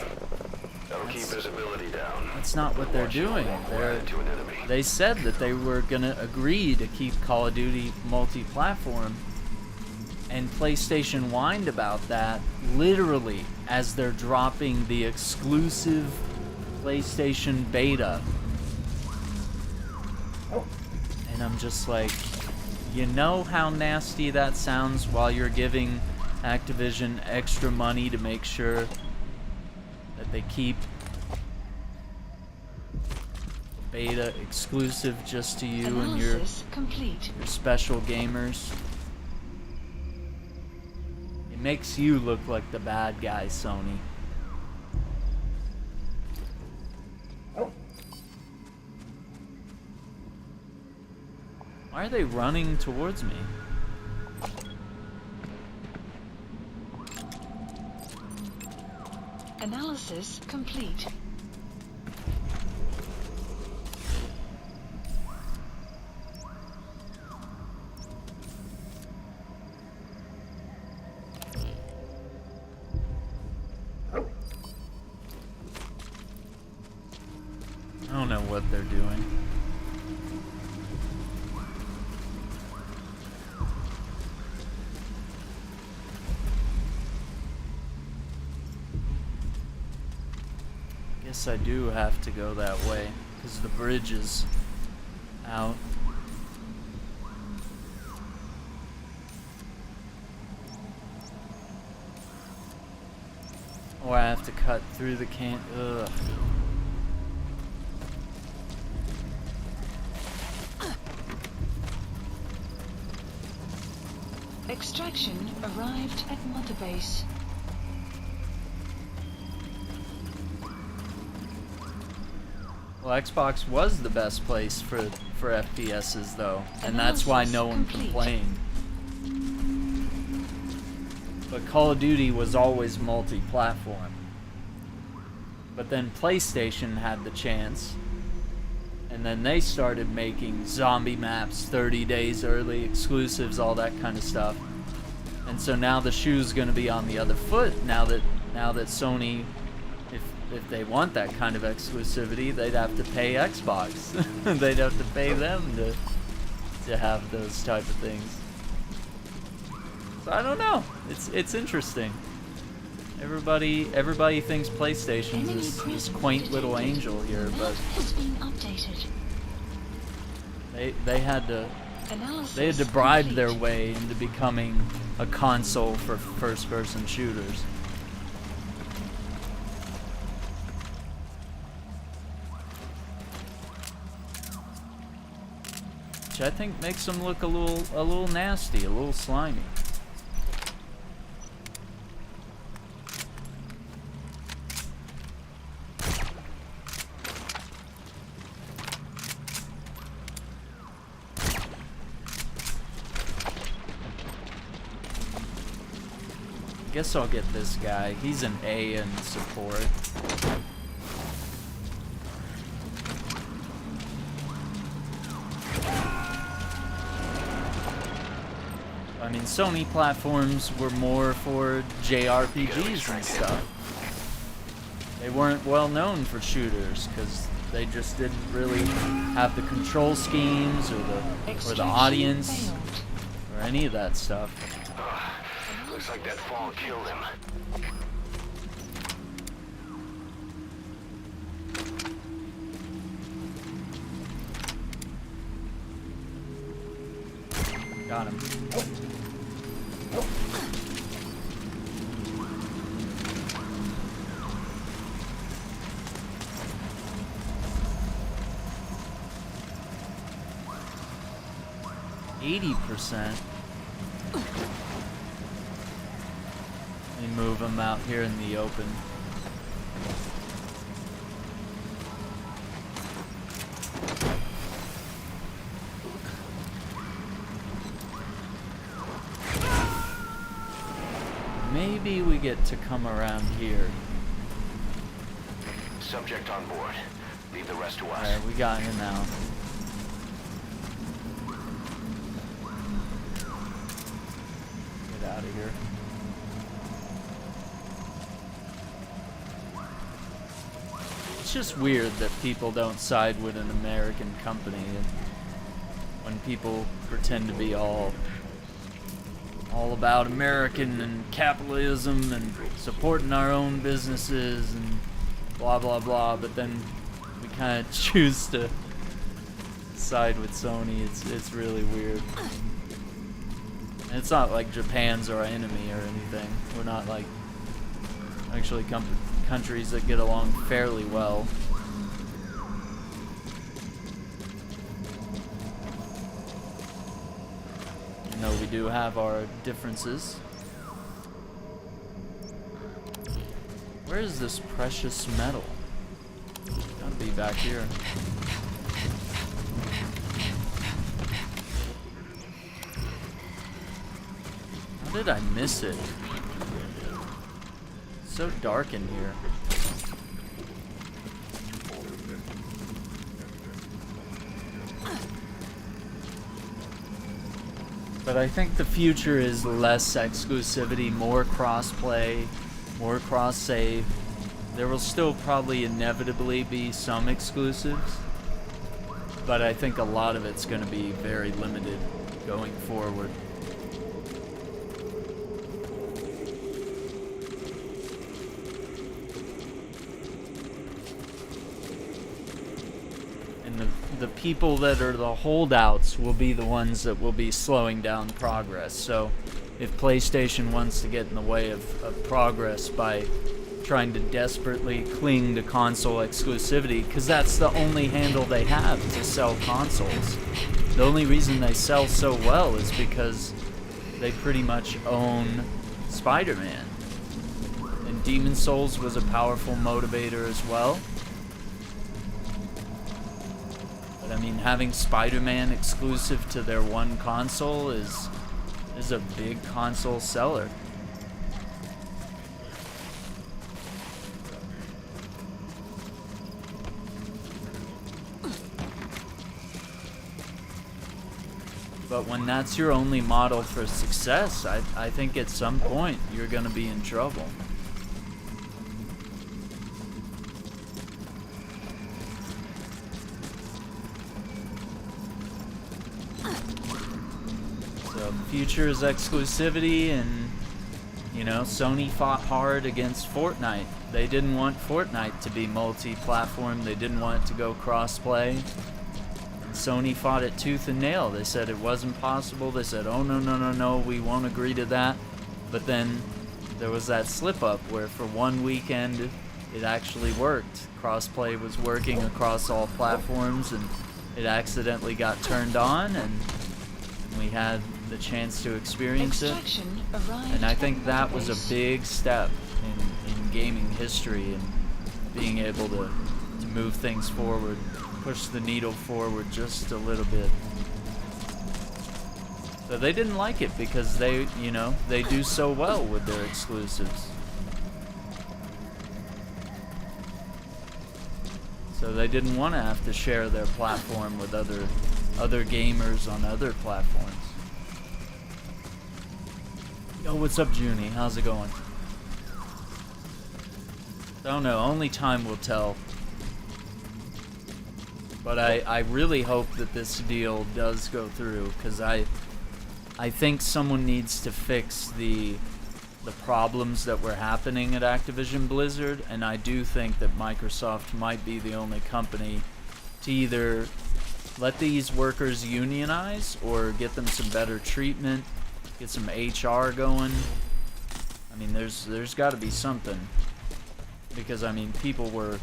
That'll keep visibility down. that's not what they're doing. To an enemy. They said that they were gonna agree to keep Call of Duty multi-platform, and PlayStation whined about that literally as they're dropping the exclusive PlayStation beta. And I'm just like, you know how nasty that sounds while you're giving Activision extra money to make sure that they keep beta exclusive just to you and your complete. special gamers. It makes you look like the bad guy, Sony. Why are they running towards me? Analysis complete. I don't know what they're doing. Guess I do have to go that way, because the bridge is out. Or I have to cut through the can. Ugh. Extraction arrived at Mother Base. Well, Xbox was the best place for FPSs though, and that's why no one complained. But Call of Duty was always multi-platform. But then PlayStation had the chance, and then they started making zombie maps 30 days early, exclusives, all that kind of stuff. And so now the shoe's going to be on the other foot. Now that Sony, if they want that kind of exclusivity, they'd have to pay Xbox. They'd have to pay them to have those type of things. So I don't know. It's interesting. Everybody thinks PlayStation's this quaint little angel here, but they had to bribe their way into becoming a console for first-person shooters. Which I think makes them look a little nasty, a little slimy. Guess I'll get this guy. He's an A in support. I mean, Sony platforms were more for JRPGs and stuff. They weren't well known for shooters because they just didn't really have the control schemes or the audience or any of that stuff. Looks like that fall killed him. Got him. %. Let me move him out here in the open. Maybe we get to come around here. Subject on board. Leave the rest to us. Alright, we got him now. Get out of here. It's just weird that people don't side with an American company and when people pretend to be all about American and capitalism and supporting our own businesses and blah blah blah, but then we kind of choose to side with Sony. It's really weird. And it's not like Japan's our enemy or anything. We're not like actually countries that get along fairly well. No, we do have our differences. Where is this precious metal? Gotta be back here. How did I miss it? It's so dark in here. But I think the future is less exclusivity, more cross-play, more cross-save. There will still probably inevitably be some exclusives, but I think a lot of it's going to be very limited going forward. the people that are the holdouts will be the ones that will be slowing down progress. So if PlayStation wants to get in the way of progress by trying to desperately cling to console exclusivity, because that's the only handle they have to sell consoles. The only reason they sell so well is because they pretty much own Spider-Man. And Demon's Souls was a powerful motivator as well. But I mean, having Spider-Man exclusive to their one console is a big console seller. But when that's your only model for success, I think at some point you're going to be in trouble. So future is exclusivity, and you know, Sony fought hard against Fortnite. They didn't want Fortnite to be multi-platform. They didn't want it to go cross-play. Sony fought it tooth and nail. They said it wasn't possible. They said, oh, no, we won't agree to that. But then there was that slip-up where for one weekend it actually worked. Crossplay was working across all platforms, and it accidentally got turned on, and we had the chance to experience it. And I think that was a big step in gaming history and being able to move things forward. Push the needle forward just a little bit. So they didn't like it because they, you know, they do so well with their exclusives. So they didn't want to have to share their platform with other gamers on other platforms. Yo, what's up, Junie? How's it going? Don't know. Only time will tell. But I really hope that this deal does go through, because I think someone needs to fix the problems that were happening at Activision Blizzard, and I do think that Microsoft might be the only company to either let these workers unionize or get them some better treatment, get some HR going. I mean, there's got to be something, because I mean, people were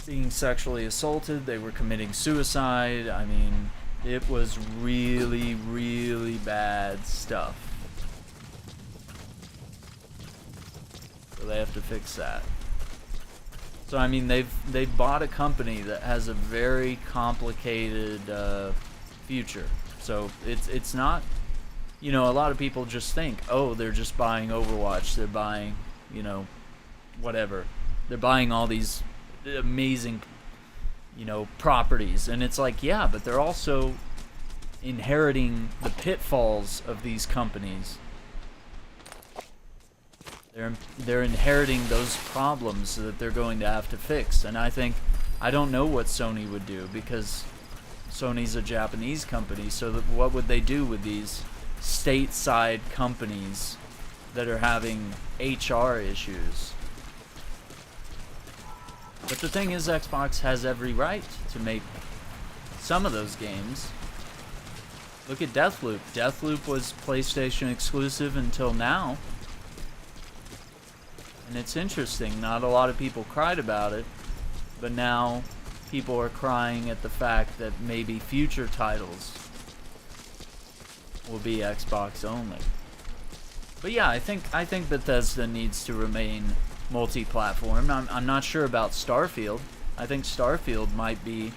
being sexually assaulted, they were committing suicide. I mean, it was really, really bad stuff. So they have to fix that. So I mean, they've bought a company that has a very complicated future. So it's not, you know, a lot of people just think, oh, they're just buying Overwatch, they're buying, you know, whatever. They're buying all these amazing, you know, properties, and it's like, yeah, but they're also inheriting the pitfalls of these companies. They're inheriting those problems that they're going to have to fix. And I don't know what Sony would do, because Sony's a Japanese company, so what would they do with these stateside companies that are having HR issues? But the thing is, Xbox has every right to make some of those games. Look at Deathloop. Deathloop was PlayStation exclusive until now. And it's interesting, not a lot of people cried about it, but now people are crying at the fact that maybe future titles will be Xbox only. But yeah, I think Bethesda needs to remain multi-platform. I'm not sure about Starfield. I think Starfield might be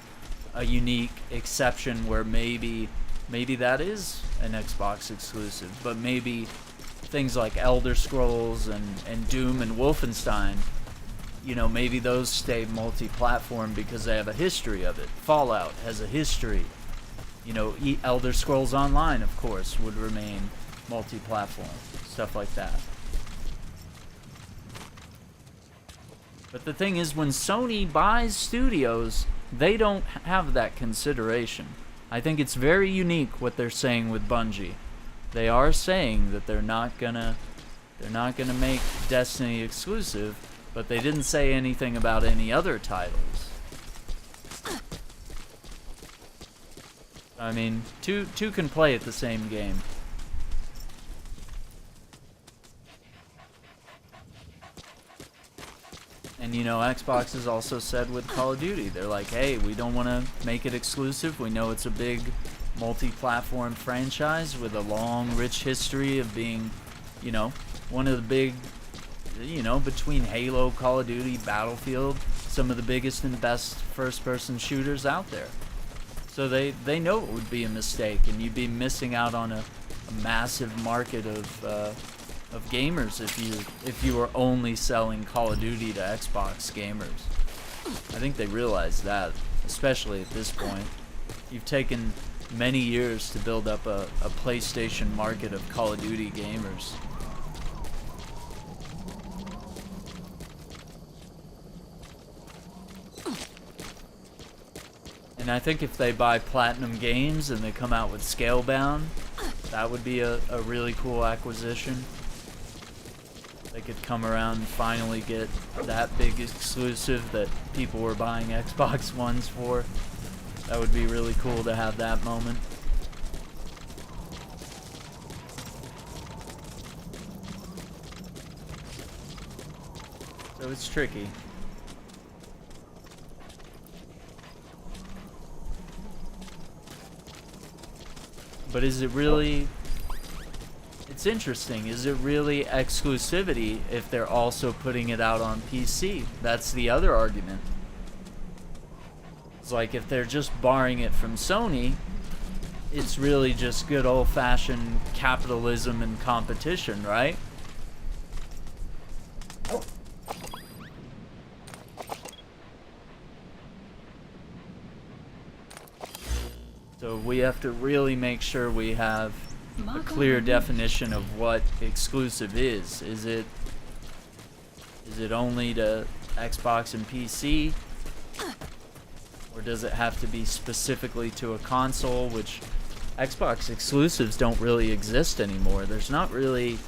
a unique exception where maybe that is an Xbox exclusive, but maybe things like Elder Scrolls and Doom and Wolfenstein, you know, maybe those stay multi-platform because they have a history of it. Fallout has a history. You know, Elder Scrolls Online, of course, would remain multi-platform. Stuff like that. But the thing is, when Sony buys studios, they don't have that consideration. I think it's very unique what they're saying with Bungie. They are saying that they're not gonna make Destiny exclusive, but they didn't say anything about any other titles. I mean, two can play at the same game. And you know, Xbox has also said with Call of Duty, they're like, hey, we don't want to make it exclusive. We know it's a big multi-platform franchise with a long, rich history of being, you know, one of the big, you know, between Halo, Call of Duty, Battlefield, some of the biggest and best first-person shooters out there. So they know it would be a mistake, and you'd be missing out on a massive market of gamers if you were only selling Call of Duty to Xbox gamers. I think they realize that, especially at this point. You've taken many years to build up a PlayStation market of Call of Duty gamers. And I think if they buy Platinum Games and they come out with Scalebound, that would be a really cool acquisition. They could come around and finally get that big exclusive that people were buying Xbox Ones for. That would be really cool to have that moment. So it's tricky. But is it really... It's interesting. Is it really exclusivity if they're also putting it out on PC? That's the other argument. It's like if they're just barring it from Sony, it's really just good old-fashioned capitalism and competition, right? So we have to really make sure we have a clear definition of what exclusive is. Is it only to Xbox and PC? Or does it have to be specifically to a console, which Xbox exclusives don't really exist anymore. There's not really...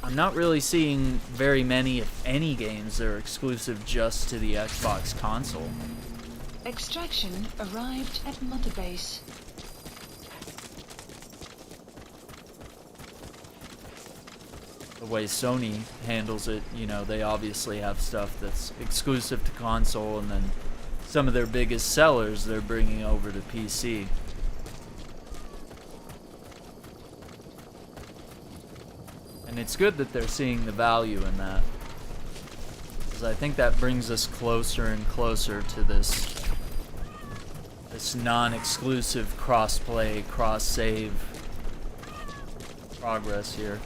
I'm not really seeing very many, if any, games that are exclusive just to the Xbox console. Extraction arrived at Mother Base. The way Sony handles it, you know, they obviously have stuff that's exclusive to console, and then some of their biggest sellers they're bringing over to PC. And it's good that they're seeing the value in that, because I think that brings us closer and closer to this non-exclusive cross-play, cross-save progress here.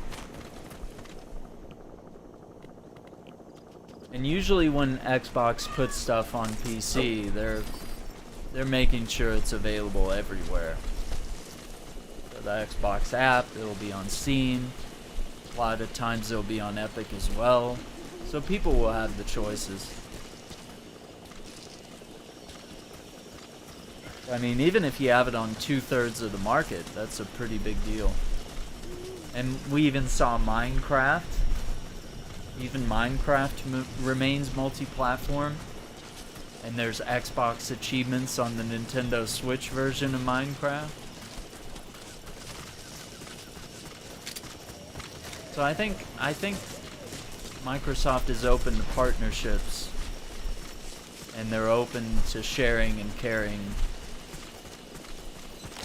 And usually when Xbox puts stuff on PC, they're making sure it's available everywhere. So the Xbox app, it'll be on Steam. A lot of times it'll be on Epic as well. So people will have the choices. I mean, even if you have it on 2/3 of the market, that's a pretty big deal. And we even saw Minecraft. Even Minecraft remains multi-platform. And there's Xbox achievements on the Nintendo Switch version of Minecraft. So I think Microsoft is open to partnerships. And they're open to sharing and caring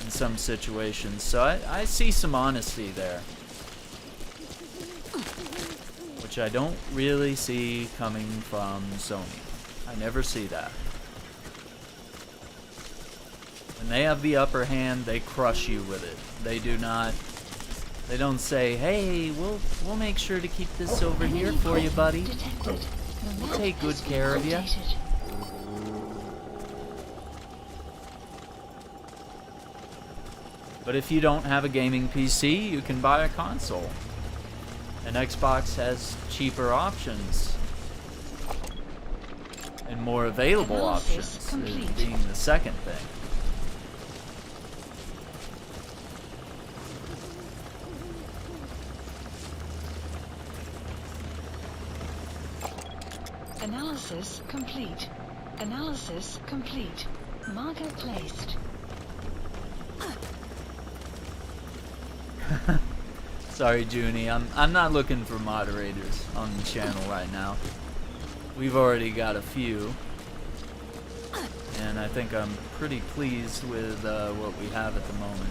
in some situations. So I see some honesty there, which I don't really see coming from Sony. I never see that. When they have the upper hand, they crush you with it. They don't say, hey, we'll make sure to keep this over here for you, buddy. We'll take good care of you. But if you don't have a gaming PC, you can buy a console. And Xbox has cheaper options. And more available options, being the second thing. Analysis complete. Analysis complete. Marker placed. Sorry, Junie. I'm not looking for moderators on the channel right now. We've already got a few, and I think I'm pretty pleased with what we have at the moment.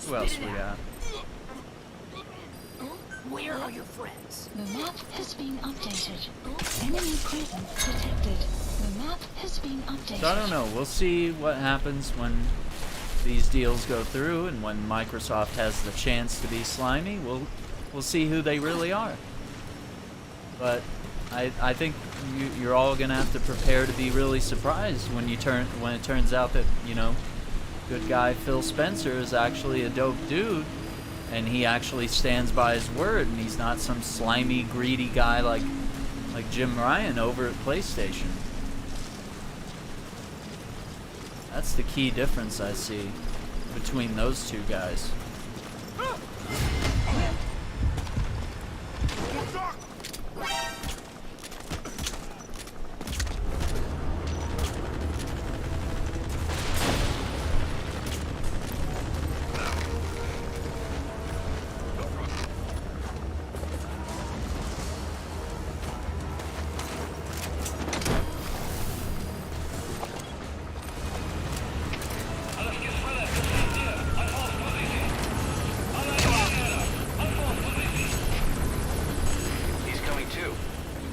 Who else we got? Where are your friends? The map has been updated. Enemy presence detected. The map has been updated. So I don't know. We'll see what happens when these deals go through, and when Microsoft has the chance to be slimy. We'll see who they really are. But I think you're all gonna have to prepare to be really surprised when it turns out that, you know, good guy Phil Spencer is actually a dope dude, and he actually stands by his word, and he's not some slimy, greedy guy like Jim Ryan over at PlayStation. That's the key difference I see between those two guys. He's coming too.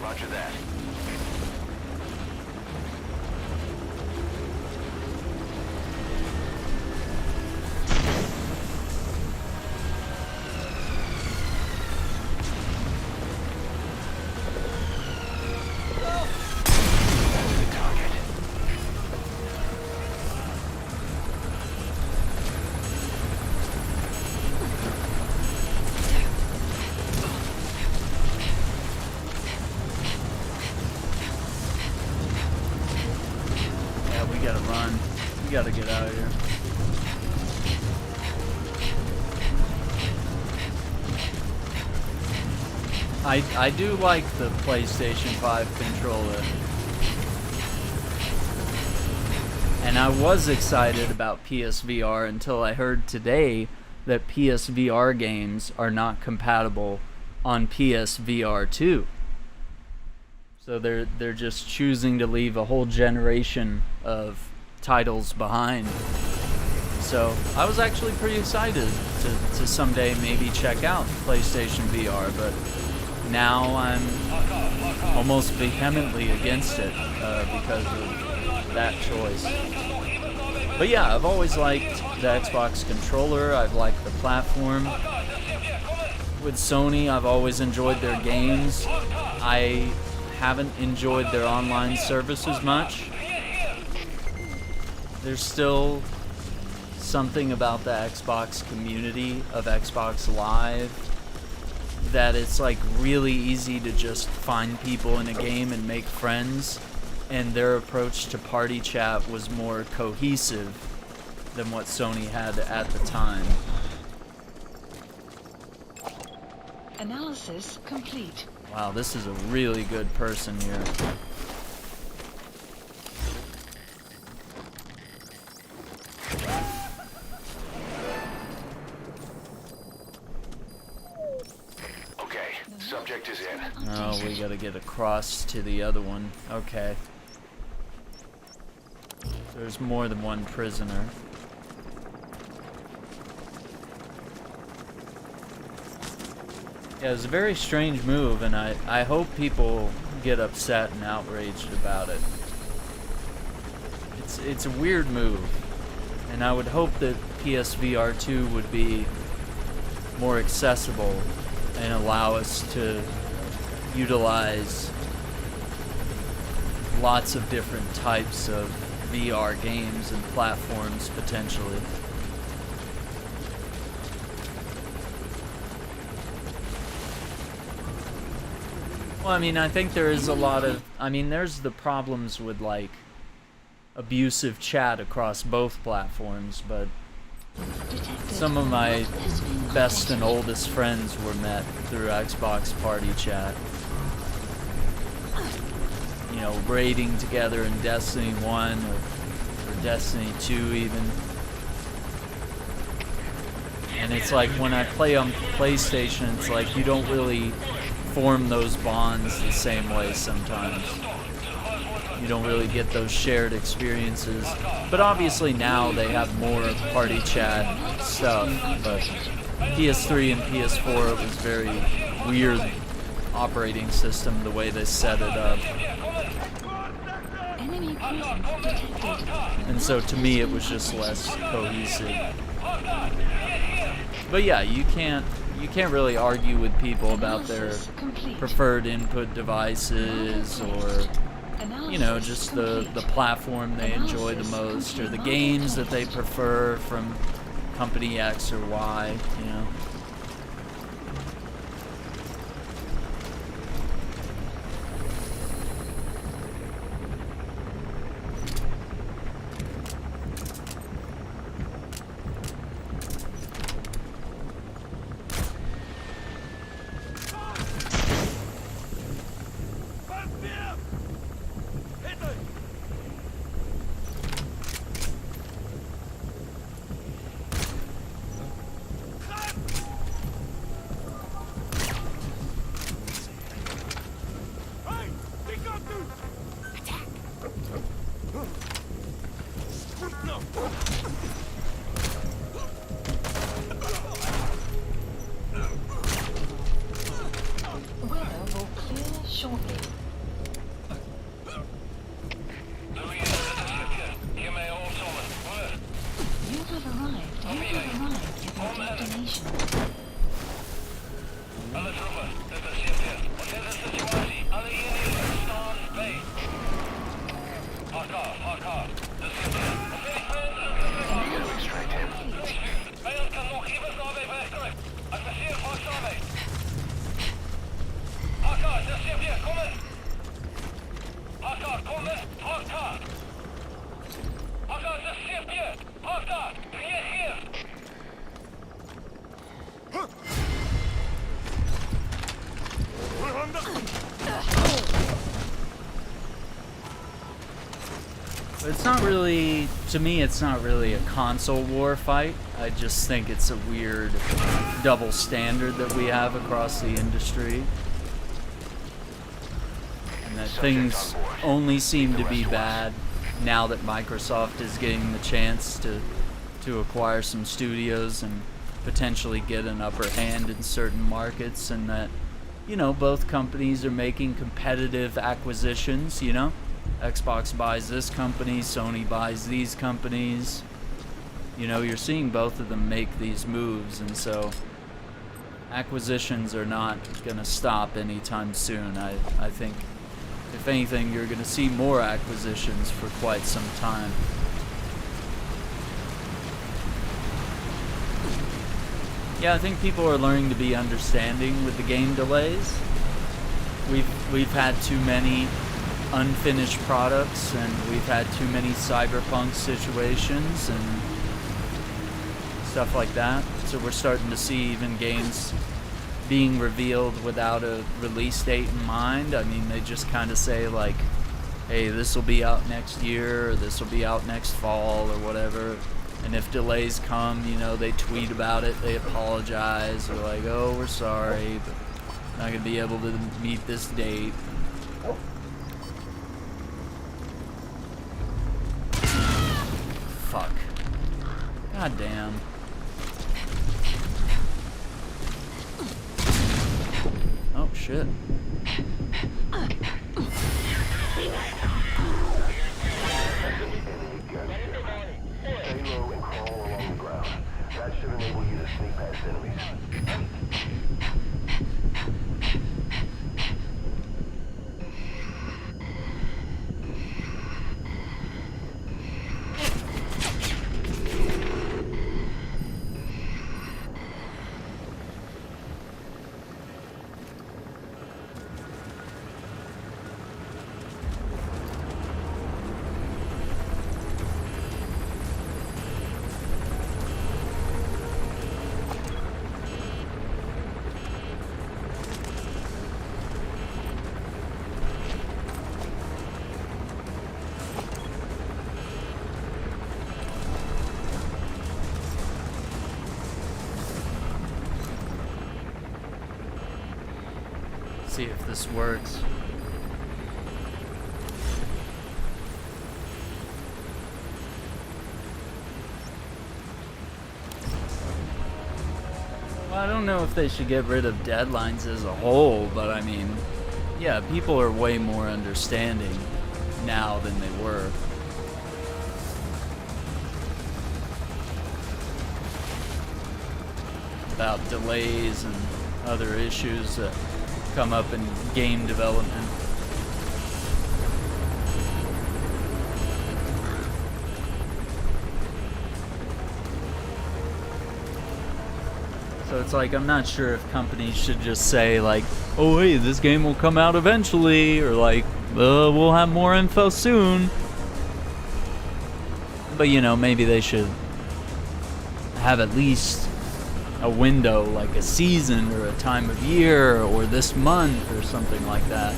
Roger that. Yeah, we gotta run. We gotta get out of here. I do like the PlayStation 5 controller. And I was excited about PSVR until I heard today that PSVR games are not compatible on PSVR 2. So they're just choosing to leave a whole generation of titles behind. So I was actually pretty excited to someday maybe check out PlayStation VR, but now I'm almost vehemently against it because of that choice. But yeah, I've always liked the Xbox controller. I've liked the platform. With Sony, I've always enjoyed their games. I haven't enjoyed their online service as much. There's still something about the Xbox community of Xbox Live that it's like really easy to just find people in a game and make friends, and their approach to party chat was more cohesive than what Sony had at the time. Analysis complete. Wow, this is a really good person here. Okay, subject is in. Oh, we gotta get across to the other one. Okay. There's more than one prisoner. Yeah, it was a very strange move, and I hope people get upset and outraged about it. It's a weird move, and I would hope that PSVR 2 would be more accessible and allow us to utilize lots of different types of VR games and platforms potentially. Well, I mean, I think there is a lot of... I mean, there's the problems with, like, abusive chat across both platforms, but some of my best and oldest friends were met through Xbox Party Chat. You know, raiding together in Destiny 1 or Destiny 2 even. And it's like when I play on PlayStation, it's like you don't really form those bonds the same way sometimes. You don't really get those shared experiences. But obviously now they have more party chat stuff. But PS3 and PS4, it was very weird operating system the way they set it up. Enemy presence detected. And so to me it was just less cohesive. But yeah, you can't really argue with people about their preferred input devices or, you know, just the platform they enjoy the most or the games that they prefer from company X or Y, you know. It's not really, to me, it's not really a console war fight. I just think it's a weird double standard that we have across the industry. And that things only seem to be bad now that Microsoft is getting the chance to acquire some studios and potentially get an upper hand in certain markets, and that, you know, both companies are making competitive acquisitions, you know? Xbox buys this company, Sony buys these companies. You know, you're seeing both of them make these moves, and so acquisitions are not going to stop anytime soon. I think, if anything, you're going to see more acquisitions for quite some time. Yeah, I think people are learning to be understanding with the game delays. We've had too many unfinished products, and we've had too many cyberpunk situations and stuff like that. So we're starting to see even games being revealed without a release date in mind. I mean, they just kind of say like, hey, this will be out next year, or this will be out next fall, or whatever. And if delays come, you know, they tweet about it, they apologize, they're like, oh, we're sorry, but not gonna be able to meet this date. Fuck. God damn. Oh shit. Stay low and crawl along the ground. That should enable you to sneak past enemies. see if this works. Well, I don't know if they should get rid of deadlines as a whole, but I mean, yeah, people are way more understanding now than they were. About delays and other issues that come up in game development. So it's like, I'm not sure if companies should just say like, oh hey, this game will come out eventually, or like, we'll have more info soon. But you know, maybe they should have at least a window, like a season or a time of year or this month or something like that.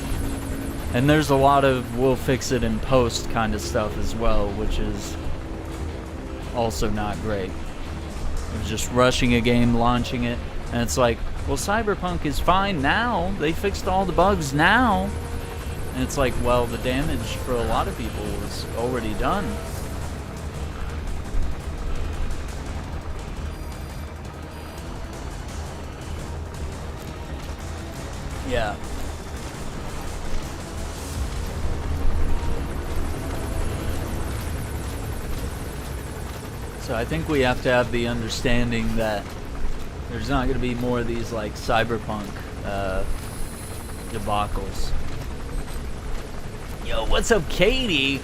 And there's a lot of we'll fix it in post kind of stuff as well, which is also not great. It's just rushing a game, launching it, and it's like, well, Cyberpunk is fine now. They fixed all the bugs now. And it's like, well, the damage for a lot of people was already done. Yeah. So I think we have to have the understanding that there's not going to be more of these like cyberpunk debacles. Yo, what's up, Katie?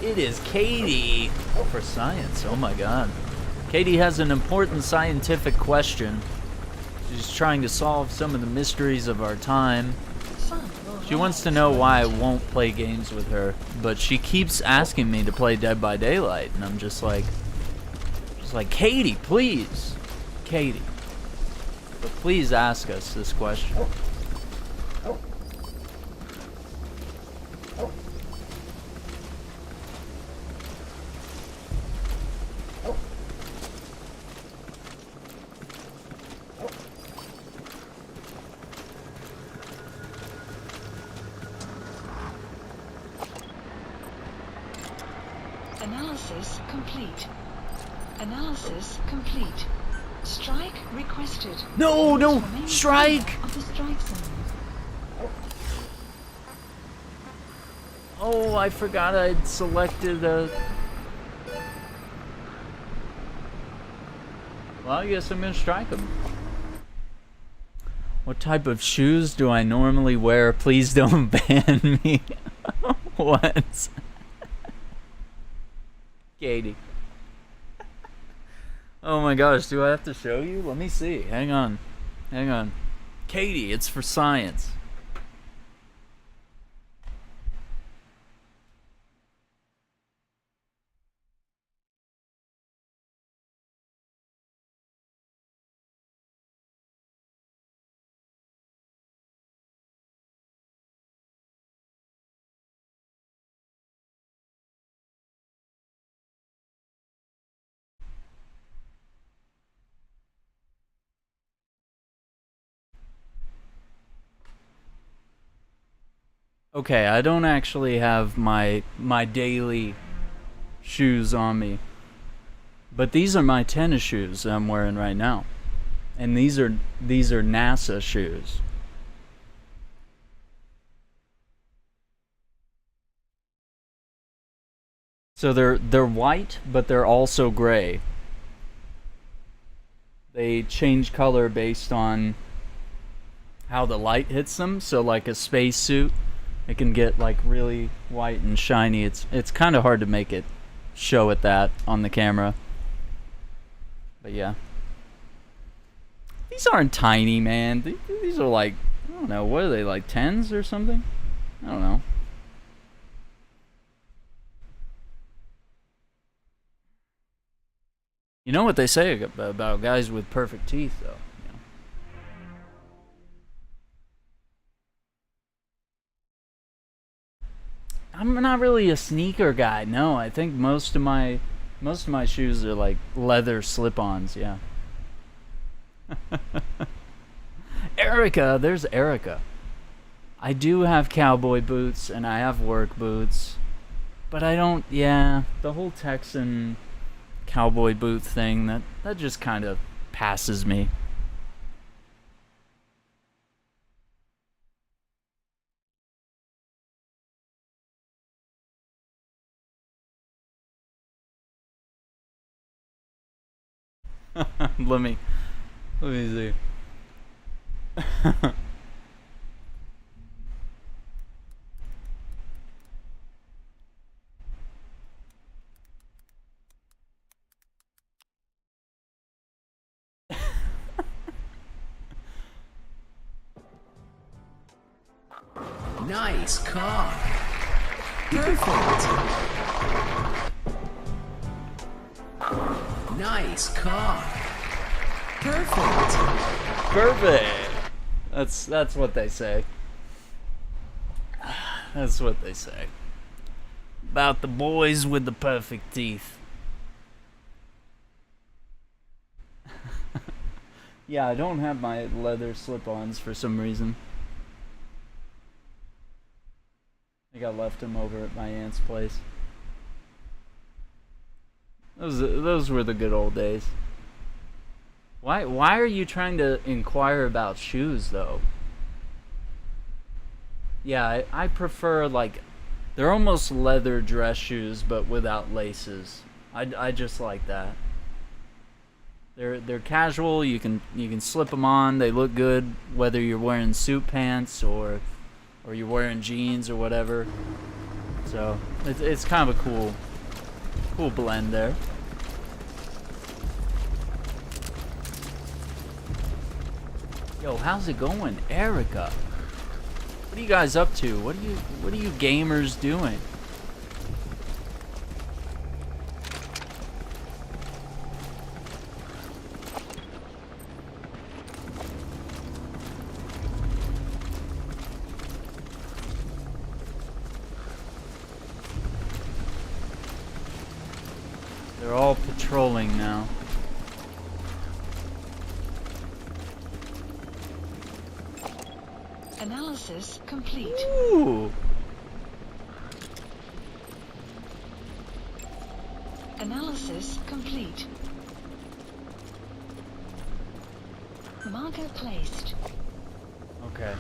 It is Katie for science. Oh my god. Katie has an important scientific question. She's trying to solve some of the mysteries of our time. She wants to know why I won't play games with her, but she keeps asking me to play Dead by Daylight, and I'm just like, Katie, please. Katie. But please ask us this question. Analysis complete. Analysis complete. Strike requested. No, no, Remain strike! clear of the strike zone. Oh, I forgot I'd selected a... Well, I guess I'm gonna strike him. What type of shoes do I normally wear? Please don't ban me. What? Katie. Oh my gosh, do I have to show you? Let me see. Hang on. Hang on. Katie, it's for science. Okay, I don't actually have my daily shoes on me. But these are my tennis shoes I'm wearing right now. And these are NASA shoes. So they're white, but they're also gray. They change color based on how the light hits them. So like a spacesuit, it can get like really white and shiny. It's kind of hard to make it show it that on the camera. But yeah. These aren't tiny, man. These are like, I don't know, what are they, like 10s or something? I don't know. You know what they say about guys with perfect teeth, though. I'm not really a sneaker guy. No, I think most of my shoes are like leather slip-ons. Yeah. Erica, there's Erica. I do have cowboy boots and I have work boots, but I don't. Yeah, the whole Texan cowboy boot thing that just kind of passes me. Let me see. Nice car. Perfect. Nice car. Perfect. Perfect. That's what they say. That's what they say about the boys with the perfect teeth. Yeah, I don't have my leather slip-ons for some reason. I think I left them over at my aunt's place. Those were the good old days. Why are you trying to inquire about shoes though? Yeah, I prefer like they're almost leather dress shoes but without laces. I just like that. They're casual. You can slip them on. They look good whether you're wearing suit pants or you're wearing jeans or whatever. So it's kind of a cool blend there. Yo, how's it going, Erica? What are you guys up to? What are you gamers doing? They're all patrolling now. Analysis complete. Ooh. Analysis complete. Marker placed. Okay.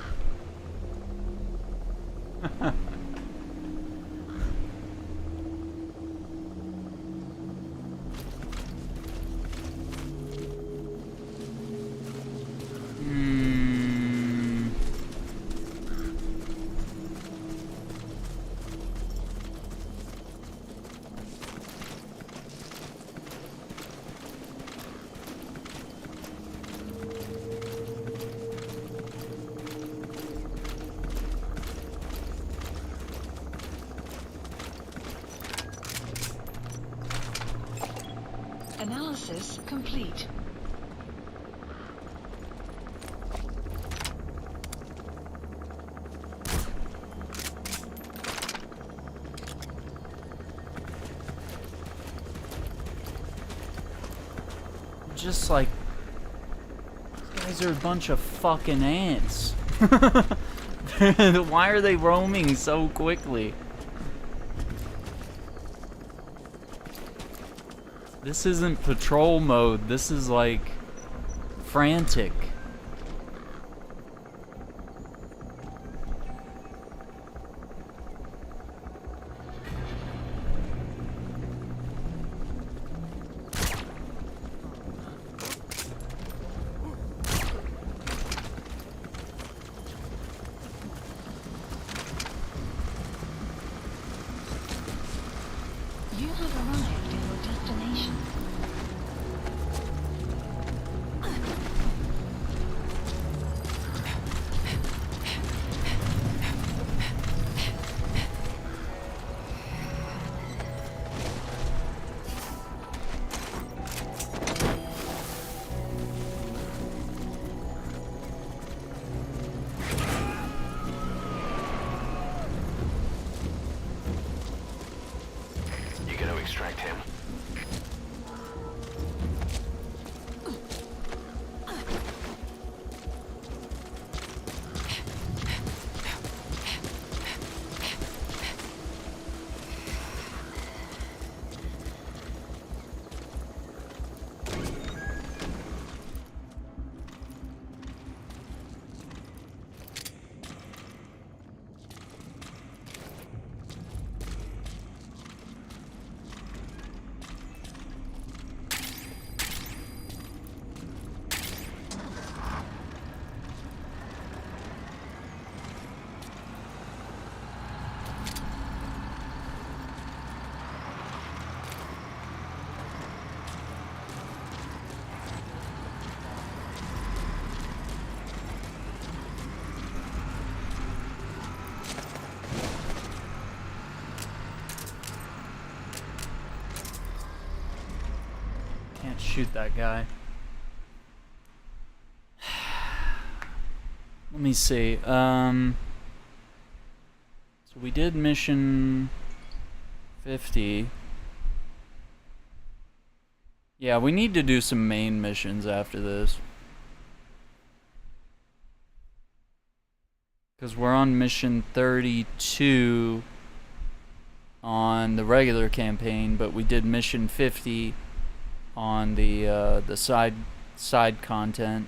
Analysis complete. Just like these guys are a bunch of fucking ants. Why are they roaming so quickly? This isn't patrol mode. This is like frantic. You have arrived at your destination. You gonna extract him? Can't shoot that guy. Let me see. So we did mission 50. Yeah, we need to do some main missions after this. Because we're on mission 32 on the regular campaign, but we did mission 50 on the side content,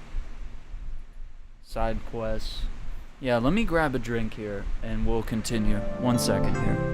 side quests. Yeah, let me grab a drink here and we'll continue. 1 second here.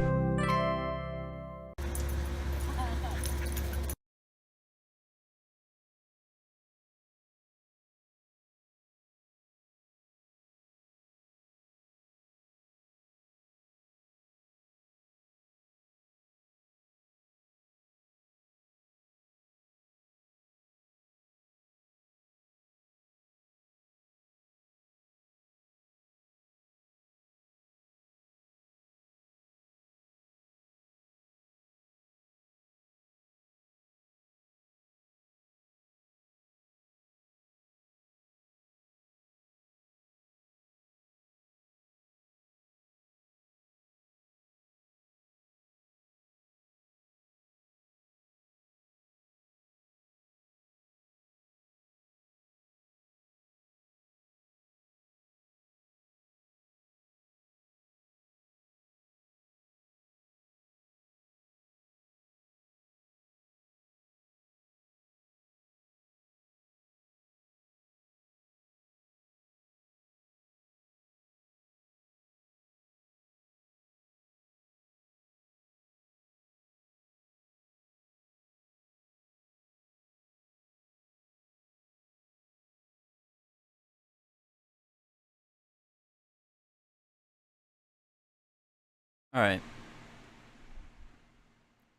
Alright.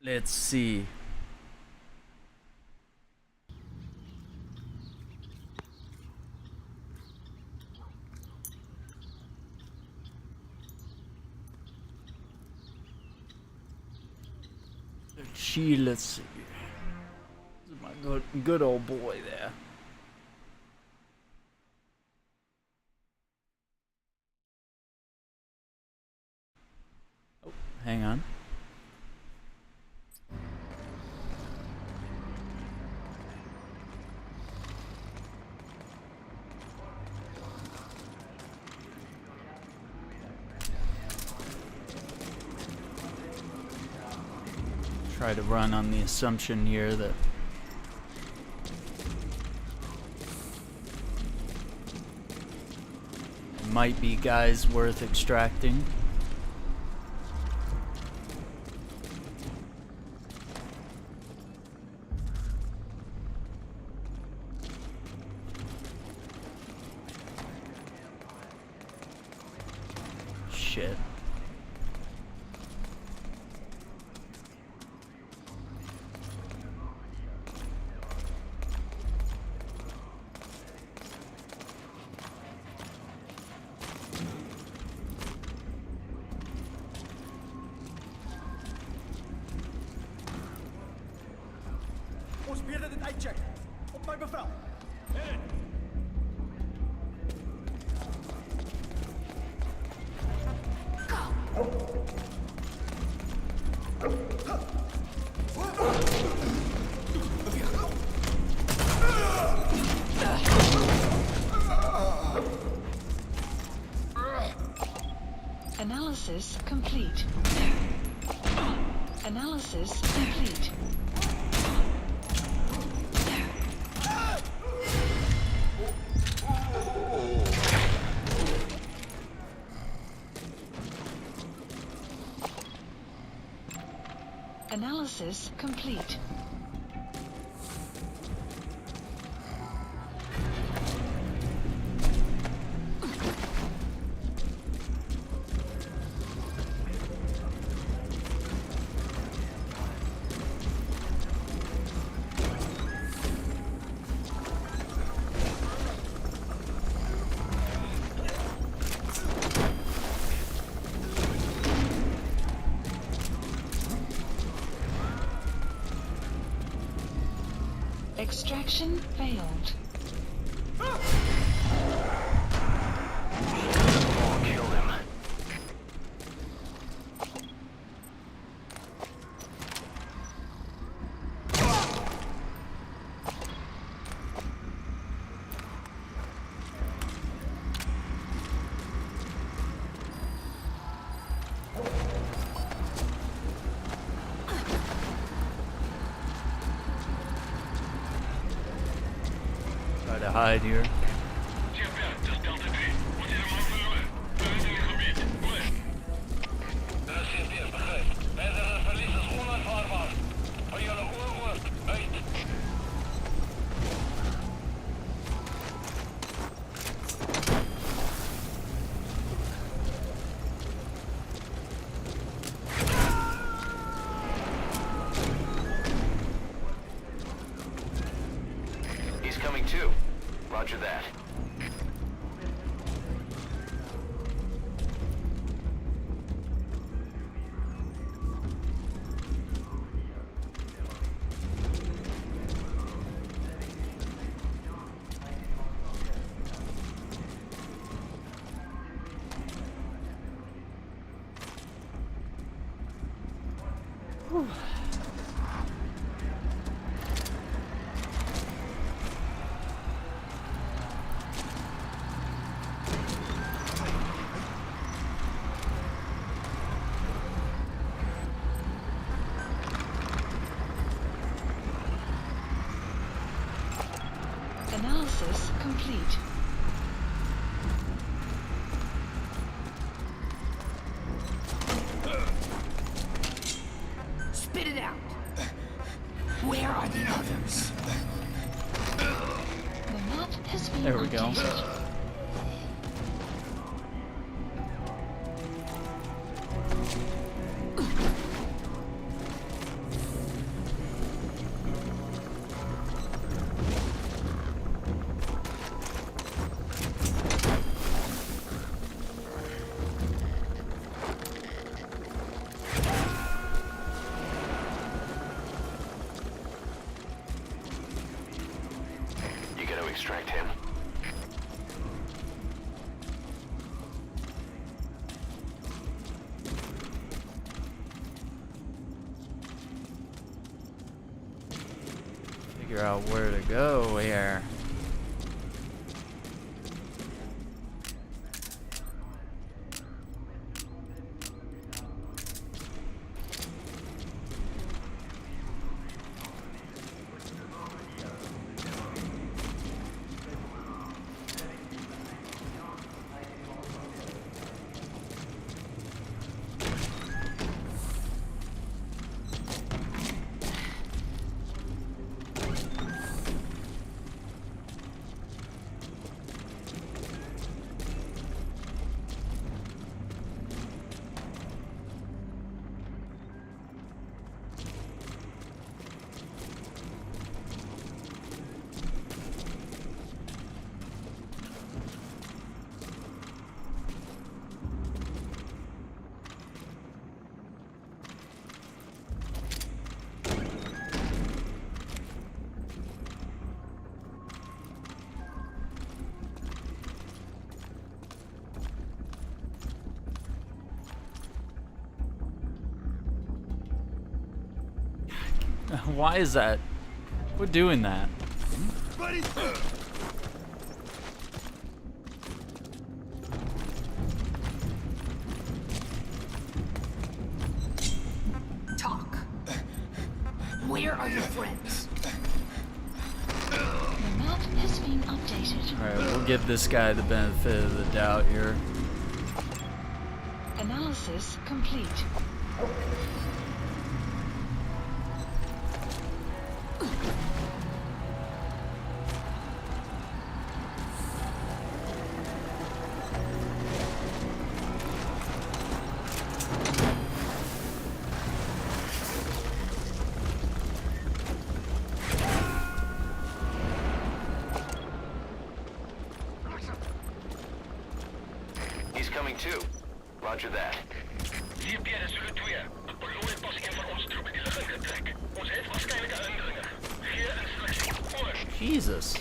Let's see. Let's see. This is my good old boy there. Oh, hang on. Try to run on the assumption here that there might be guys worth extracting. Shit. Ons weet dit uitcheck. Op my bevel. Analysis complete. Analysis complete. Analysis complete. Extraction failed. Oh, killed him. Try to hide here. He's coming too. Roger that. Analysis complete. Spit it out. Where are the others? The map has been There we go. updated. You gotta extract him. Figure out where to go here. Why is that? We're doing that. Talk. Where are your friends? The map has been updated. Alright, we'll give this guy the benefit of the doubt here. Analysis complete. He's coming too. Roger that. Hier Pierre, zullen twee. Het beloon pas een van onze troepen die de gang trekken. Ons heeft waarschijnlijk een indringer. Hier instructie. Jesus.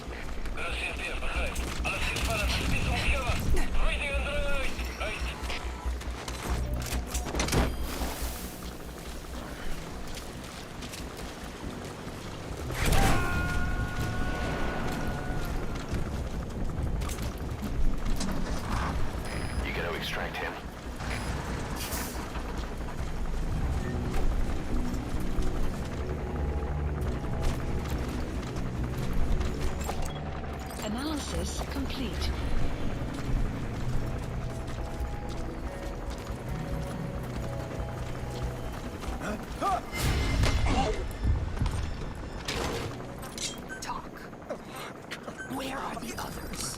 You gotta extract him. Analysis complete. Talk. Where are the others?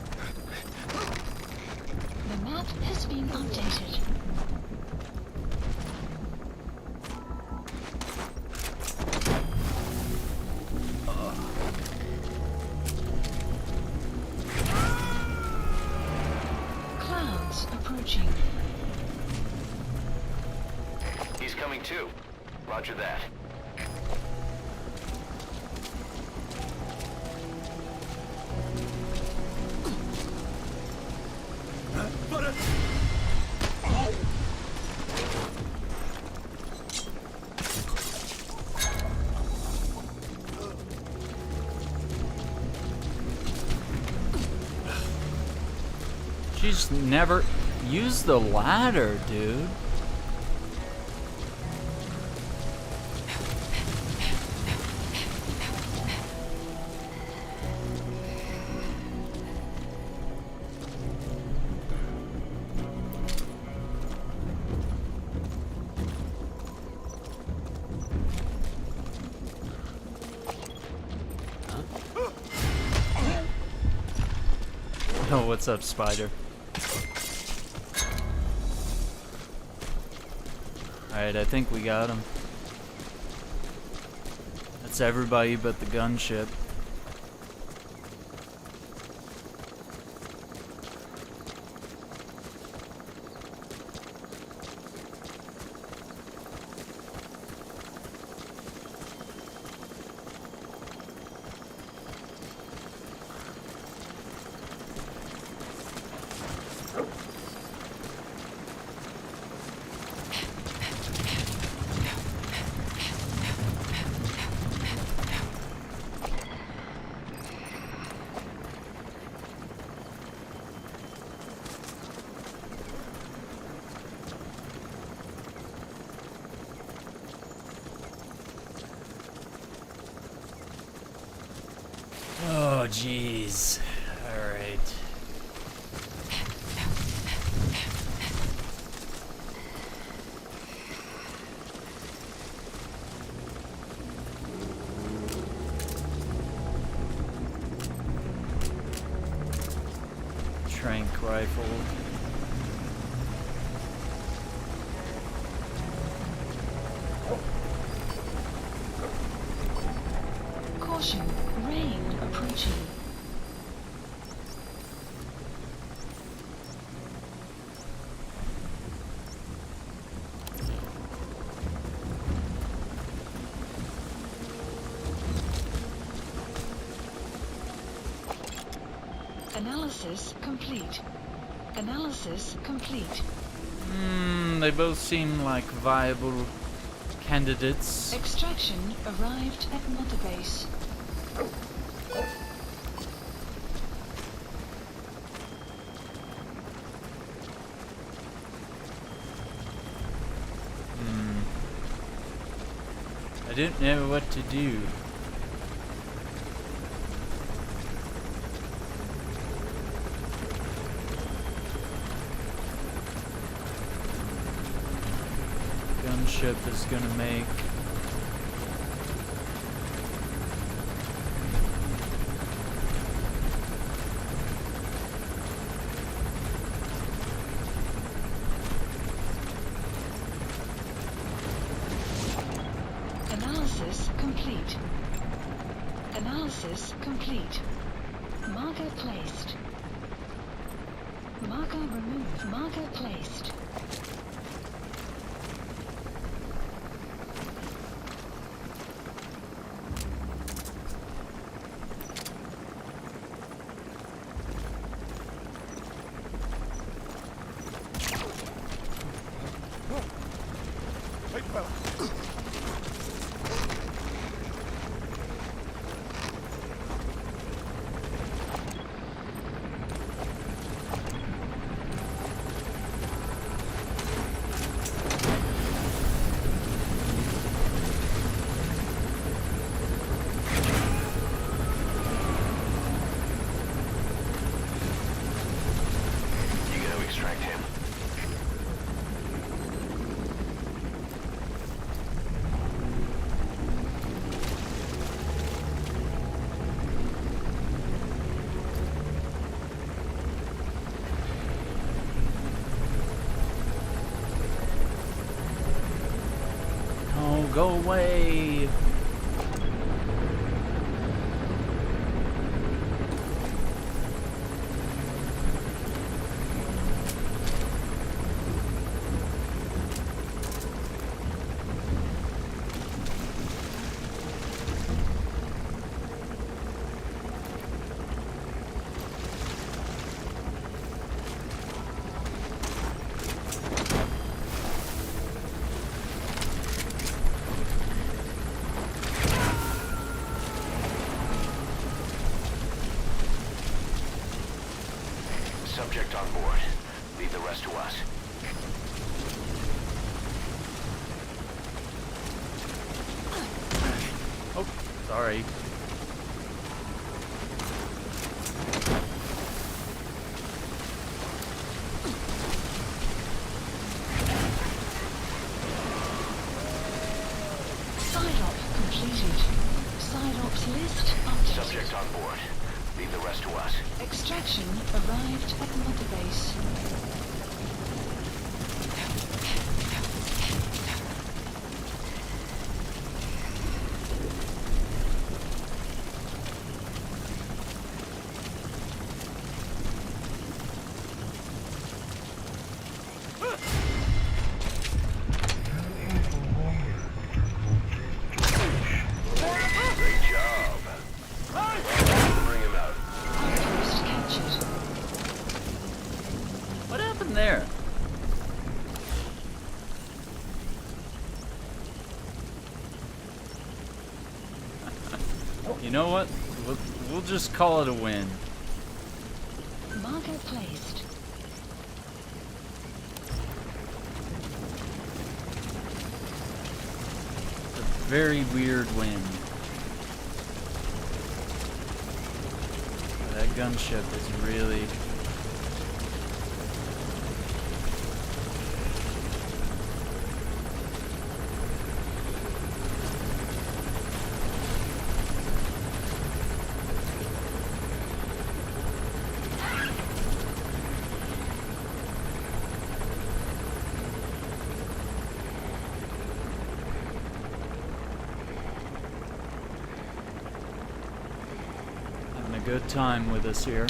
The map has been updated. Clouds approaching. He's coming too. Roger that. She's never used the ladder, dude. Oh, what's up, Spider? Alright, I think we got him. That's everybody but the gunship. Oh, jeez. Alright. Trank rifle. Caution, rain approaching. Analysis complete. Analysis complete. They both seem like viable candidates. Extraction arrived at Mother Base. I didn't know what to do. Gunship is gonna make Analysis complete. Analysis complete. Marker placed. Marker removed. Marker placed. go away. Subject on board. Leave the rest to us. Oh, sorry. Side op completed. Side ops list updated. Subject on board. Leave the rest to us. Extraction arrived at Mother Base. Great job. Bring him out. Outpost captured. What happened there? You know what? We'll just call it a win. Marker placed. It's a very weird win. That gunship is really... having a good time with us here.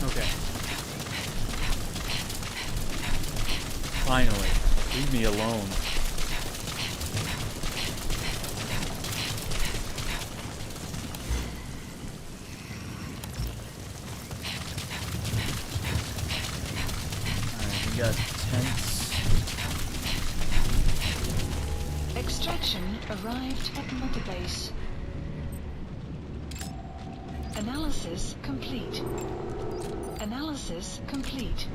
Okay. Finally, leave me alone. Alright, we got tents. Extraction arrived at Mother Base. Analysis complete. Analysis complete.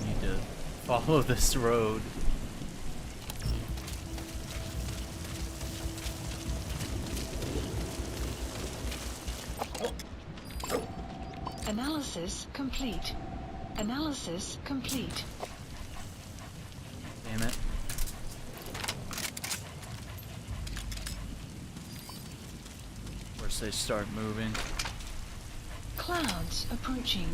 Need to follow this road. Analysis complete. Analysis complete. Damn it. Of course they start moving. Clouds approaching.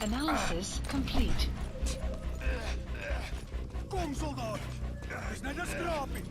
Analysis complete. Kom, soldaat! Het is net een skrapie.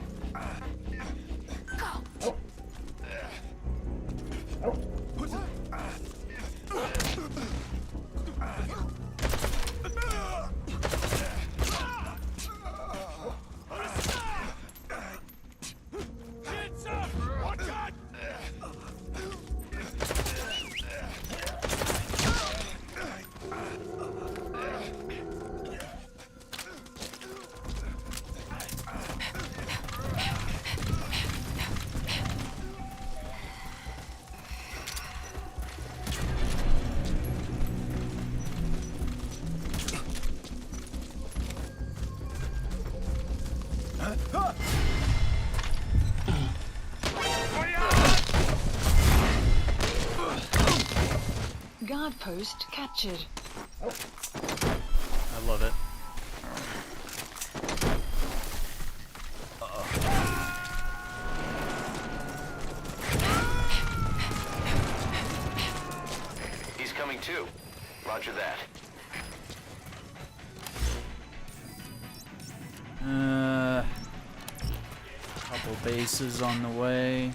Guard post captured. I love it. He's coming too. Roger that. Couple bases on the way.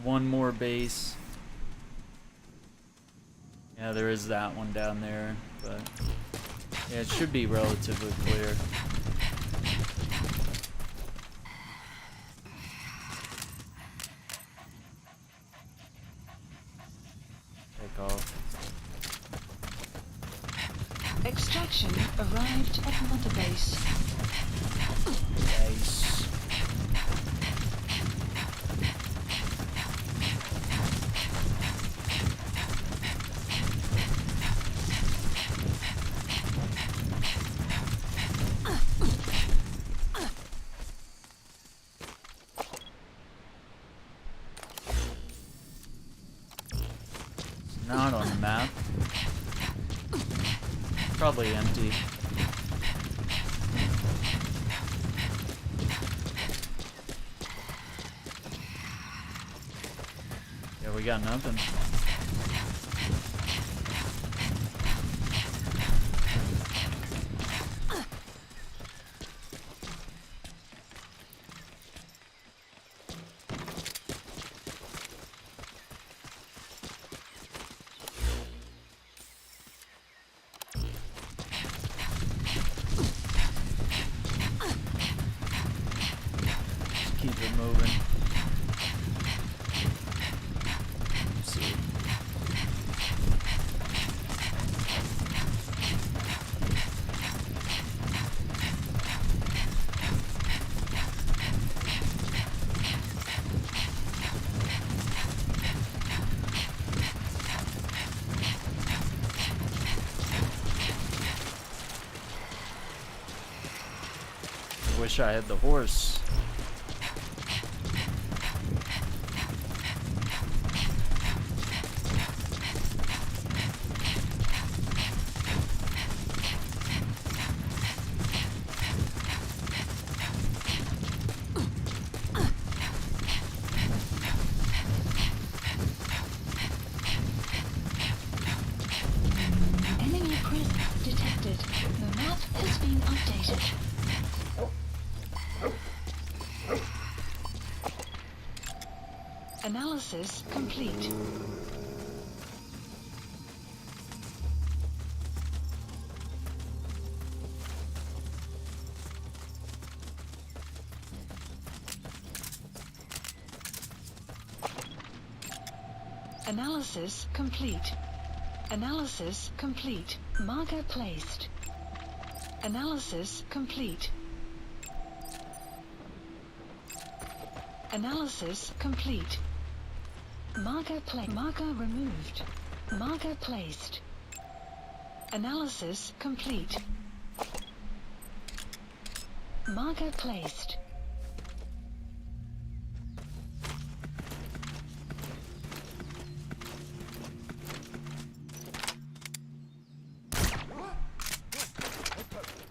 One more base. Yeah, there is that one down there, but yeah, it should be relatively clear. Take off. Extraction arrived at Mother Base. Nice. Not on the map. Probably empty. Yeah, we got nothing. Keep it moving. Let's see. I wish I had the horse. Enemy presence detected. The map is being updated. Analysis complete. Analysis complete. Analysis complete. Marker placed. Analysis complete. Analysis complete. Marker removed. Marker placed. Analysis complete. Marker placed.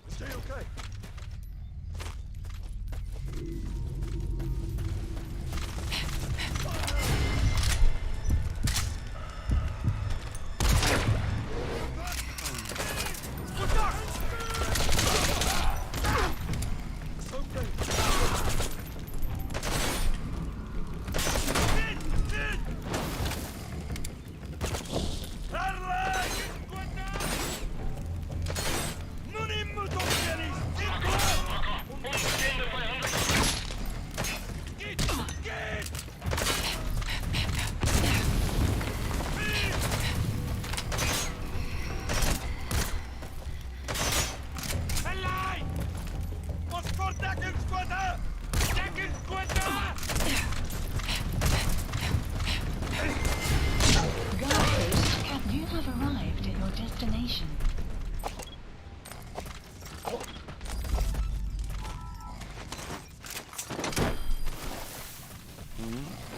Is Jay okay? You have arrived at your destination.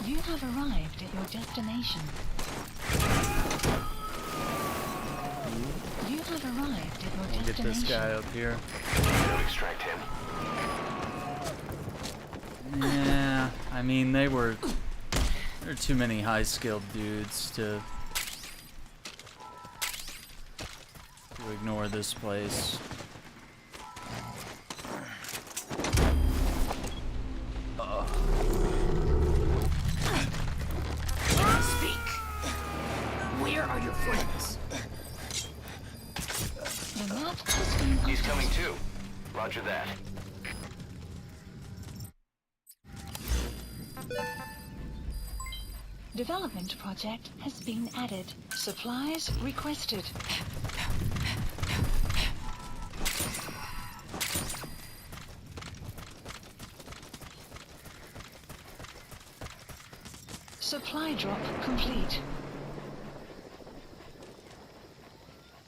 You have arrived at your destination. You have arrived at your Get destination. this guy up here. Don't extract him. Yeah, I mean there are too many high-skilled dudes to ignore this place. Speak. Where are your friends? The map has been He's updated. coming too. Roger that. Development project has been added. Supplies requested. Supply drop complete.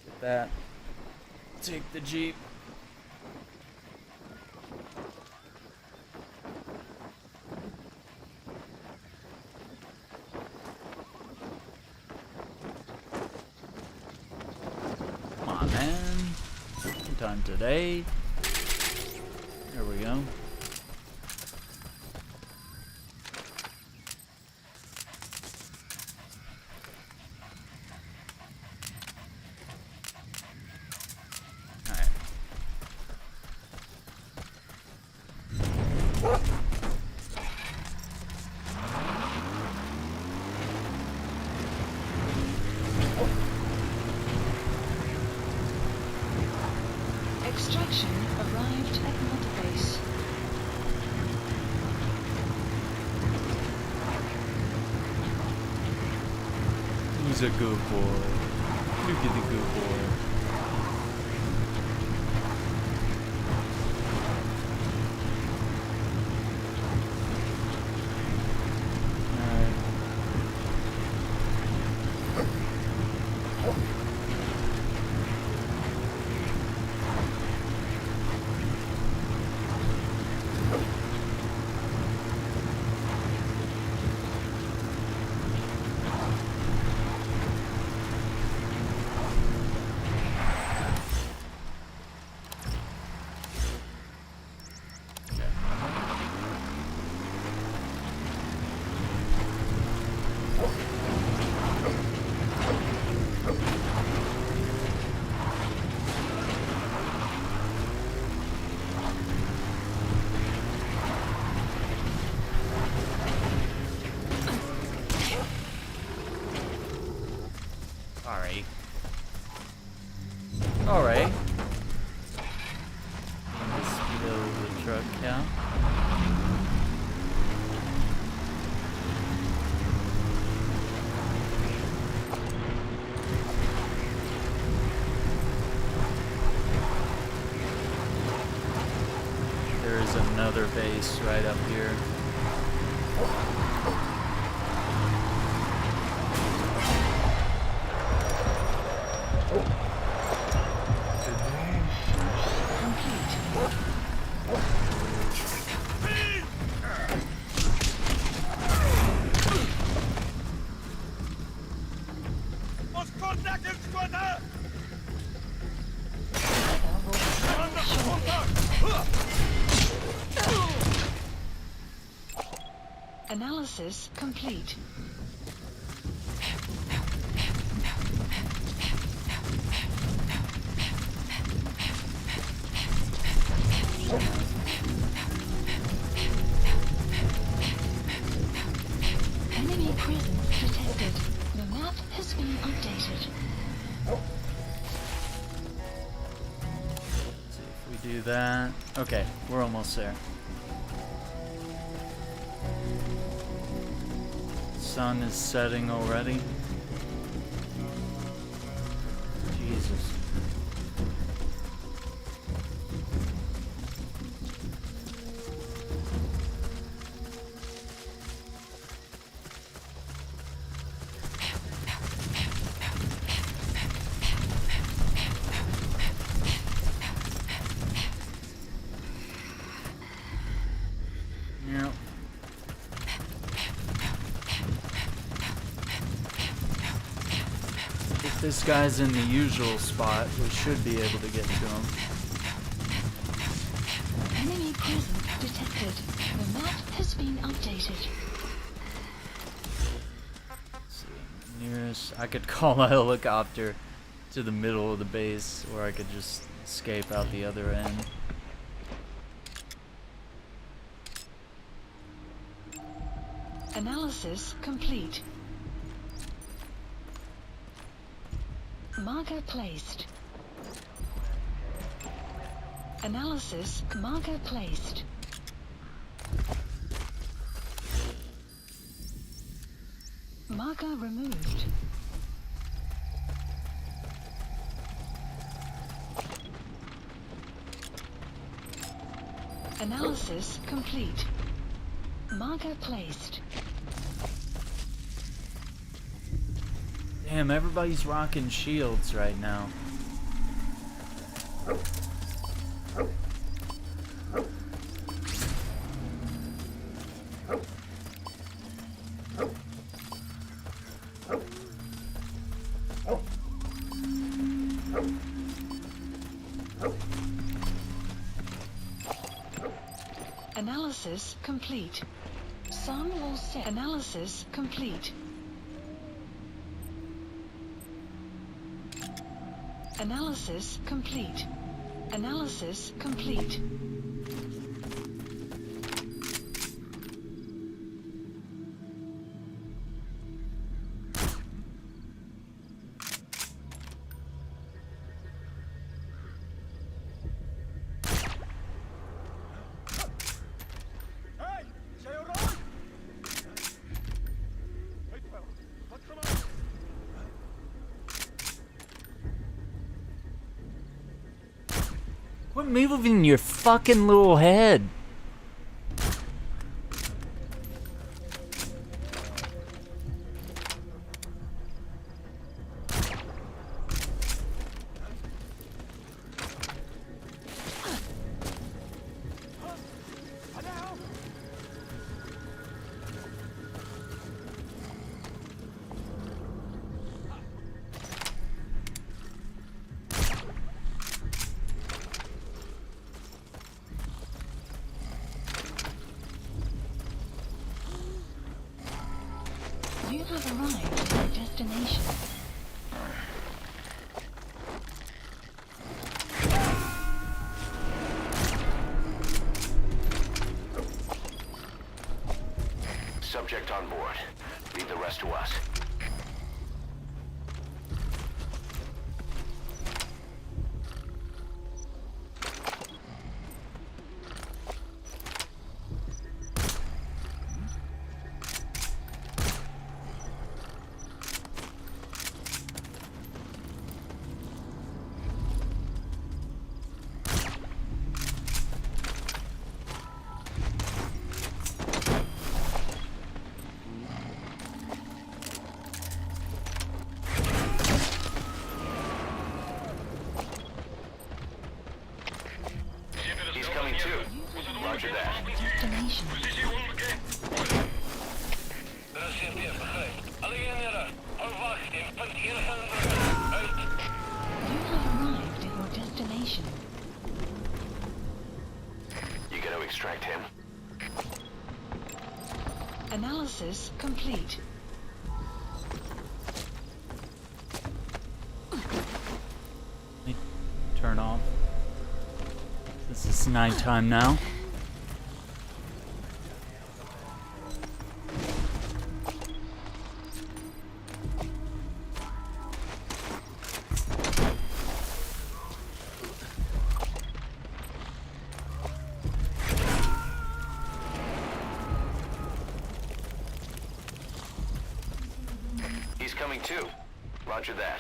Get that. Take the Jeep. Come on, man. Sometime today. There we go. Alright. Extraction arrived at Mother Base. He's a good boy. Look at the good boy. Alright. Alright. Alright. The speed of the truck count. There is another base right up here. Analysis complete. Enemy presence detected. The map has been updated. Let's see if we do that. Okay, we're almost there. Sun is setting already. Jesus. Yep. If this guy's in the usual spot, we should be able to get to him. Enemy presence detected. The map has been updated. Let's see. Nearest, I could call a helicopter to the middle of the base, or I could just escape out the other end. Analysis complete. Marker placed. Analysis marker placed. Marker removed. Analysis complete. Marker placed. Damn, everybody's rocking shields right now. Analysis complete. Some will say analysis complete. Analysis complete. Analysis complete. Hey, jij alright? Wait wel, wat gaan we? Quit moving your fucking little head. You have arrived at your destination. Subject on board. Leave the rest to us. He's coming too. Roger that. Destination. Positie onbekend. Dat is begrijp. Alleen heren, overwacht in punt 1 uit. extract him? Analysis complete. Let me turn off. This is nighttime now. He's coming too. Roger that.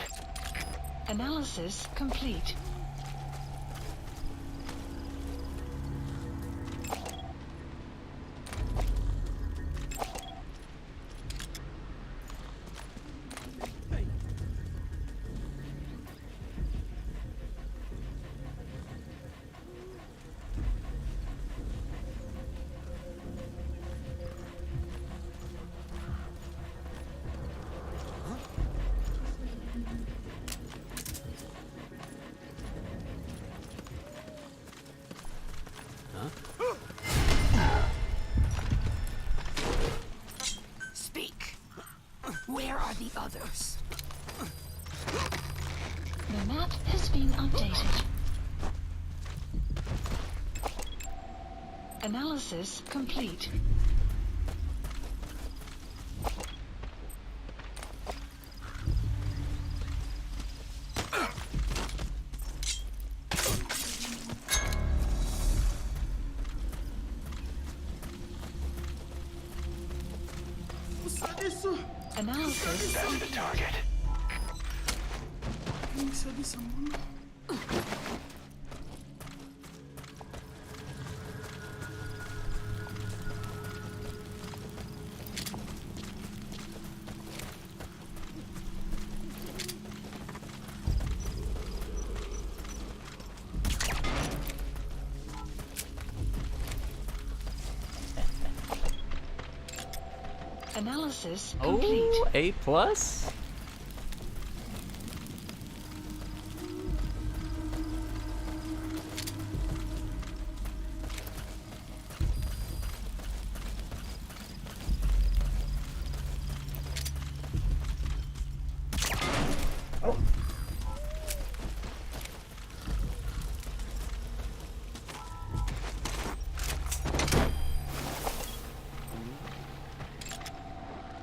Analysis complete. Speak. Where are the others? The map has been updated. Analysis complete. Analysis That's the target. Analysis complete. Oh, A plus?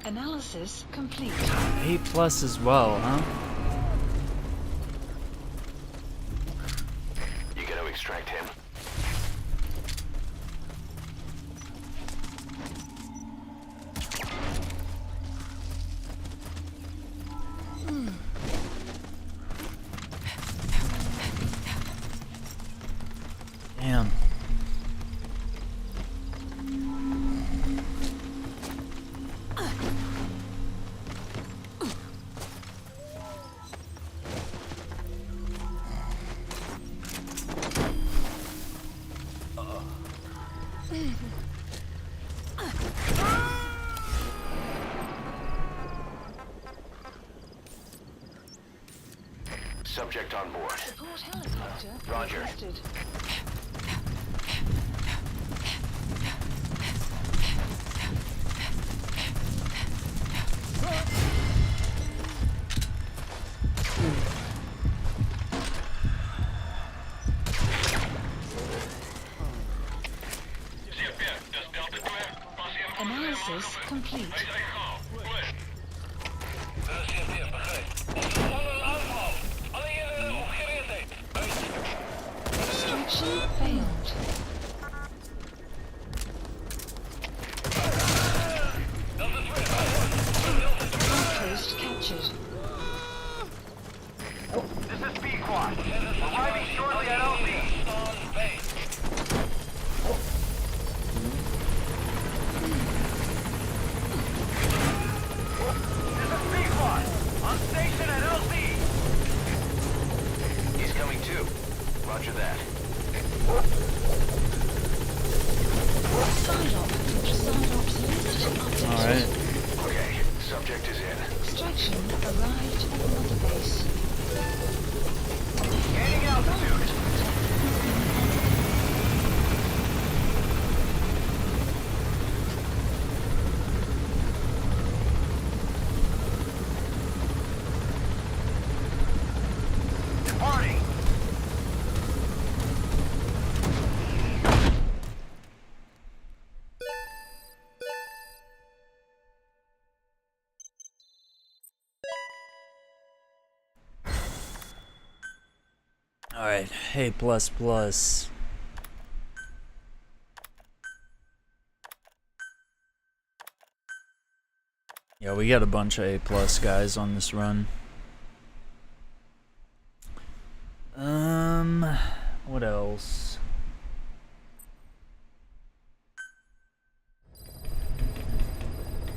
Analysis complete. A plus as well, huh? You gonna extract him? Damn. Subject on board. Support helicopter Roger. requested. Analysis complete. Extraction failed. Outpost captured. This is B-Quad. Arriving shortly at LZ. This is B-Quad. On station at LZ. He's coming too. Roger that. Psyops list updated. Alright. Okay, subject is in. Extraction arrived at the mother base. Gaining altitude. Alright, A++. Yeah, we got a bunch of A+ guys on this run. What else?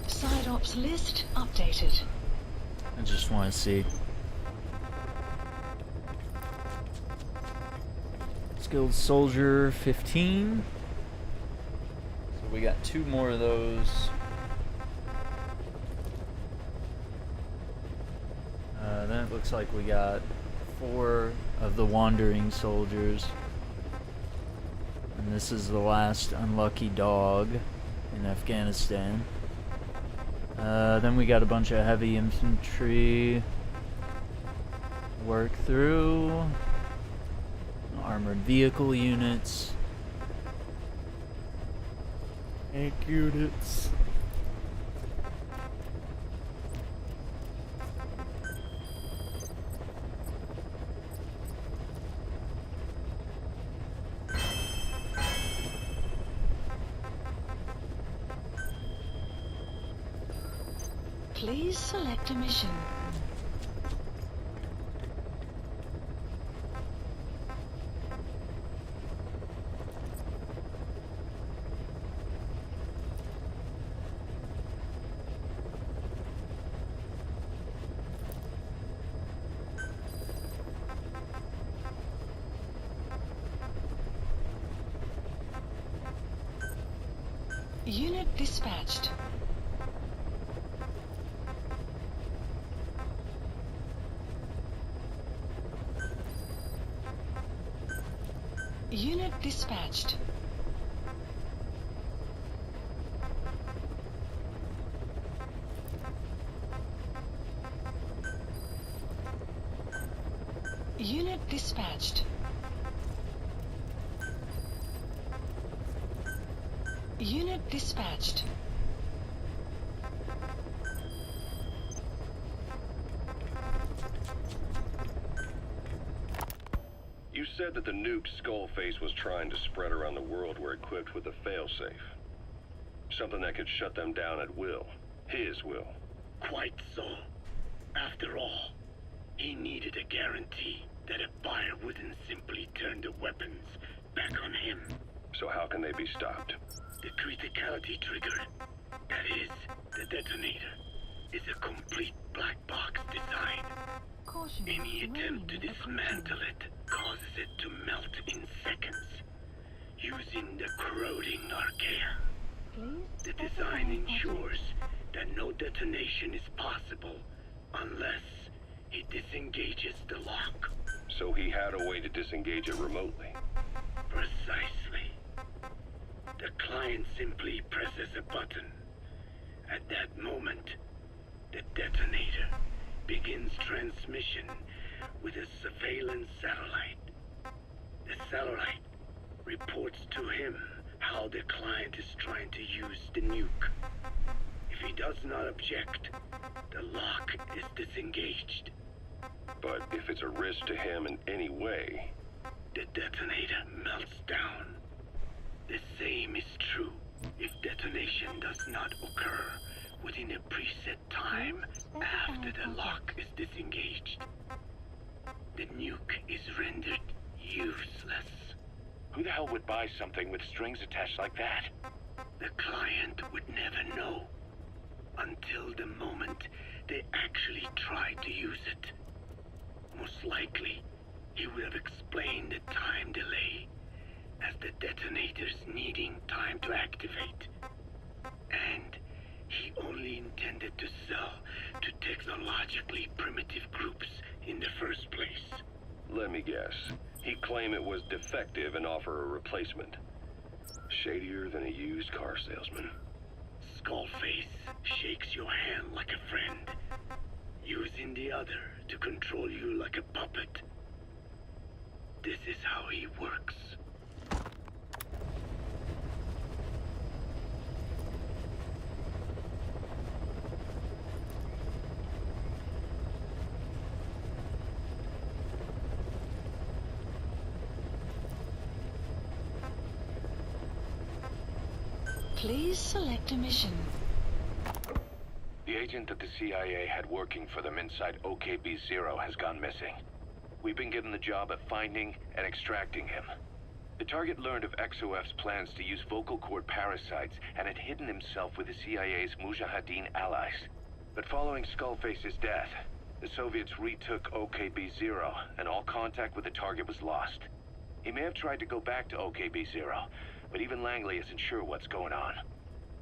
Side ops list updated. I just want to see. Skilled Soldier 15. So we got 2 more of those. Then it looks like we got 4 of the Wandering Soldiers. And this is the last unlucky dog in Afghanistan. Then we got a bunch of heavy infantry work through. Armored vehicle units. Tank units. Please select a mission. Unit dispatched. Unit dispatched. Unit dispatched. Unit dispatched. You said that the nukes Skullface was trying to spread around the world were equipped with a failsafe. Something that could shut them down at will. His will. Quite so. After all, he needed a guarantee that a buyer wouldn't simply turn the weapons back on him. So how can they be stopped? The criticality trigger, that is, the detonator, is a complete black box design. Any attempt to dismantle it causes it to melt in seconds, using the corroding archaea. The design ensures that no detonation is possible unless he disengages the lock. So he had a way to disengage it remotely. Precisely. The client simply presses a button. At that moment, the detonator begins transmission with a surveillance satellite. The satellite reports to him how the client is trying to use the nuke. If he does not object, the lock is disengaged. But if it's a risk to him in any way... The detonator melts down. The same is true if detonation does not occur within a preset time after the lock is disengaged. The nuke is rendered useless. Who the hell would buy something with strings attached like that? The client would never know until the moment they actually try to use it. Most likely, he would have explained the time delay as the detonators needing time to activate. And he only intended to sell to technologically primitive groups in the first place. Let me guess. He'd claim it was defective and offer a replacement. Shadier than a used car salesman. Skullface shakes your hand like a friend, using the other to control you like a puppet. This is how he works. Please select a mission. The agent that the CIA had working for them inside OKB-0 has gone missing. We've been given the job of finding and extracting him. The target learned of XOF's plans to use vocal cord parasites and had hidden himself with the CIA's Mujahideen allies. But following Skullface's death, the Soviets retook OKB-0 and all contact with the target was lost. He may have tried to go back to OKB-0, but even Langley isn't sure what's going on.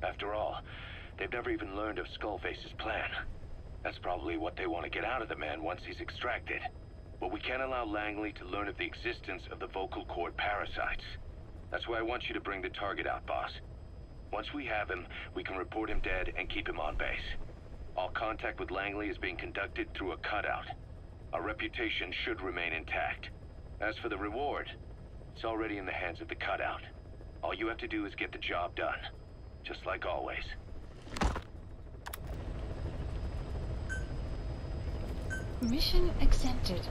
After all, they've never even learned of Skullface's plan. That's probably what they want to get out of the man once he's extracted. But we can't allow Langley to learn of the existence of the vocal cord parasites. That's why I want you to bring the target out, boss. Once we have him, we can report him dead and keep him on base. All contact with Langley is being conducted through a cutout. Our reputation should remain intact. As for the reward, it's already in the hands of the cutout. All you have to do is get the job done. Just like always. Mission accepted.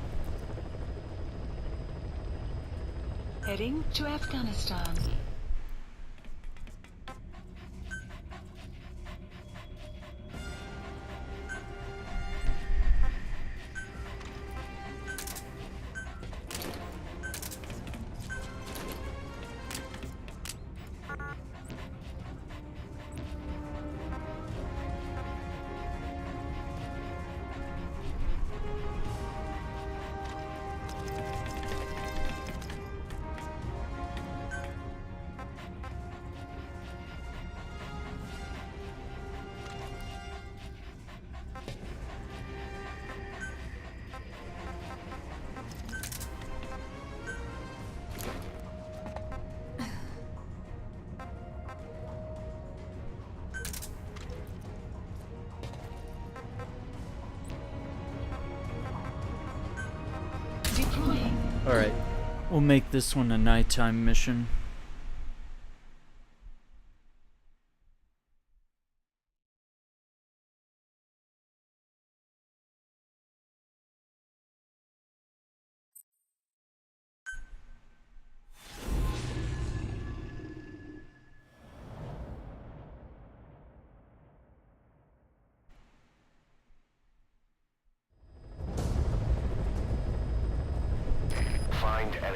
Heading to Afghanistan. Alright, we'll make this one a nighttime mission.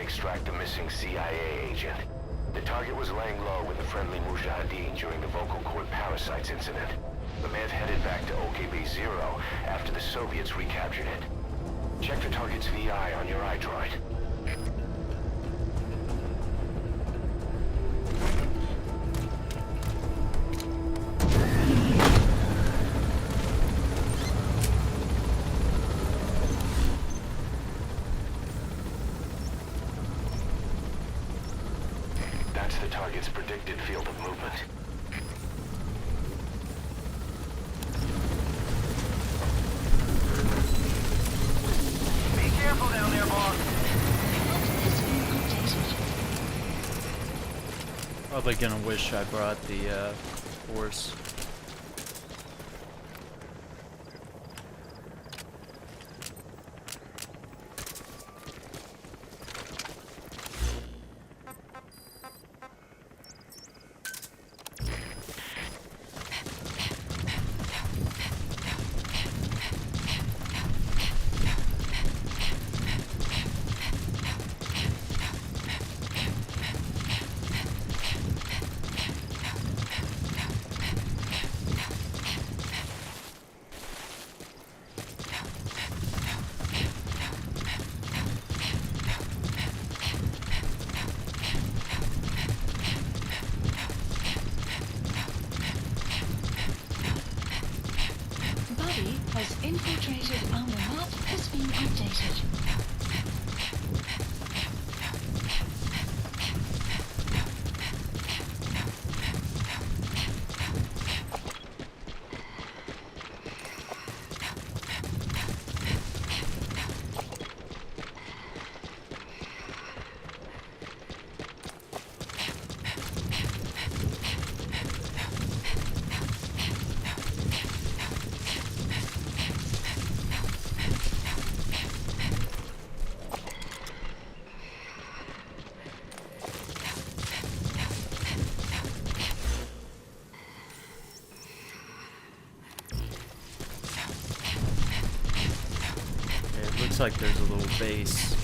Extract the missing CIA agent. The target was laying low with the friendly Mujahideen during the vocal cord parasites incident. The man headed back to OKB-0 after the Soviets recaptured it. Check the target's VI on your iDroid. The target's predicted field of movement. Be careful down there, boss. Probably gonna wish I brought the horse. Has infiltrated and the map has been updated. looks like there's a little base.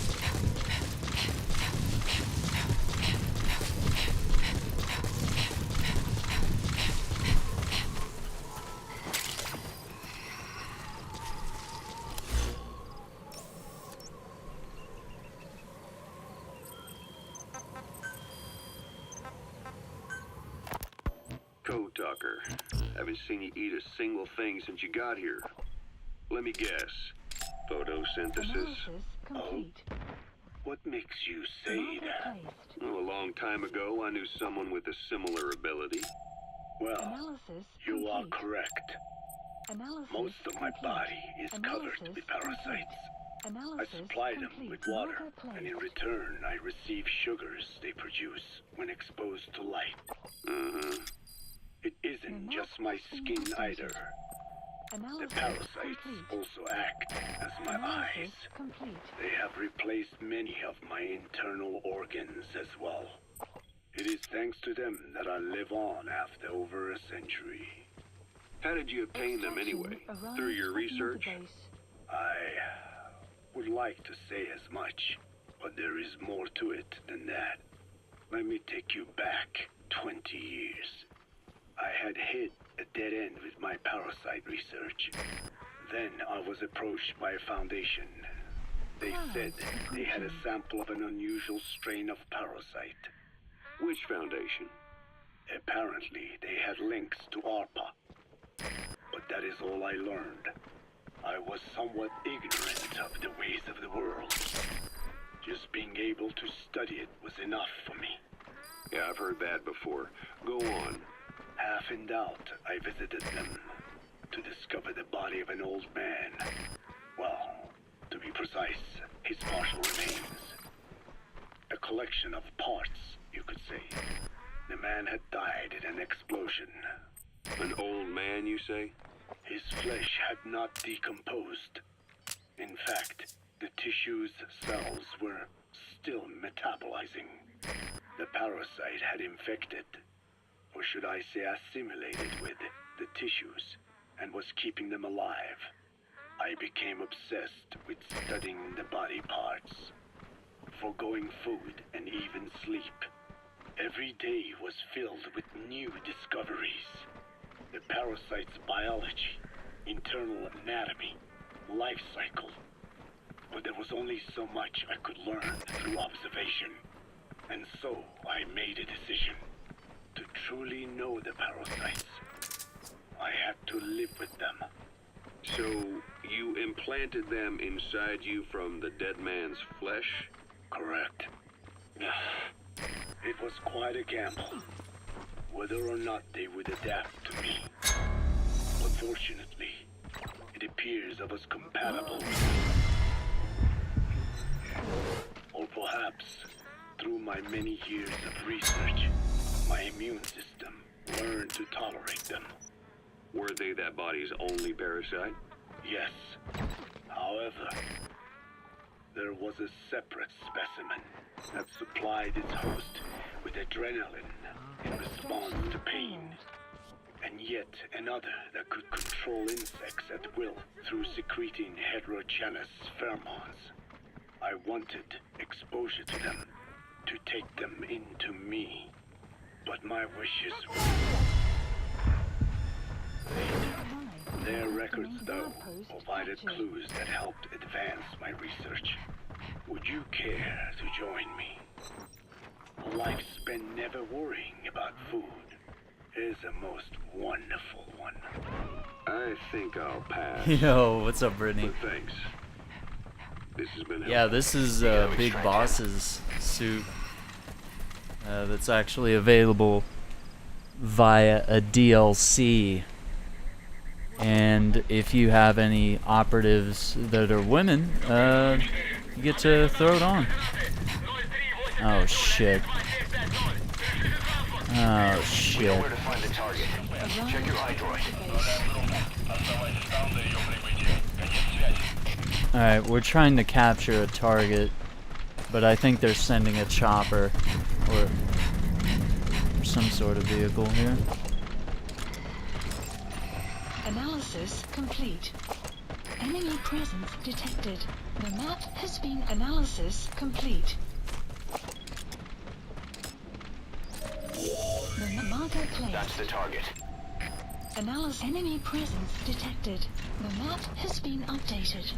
Code Talker, haven't seen you eat a single thing since you got here. Let me guess. Photosynthesis? Analysis complete. What makes you say Marker that? placed. Well, a long time ago, I knew someone with a similar ability. Well, Analysis you are complete. correct. Analysis Most of my complete. body is covered Analysis with parasites. complete. I Analysis supply them complete. with water, Marker and in placed. return, I receive sugars they produce when exposed to light. It isn't just my skin either. The Analysis parasites complete. also act as my eyes. Analysis complete. They have replaced many of my internal organs as well. It is thanks to them that I live on after over a century. How did you obtain them anyway? Extraction Through your arrives at research? database. I would like to say as much, but there is more to it than that. Let me take you back 20 years. I had hit a dead end with my parasite research. Then I was approached by a foundation. They said they had a sample of an unusual strain of parasite. Which foundation? Apparently, they had links to ARPA. But that is all I learned. I was somewhat ignorant of the ways of the world. Just being able to study it was enough for me. Yeah, I've heard that before. Go on. Half in doubt, I visited them to discover the body of an old man. Well, to be precise, his partial remains. A collection of parts, you could say. The man had died in an explosion. An old man, you say? His flesh had not decomposed. In fact, the tissue's cells were still metabolizing. The parasite had infected, or should I say assimilated with, the tissues, and was keeping them alive. I became obsessed with studying the body parts, foregoing food and even sleep. Every day was filled with new discoveries. The parasite's biology, internal anatomy, life cycle. But there was only so much I could learn through observation. And so I made a decision. To truly know the parasites, I had to live with them. So, you implanted them inside you from the dead man's flesh? Correct. It was quite a gamble, whether or not they would adapt to me. But fortunately, it appears I was compatible. Or perhaps, through my many years of research, my immune system learned to tolerate them. Were they that body's only parasite? Yes. However, there was a separate specimen that supplied its host with adrenaline in response to pain. And yet another that could control insects at will through secreting heterogeneous pheromones. I wanted exposure to them, to take them into me. But my wishes were late. Their records, though, provided clues that helped advance my research. Would you care to join me? A life spent never worrying about food is a most wonderful one. I think I'll pass. Yo, what's up, Brittany? But thanks. This has been Yeah, this is Big Boss's suit that's actually available via a DLC. And if you have any operatives that are women, you get to throw it on. Oh shit. Oh shit. We know where to find the target. Check your iDroid. Alright, we're trying to capture a target, but I think they're sending a chopper or some sort of vehicle here. Analysis complete. Enemy presence detected. The map has been analysis complete. The marker placed. That's the target. Analysis. Enemy presence detected. The map has been updated.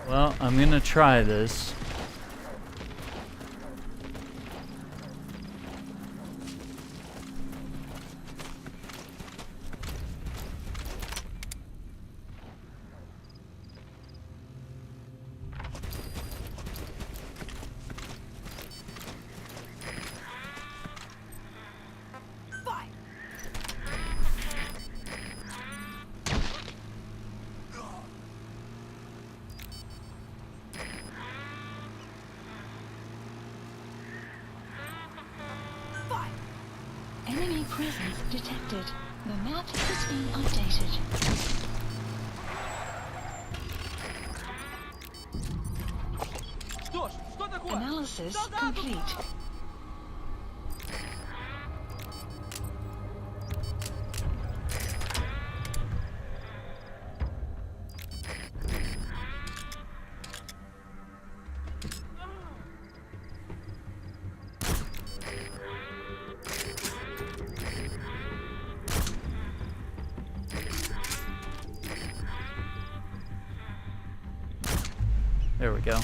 Well, I'm gonna try this. Enemy presence detected. The map has been updated. Analysis complete. There we go.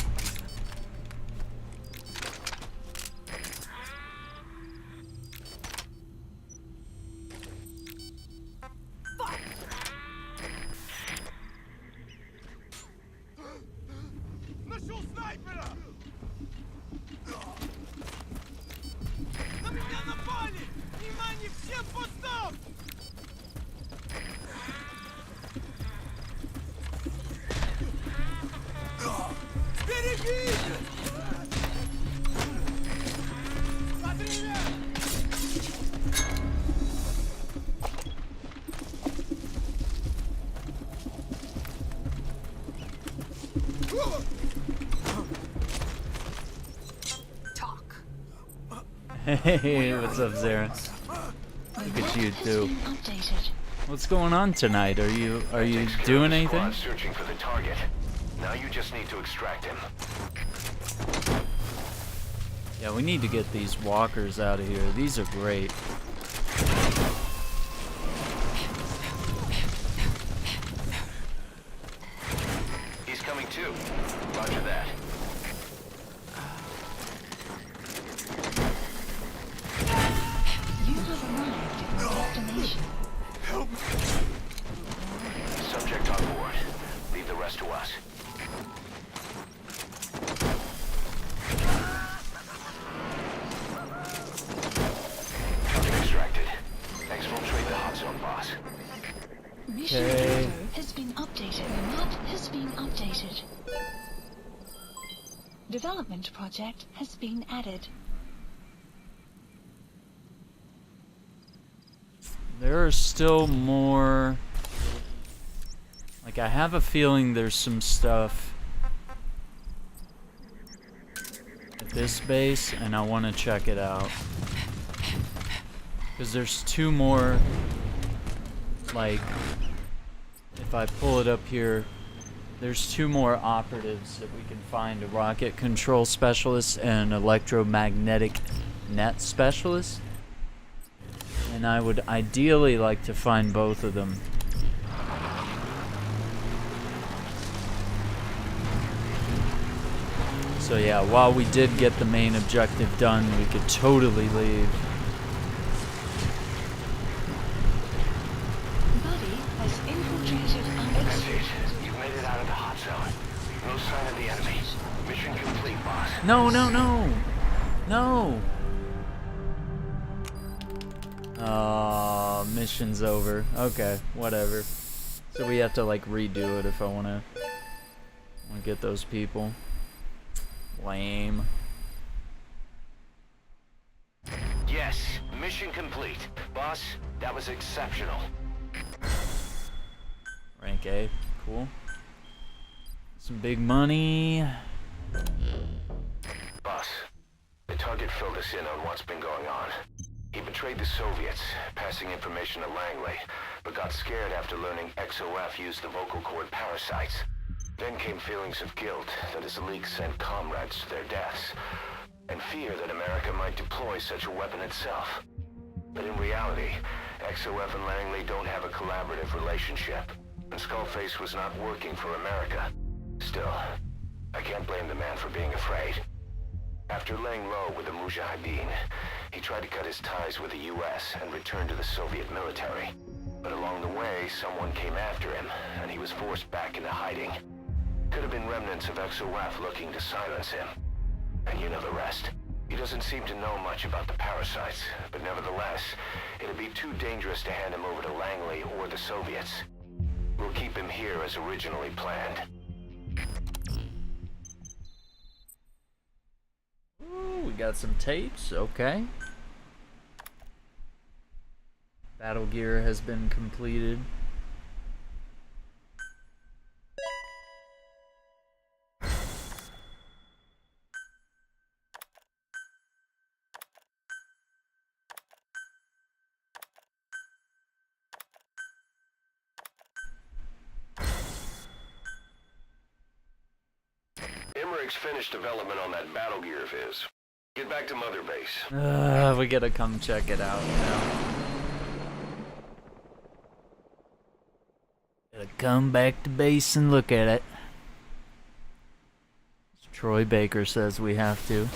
Нашел снайпера! На меня напали! Внимание всем постам! Береги! Смотри, вверх! Hey, what's up, Zara? Look at you two. Updated. What's going on tonight? Are you doing anything? Searching for the target. Now you just need to extract him. Yeah, we need to get these walkers out of here. These are great. He's coming too. Roger that. You have arrived at your destination. Subject on board. Leave the rest to us. Target extracted. Exfiltrate the hot zone, boss. Mission Okay. info has been updated. The map has been updated. Development project has been added. There are still more. Like, I have a feeling there's some stuff at this base, and I want to check it out. Because there's two more, like, if I pull it up here, there's two more operatives that we can find, a rocket control specialist and an electromagnetic net specialist. And I would ideally like to find both of them. So yeah, while we did get the main objective done, we could totally leave. Buddy has infiltrated That's our it. You've made it out of the hot zone. No sign of the enemy. Mission complete, boss. No, no, no! No! Mission's over. Okay, whatever. So we have to like redo it if I wanna get those people. Lame. Yes, mission complete. Boss, that was exceptional. Okay, cool. Some big money. Boss, the target filled us in on what's been going on. He betrayed the Soviets, passing information to Langley, but got scared after learning XOF used the vocal cord parasites. Then came feelings of guilt that his leaks sent comrades to their deaths, and fear that America might deploy such a weapon itself. But in reality, XOF and Langley don't have a collaborative relationship, and Skullface was not working for America. Still, I can't blame the man for being afraid. After laying low with the Mujahideen, he tried to cut his ties with the US and return to the Soviet military. But along the way, someone came after him, and he was forced back into hiding. Could have been remnants of XOF looking to silence him. And you know the rest. He doesn't seem to know much about the parasites, but nevertheless, it'd be too dangerous to hand him over to Langley or the Soviets. We'll keep him here as originally planned. Ooh, we got some tapes, okay. Battle gear has been completed. Emmerich's finished development on that battle gear of his. Get back to Mother Base. We gotta come check it out now. Gotta come back to base and look at it. Troy Baker says we have to.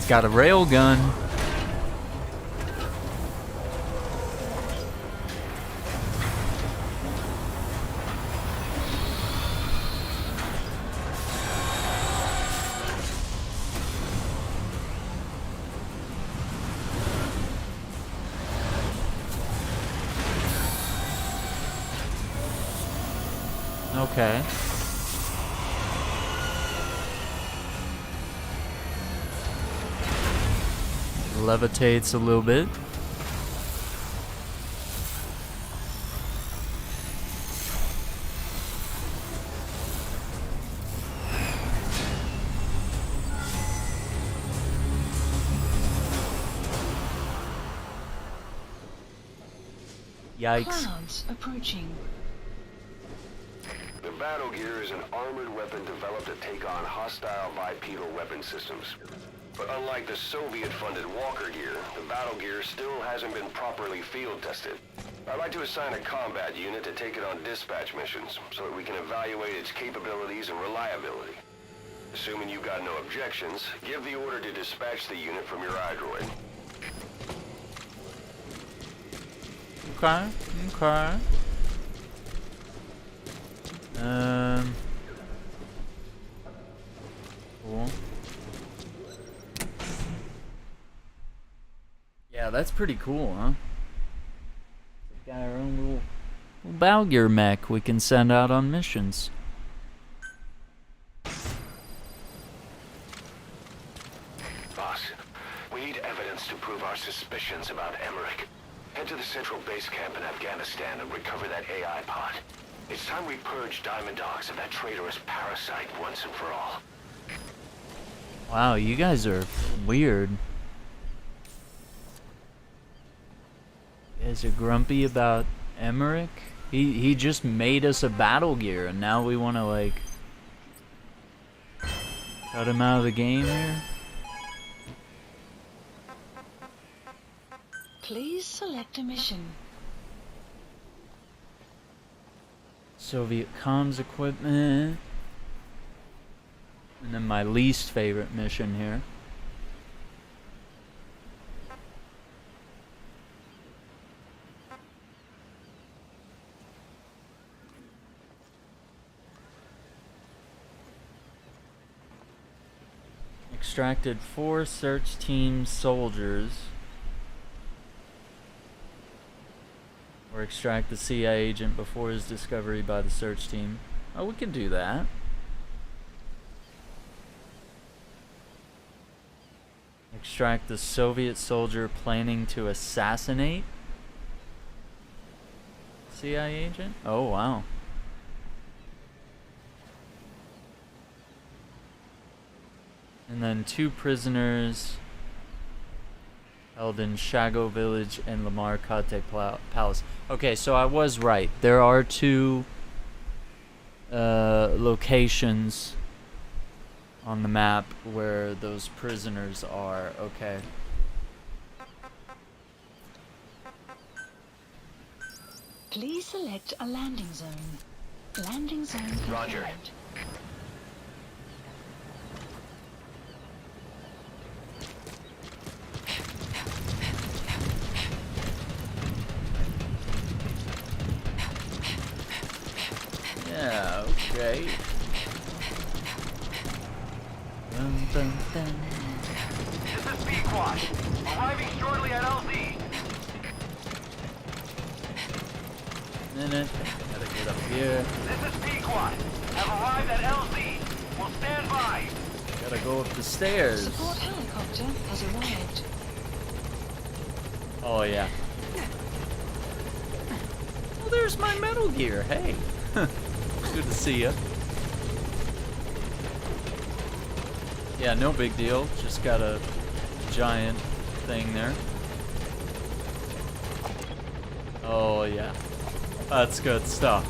Got a rail gun. Okay. Levitates a little bit. Yikes. Clouds approaching. The battle gear is an armored weapon developed to take on hostile bipedal weapon systems. But unlike the Soviet-funded Walker gear, the battle gear still hasn't been properly field tested. I'd like to assign a combat unit to take it on dispatch missions, so that we can evaluate its capabilities and reliability. Assuming you've got no objections, give the order to dispatch the unit from your iDroid. Okay, okay. Cool. Yeah, that's pretty cool, huh? We've got our own little battle gear mech we can send out on missions. Boss, we need evidence to prove our suspicions about Emmerich. Head to the central base camp in Afghanistan and recover that AI pod. It's time we purge Diamond Dogs of that traitorous parasite once and for all. Wow, you guys are weird. You guys are grumpy about Emmerich? He just made us a battle gear and now we want to like cut him out of the game here? Please select a mission. Soviet comms equipment. And then my least favorite mission here. extracted 4 search team soldiers. Or extract the CIA agent before his discovery by the search team. Oh, we can do that. Extract the Soviet soldier planning to assassinate CIA agent? Oh, wow. And then 2 prisoners held in Shago Village and Lamar Kate Palace. Okay, so I was right. There are 2 locations on the map where those prisoners are. Okay. Please select a landing zone. Landing zone confirmed. Roger. Yeah, okay. Dun, dun, dun. This is B-Quad. Arriving shortly at LZ. Minute. Gotta get up here. This is B-Quad. Have arrived at LZ. Will stand by. Gotta go up the stairs. Support helicopter has arrived. Oh, yeah. Well, there's my Metal Gear. Hey. Good to see ya. Yeah, no big deal. Just got a giant thing there. Oh, yeah. That's good stuff.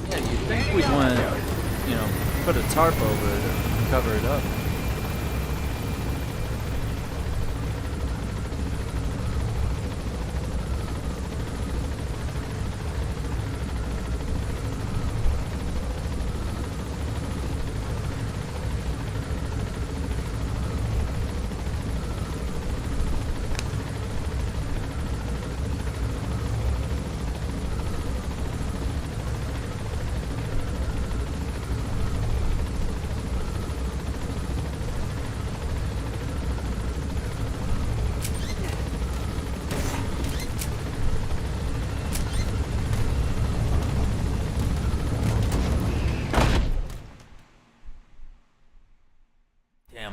Yeah, you'd think we'd want to, you know, put a tarp over it and cover it up.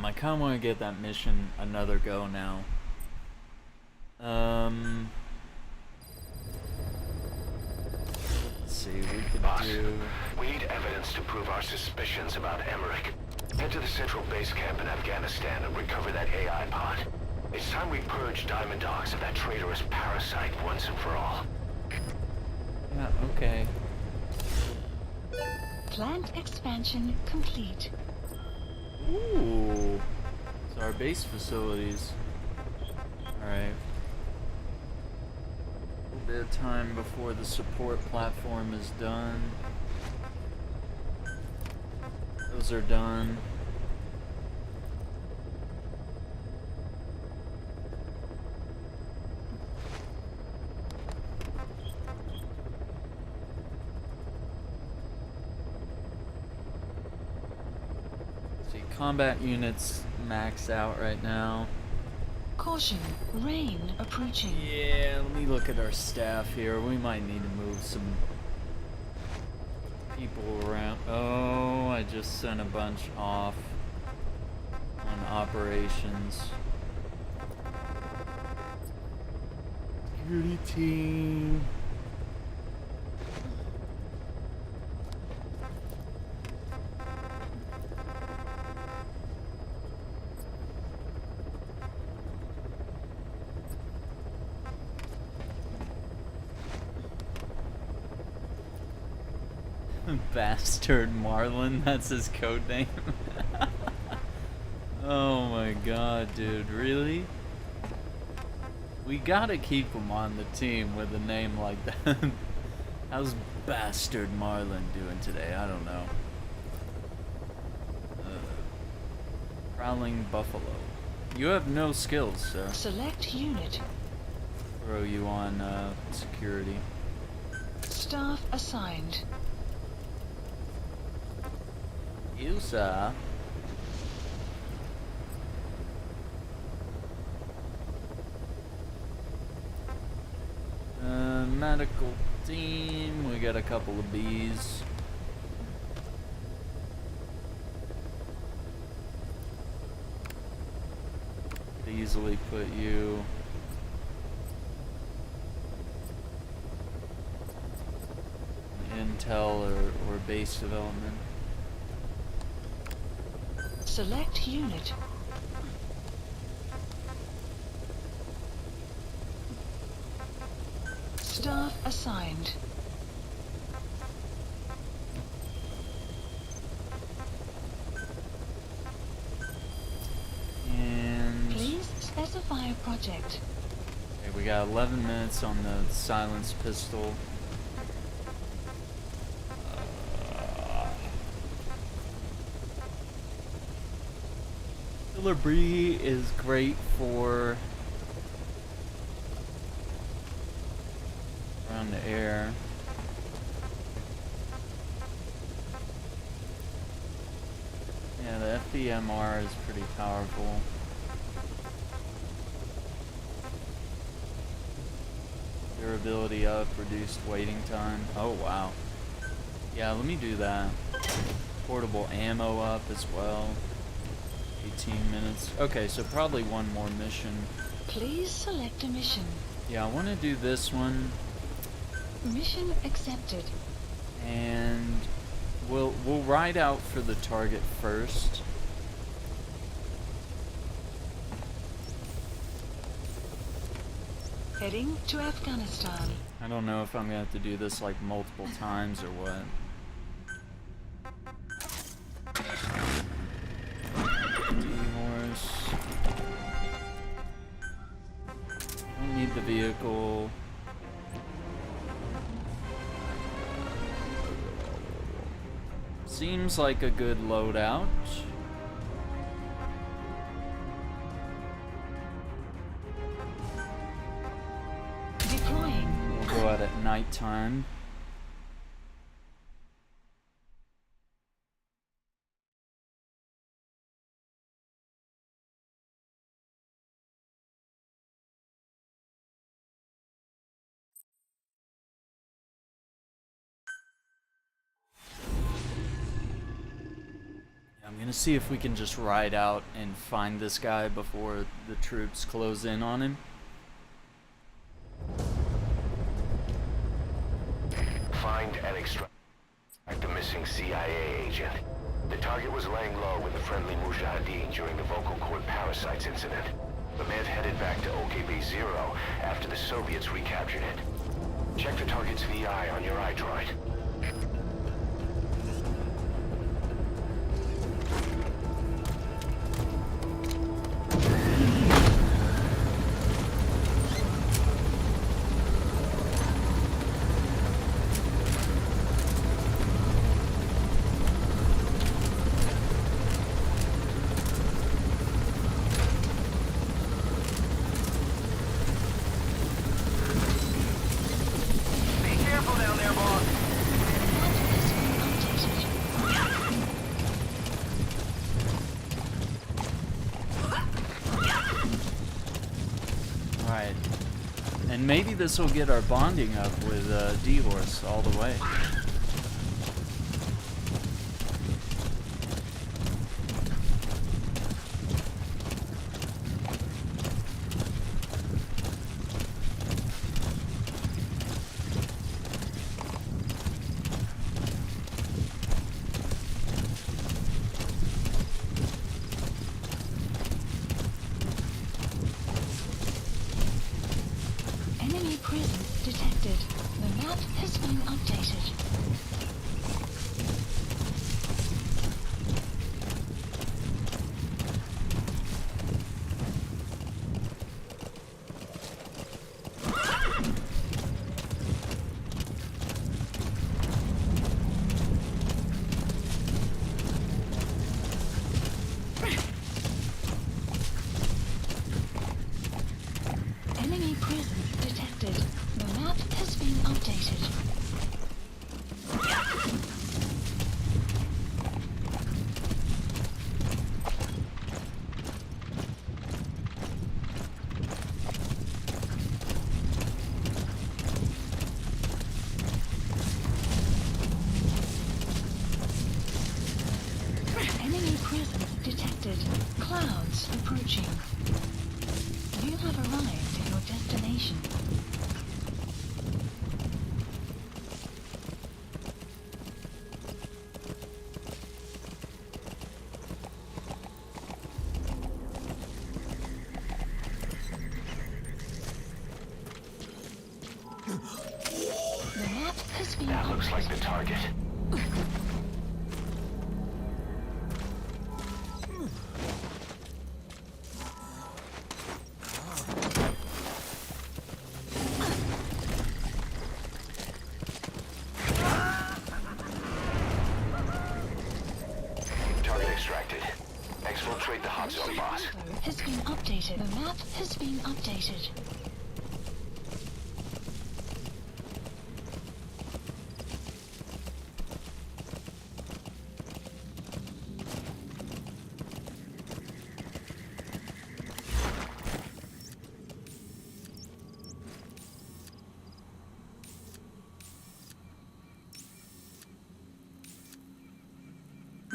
I kind of want to get that mission another go now. Let's see, we could do... We need evidence to prove our suspicions about Emmerich. Head to the central base camp in Afghanistan and recover that AI pod. It's time we purge Diamond Dogs of that traitorous parasite once and for all. Yeah, okay. Plant expansion complete. Ooh. So our base facilities. Alright. A little bit of time before the support platform is done. Those are done. Combat units max out right now. Caution, rain approaching. Yeah, let me look at our staff here. We might need to move some people around. Oh, I just sent a bunch off on operations. Security team. Bastard Marlin, that's his code name. Oh my god, dude, really? We gotta keep him on the team with a name like that. How's Bastard Marlin doing today? I don't know. Prowling Buffalo. You have no skills, so Select unit. throw you on security. Staff assigned. You, sir. Medical team. We got a couple of bees. Could easily put you. Intel or base development. Select unit. Staff assigned. And Please specify a project. okay, we got 11 minutes on the silenced pistol. Killer Bee is great for around the air. Yeah, the FBMR is pretty powerful. Durability up, reduced waiting time. Oh wow. Yeah, let me do that. Portable ammo up as well. 18 minutes. Okay, so probably one more mission. Please select a mission. Yeah, I want to do this one, Mission accepted. and we'll ride out for the target first. Heading to Afghanistan. I don't know if I'm gonna have to do this like multiple times or what. D-horse. Don't need the vehicle. Seems like a good loadout. Deploying. We'll go out at nighttime. I'm gonna see if we can just ride out and find this guy before the troops close in on him. Find and extract the missing CIA agent. The target was laying low with the friendly Mujahideen during the vocal cord parasites incident. The man headed back to OKB-0 after the Soviets recaptured it. Check the target's VI on your iDroid. Alright. And maybe this will get our bonding up with D-Horse all the way. Enemy presence detected. The map has been updated. detected. Clouds approaching. You have arrived at your destination. The map has been That looks like the updated. target. Target extracted. Exfiltrate the hot zone, boss. Has been updated. The map has been updated.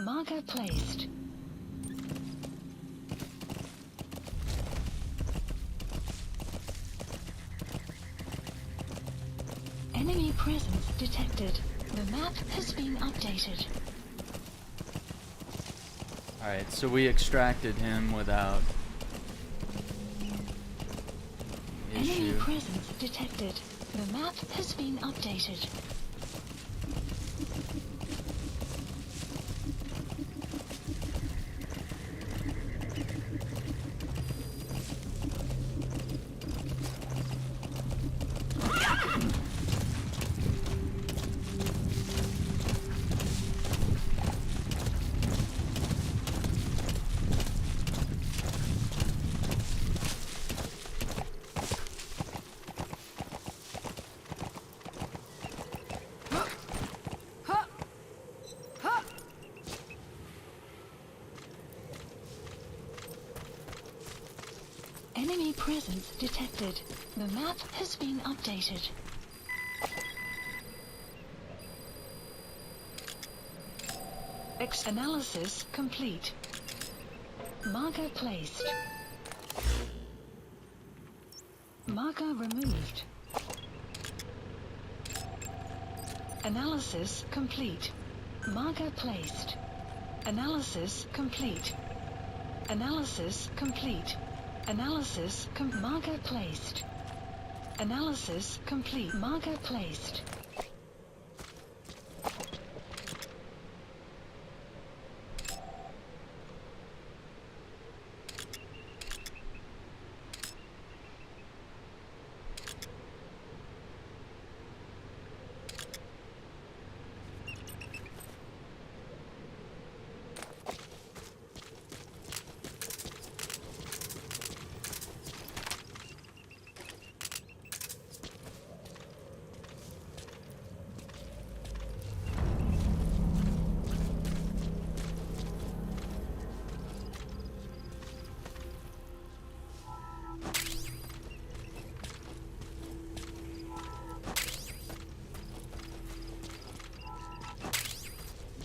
Marker placed. Enemy presence detected. The map has been updated. Alright, so we extracted him without Enemy issue. presence detected. The map has been updated. Enemy presence detected. The map has been updated. Analysis complete. Marker placed. Marker removed. Analysis complete. Marker placed. Analysis complete. Analysis complete. Analysis marker placed. Analysis complete. Marker placed.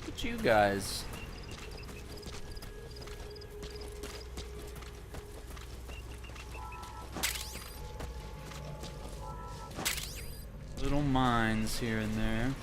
Look at you guys. Little mines here and there.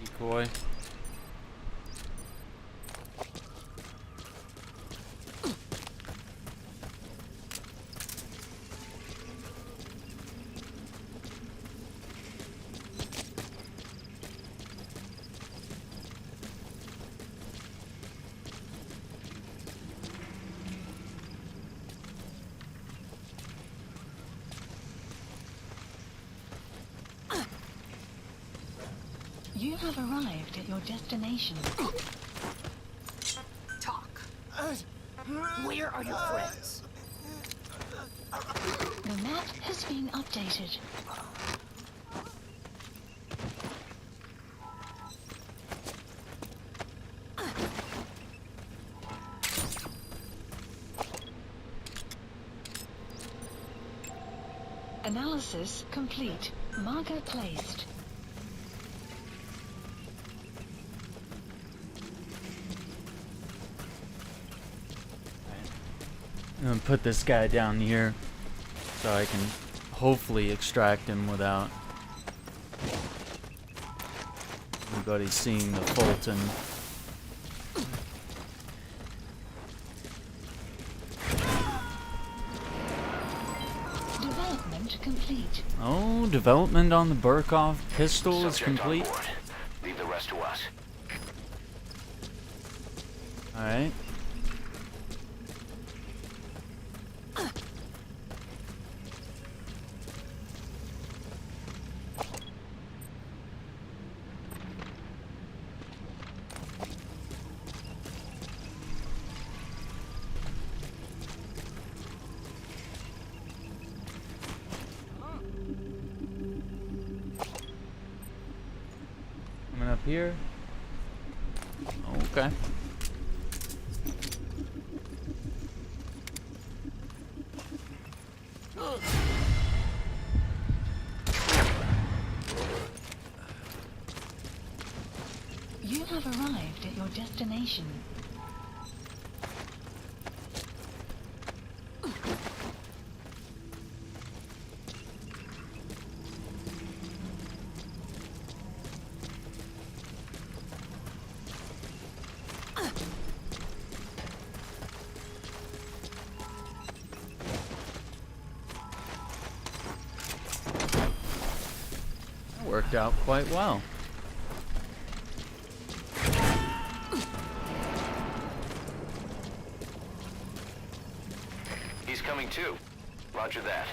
Decoy. You have arrived at your destination. Talk. Where are your friends? The map has been updated. Analysis complete. Marker placed. I'm gonna put this guy down here so I can hopefully extract him without anybody seeing the Fulton. Development complete. Oh, development on the Burkov pistol is Subject on complete. board. Leave the rest to us. Alright. Coming up here. Okay. You have arrived at your destination. That worked out quite well. He's coming too. Roger that.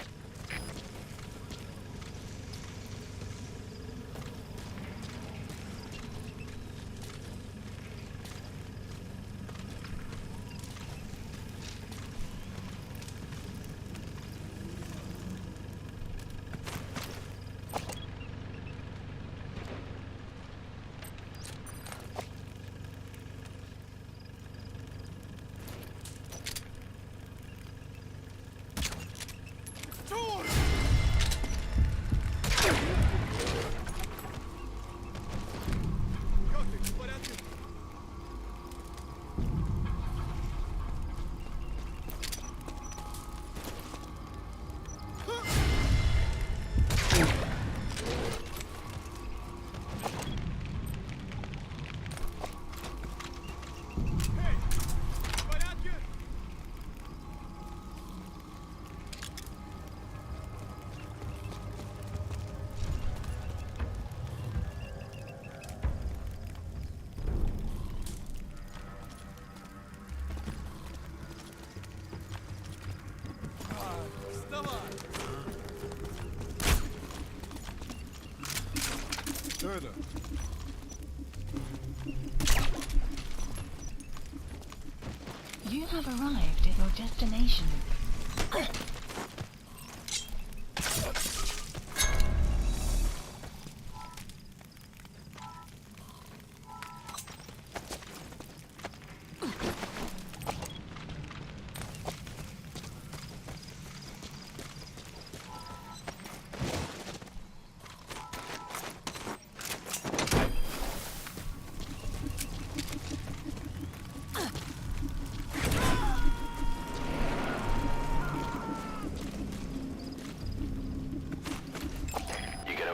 You have arrived at your destination.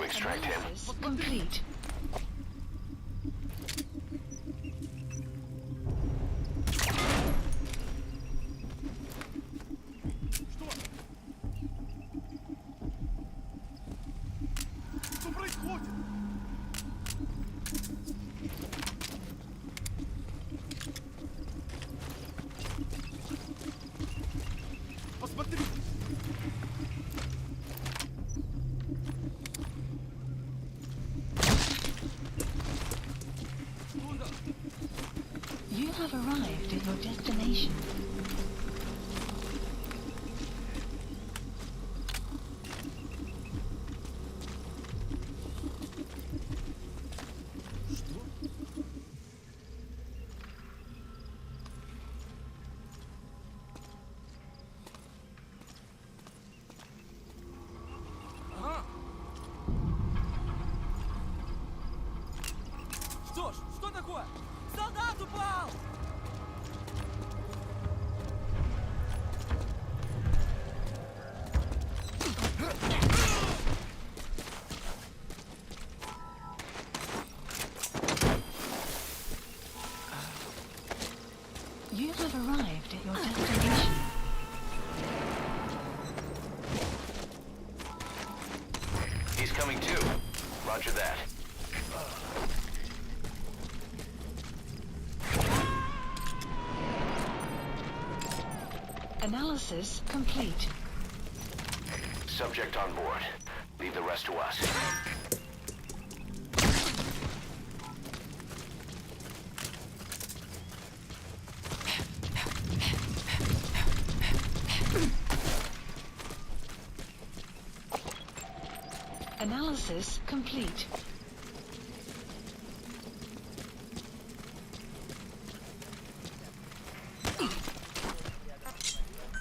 Extract him. Analysis complete. Что происходит? Посмотри! have arrived at your destination. Что такое? Солдат упал! You have arrived at your destination. He's coming too. Roger that. Analysis complete. Subject on board. Leave the rest to us. Analysis complete.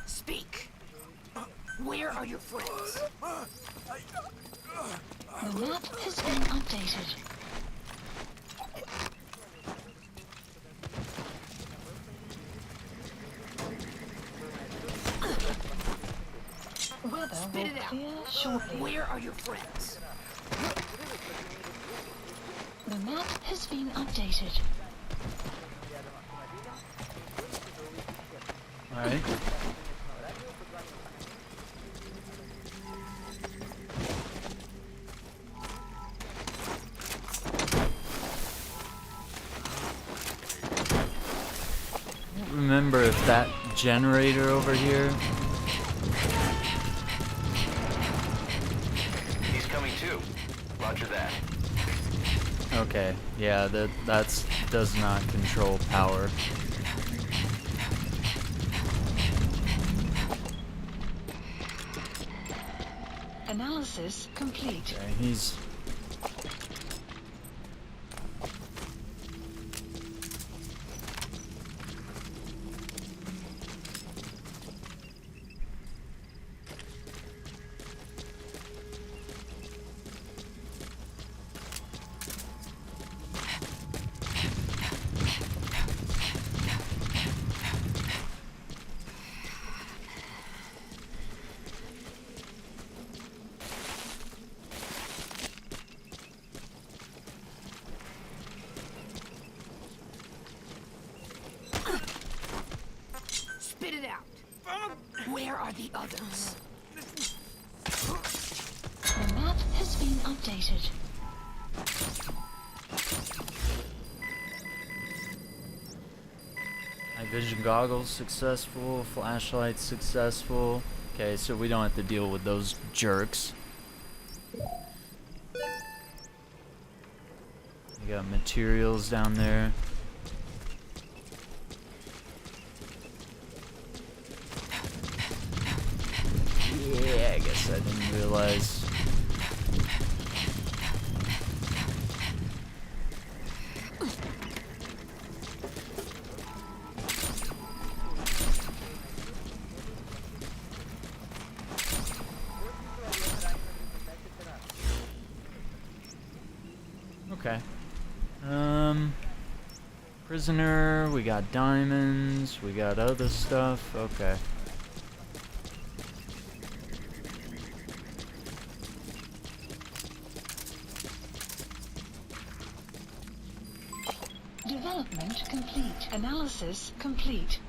Speak. Where are your friends? The map has been updated. Weather Spit will it out. clear shortly. Where are your friends? The map has been updated. Alright. I don't remember if that generator over here. He's coming too. Roger that. Okay, yeah, that's does not control power. Analysis complete. Okay, he's Spit it out. Where are the others? The map has been updated. night vision goggles successful, flashlight successful. Okay, so we don't have to deal with those jerks. We got materials down there. Yeah, I guess I didn't realize. Okay. Prisoner, we got diamonds, we got other stuff. Okay. Development complete. Analysis complete.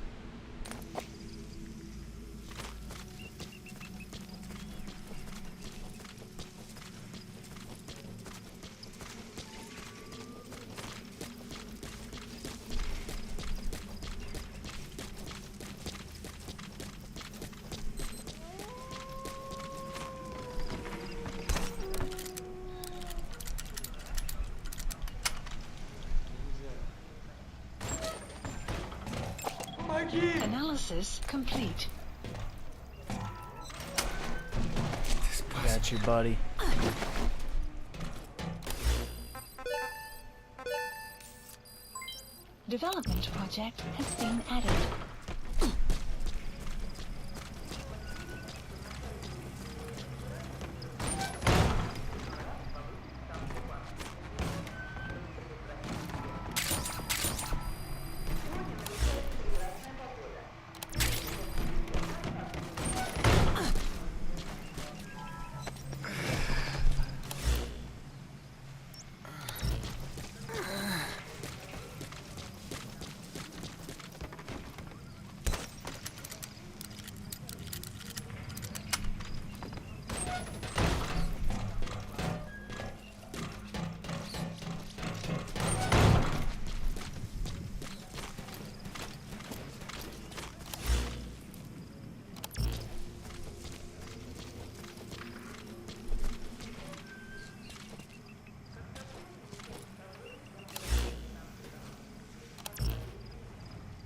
Analysis complete. Got you, buddy. Development project has been added.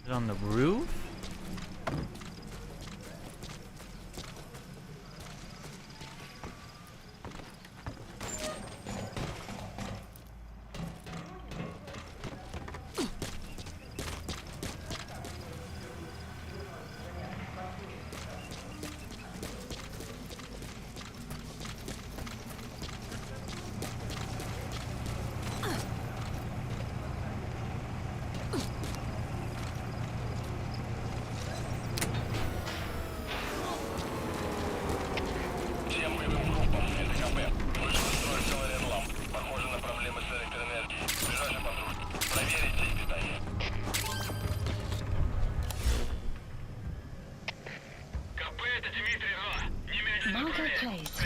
On the roof? Marker placed.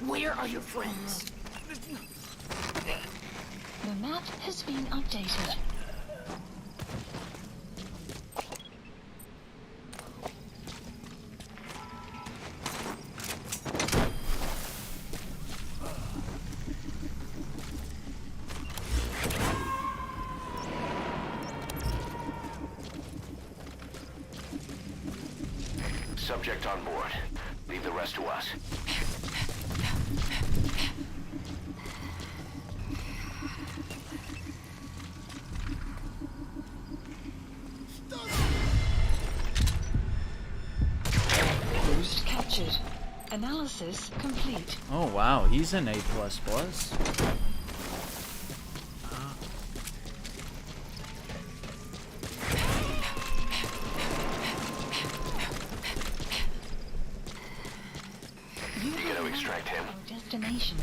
Where are your friends? The map has been updated. Subject on board. Leave the rest to us. Boost captured. Analysis complete. Oh wow, he's an A++. You gotta extract him. Destination.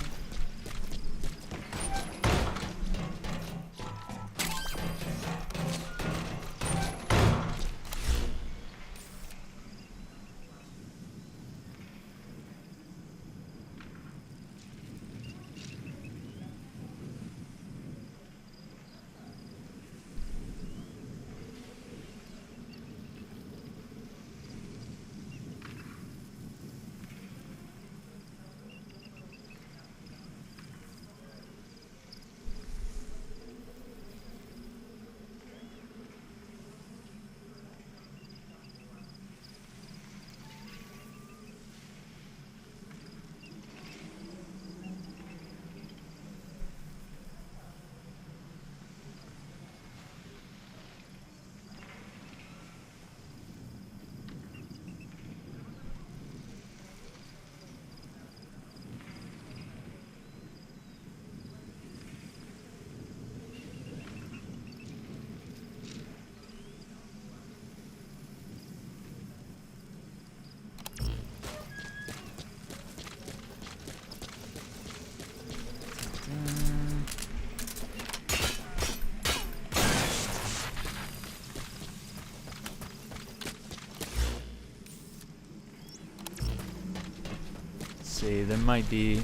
see, there might be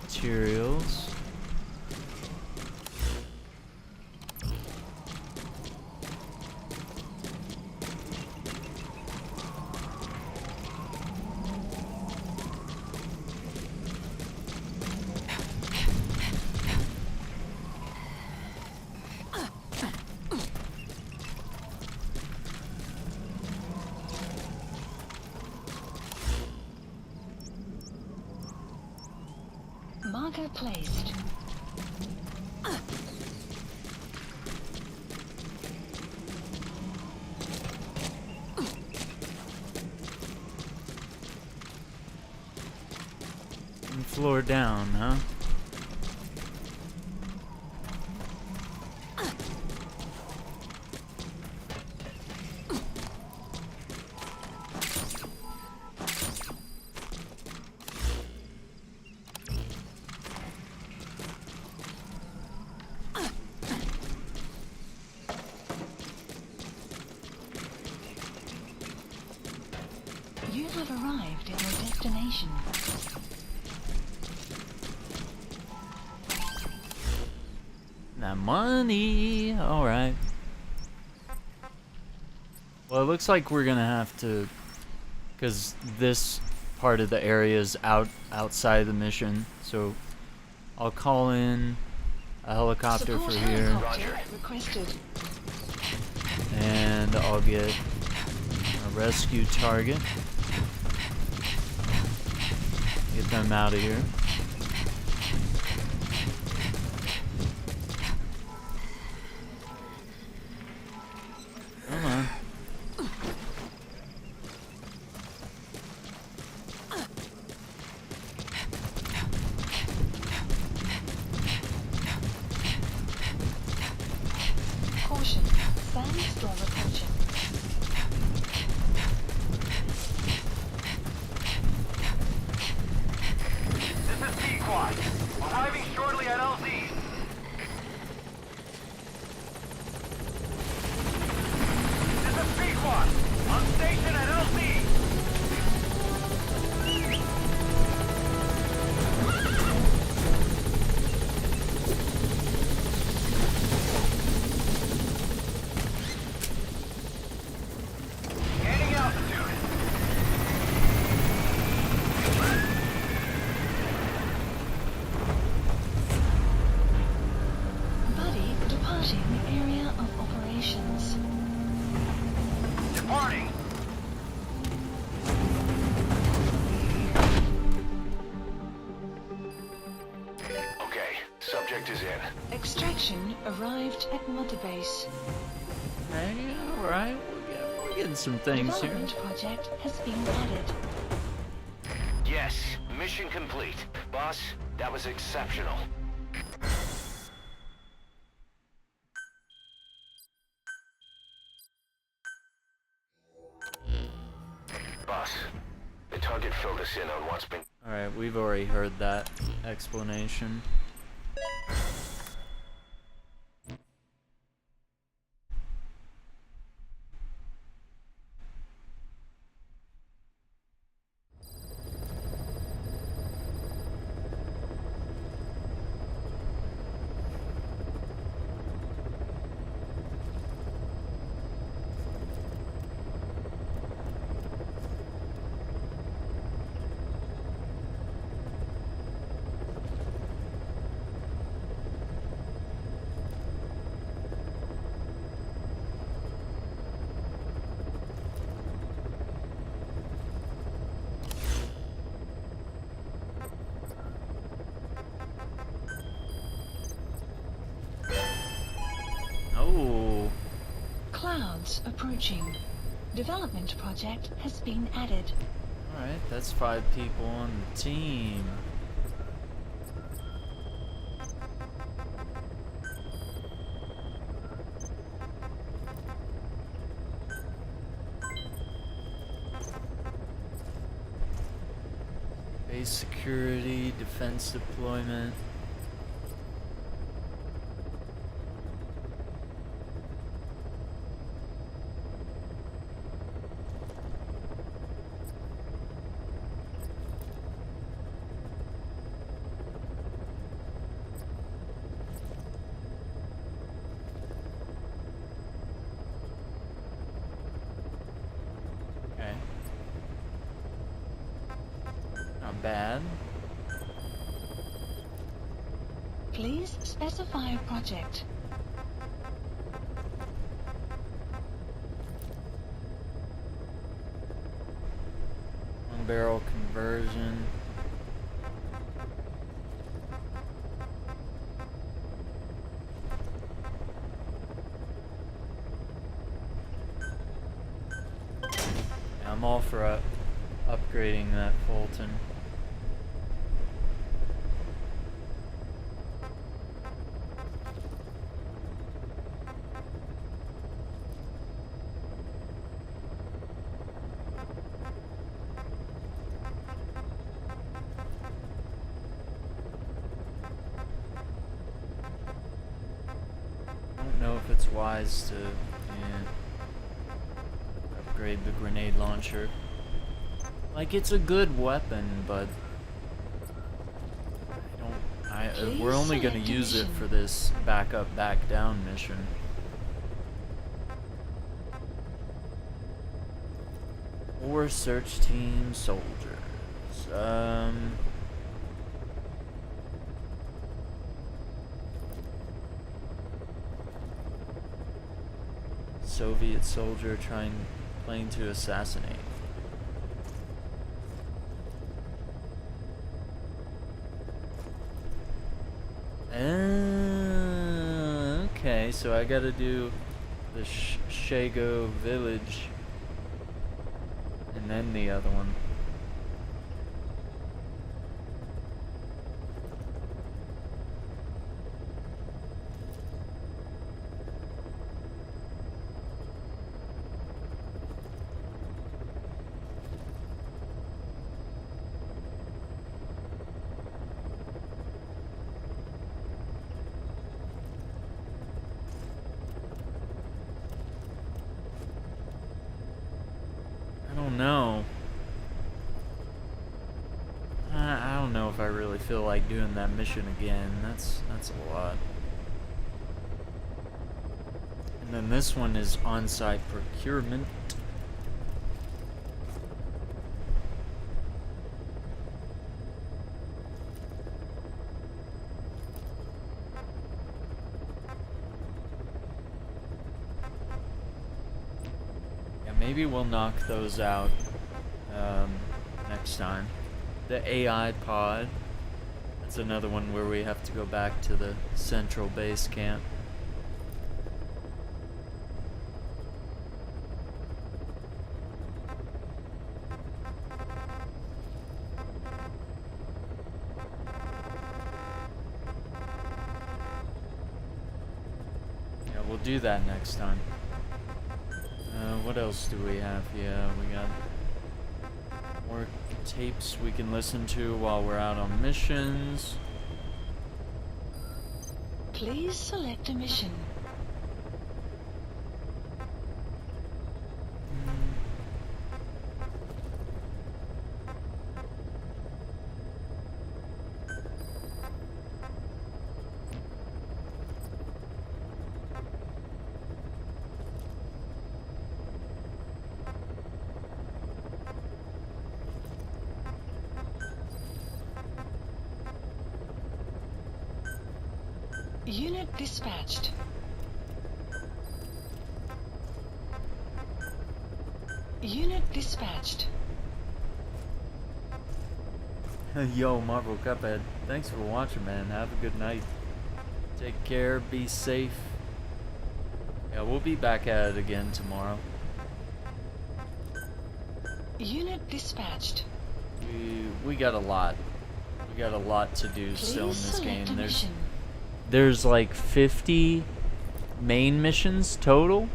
materials. Marker placed. One floor down, huh? You have arrived at your destination. That money. All right. Well, it looks like we're gonna have to, because this part of the area is outside the mission. So I'll call in a helicopter Support for here, helicopter requested. and I'll get a rescue target. Get them out of here. Come on. Caution. Sandstorm approaching. This is T-Quad. Arriving shortly at LZ. This is T-Quad. On station at LZ. Gaining altitude. Buddy departing the area of operations. Departing. Okay, subject is in. Extraction arrived at Mother Base. Hey, all right. We're getting some things here. Development project has been added. Yes, mission complete. Boss, that was exceptional. Boss, the target filled us in on what's been... All right, we've already heard that explanation. Oh, Clouds approaching. Development project has been added. all right. That's 5 people on the team. Base security, defense deployment. bad. Please specify a project. One barrel conversion. Yeah, I'm all for upgrading that Fulton. I don't know if it's wise to upgrade the grenade launcher. Like, it's a good weapon, but we're only gonna use it for this back up, back down mission. Or search team soldiers. Soviet soldier planning to assassinate. Okay, so I gotta do the Shago village and then the other one. No. I don't know if I really feel like doing that mission again. That's a lot. And then this one is on-site procurement. Maybe we'll knock those out next time. The AI pod. That's another one where we have to go back to the central base camp. Yeah, we'll do that next time. What else do we have? Yeah, we got more tapes we can listen to while we're out on missions. Please select a mission. Unit dispatched. Unit dispatched. Yo, Marvel Cuphead. Thanks for watching, man. Have a good night. Take care. Be safe. Yeah, we'll be back at it again tomorrow. Unit dispatched. We got a lot. We got a lot to do still in this game. Mission. There's like 50 main missions total.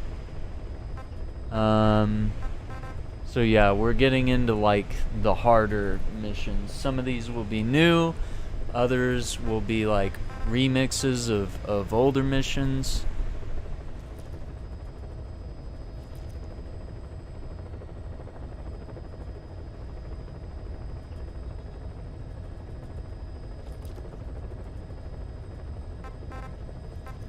So yeah, we're getting into like the harder missions. Some of these will be new, others will be like remixes of older missions.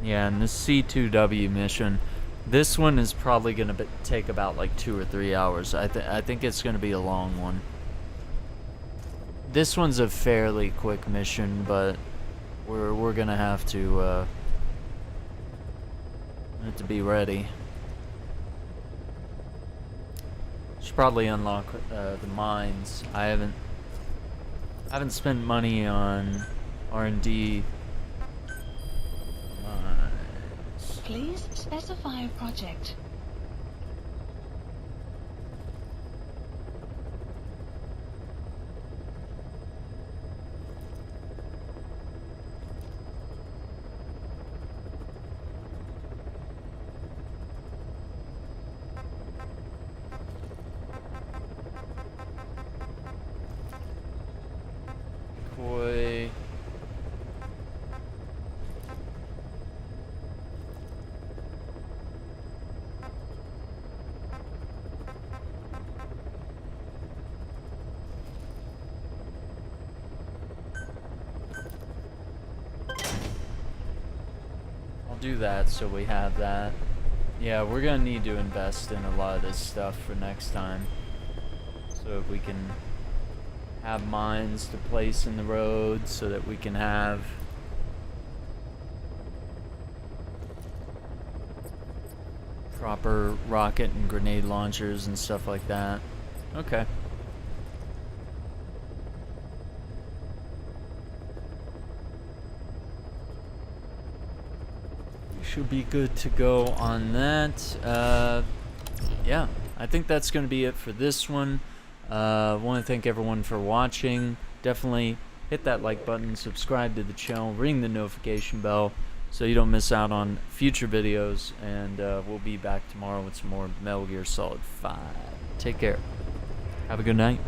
Yeah, and the C2W mission, this one is probably going to take about like 2 or 3 hours. I think it's going to be a long one. This one's a fairly quick mission, but we're gonna have to be ready. Should probably unlock the mines. I haven't spent money on R&D mines. Please specify a project. Boy. I'll do that so we have that. Yeah, we're gonna need to invest in a lot of this stuff for next time. So if we can have mines to place in the road so that we can have proper rocket and grenade launchers and stuff like that. Okay. We should be good to go on that. Yeah, I think that's going to be it for this one. I want to thank everyone for watching. Definitely hit that like button, subscribe to the channel, ring the notification bell so you don't miss out on future videos, and we'll be back tomorrow with some more Metal Gear Solid 5. Take care. Have a good night.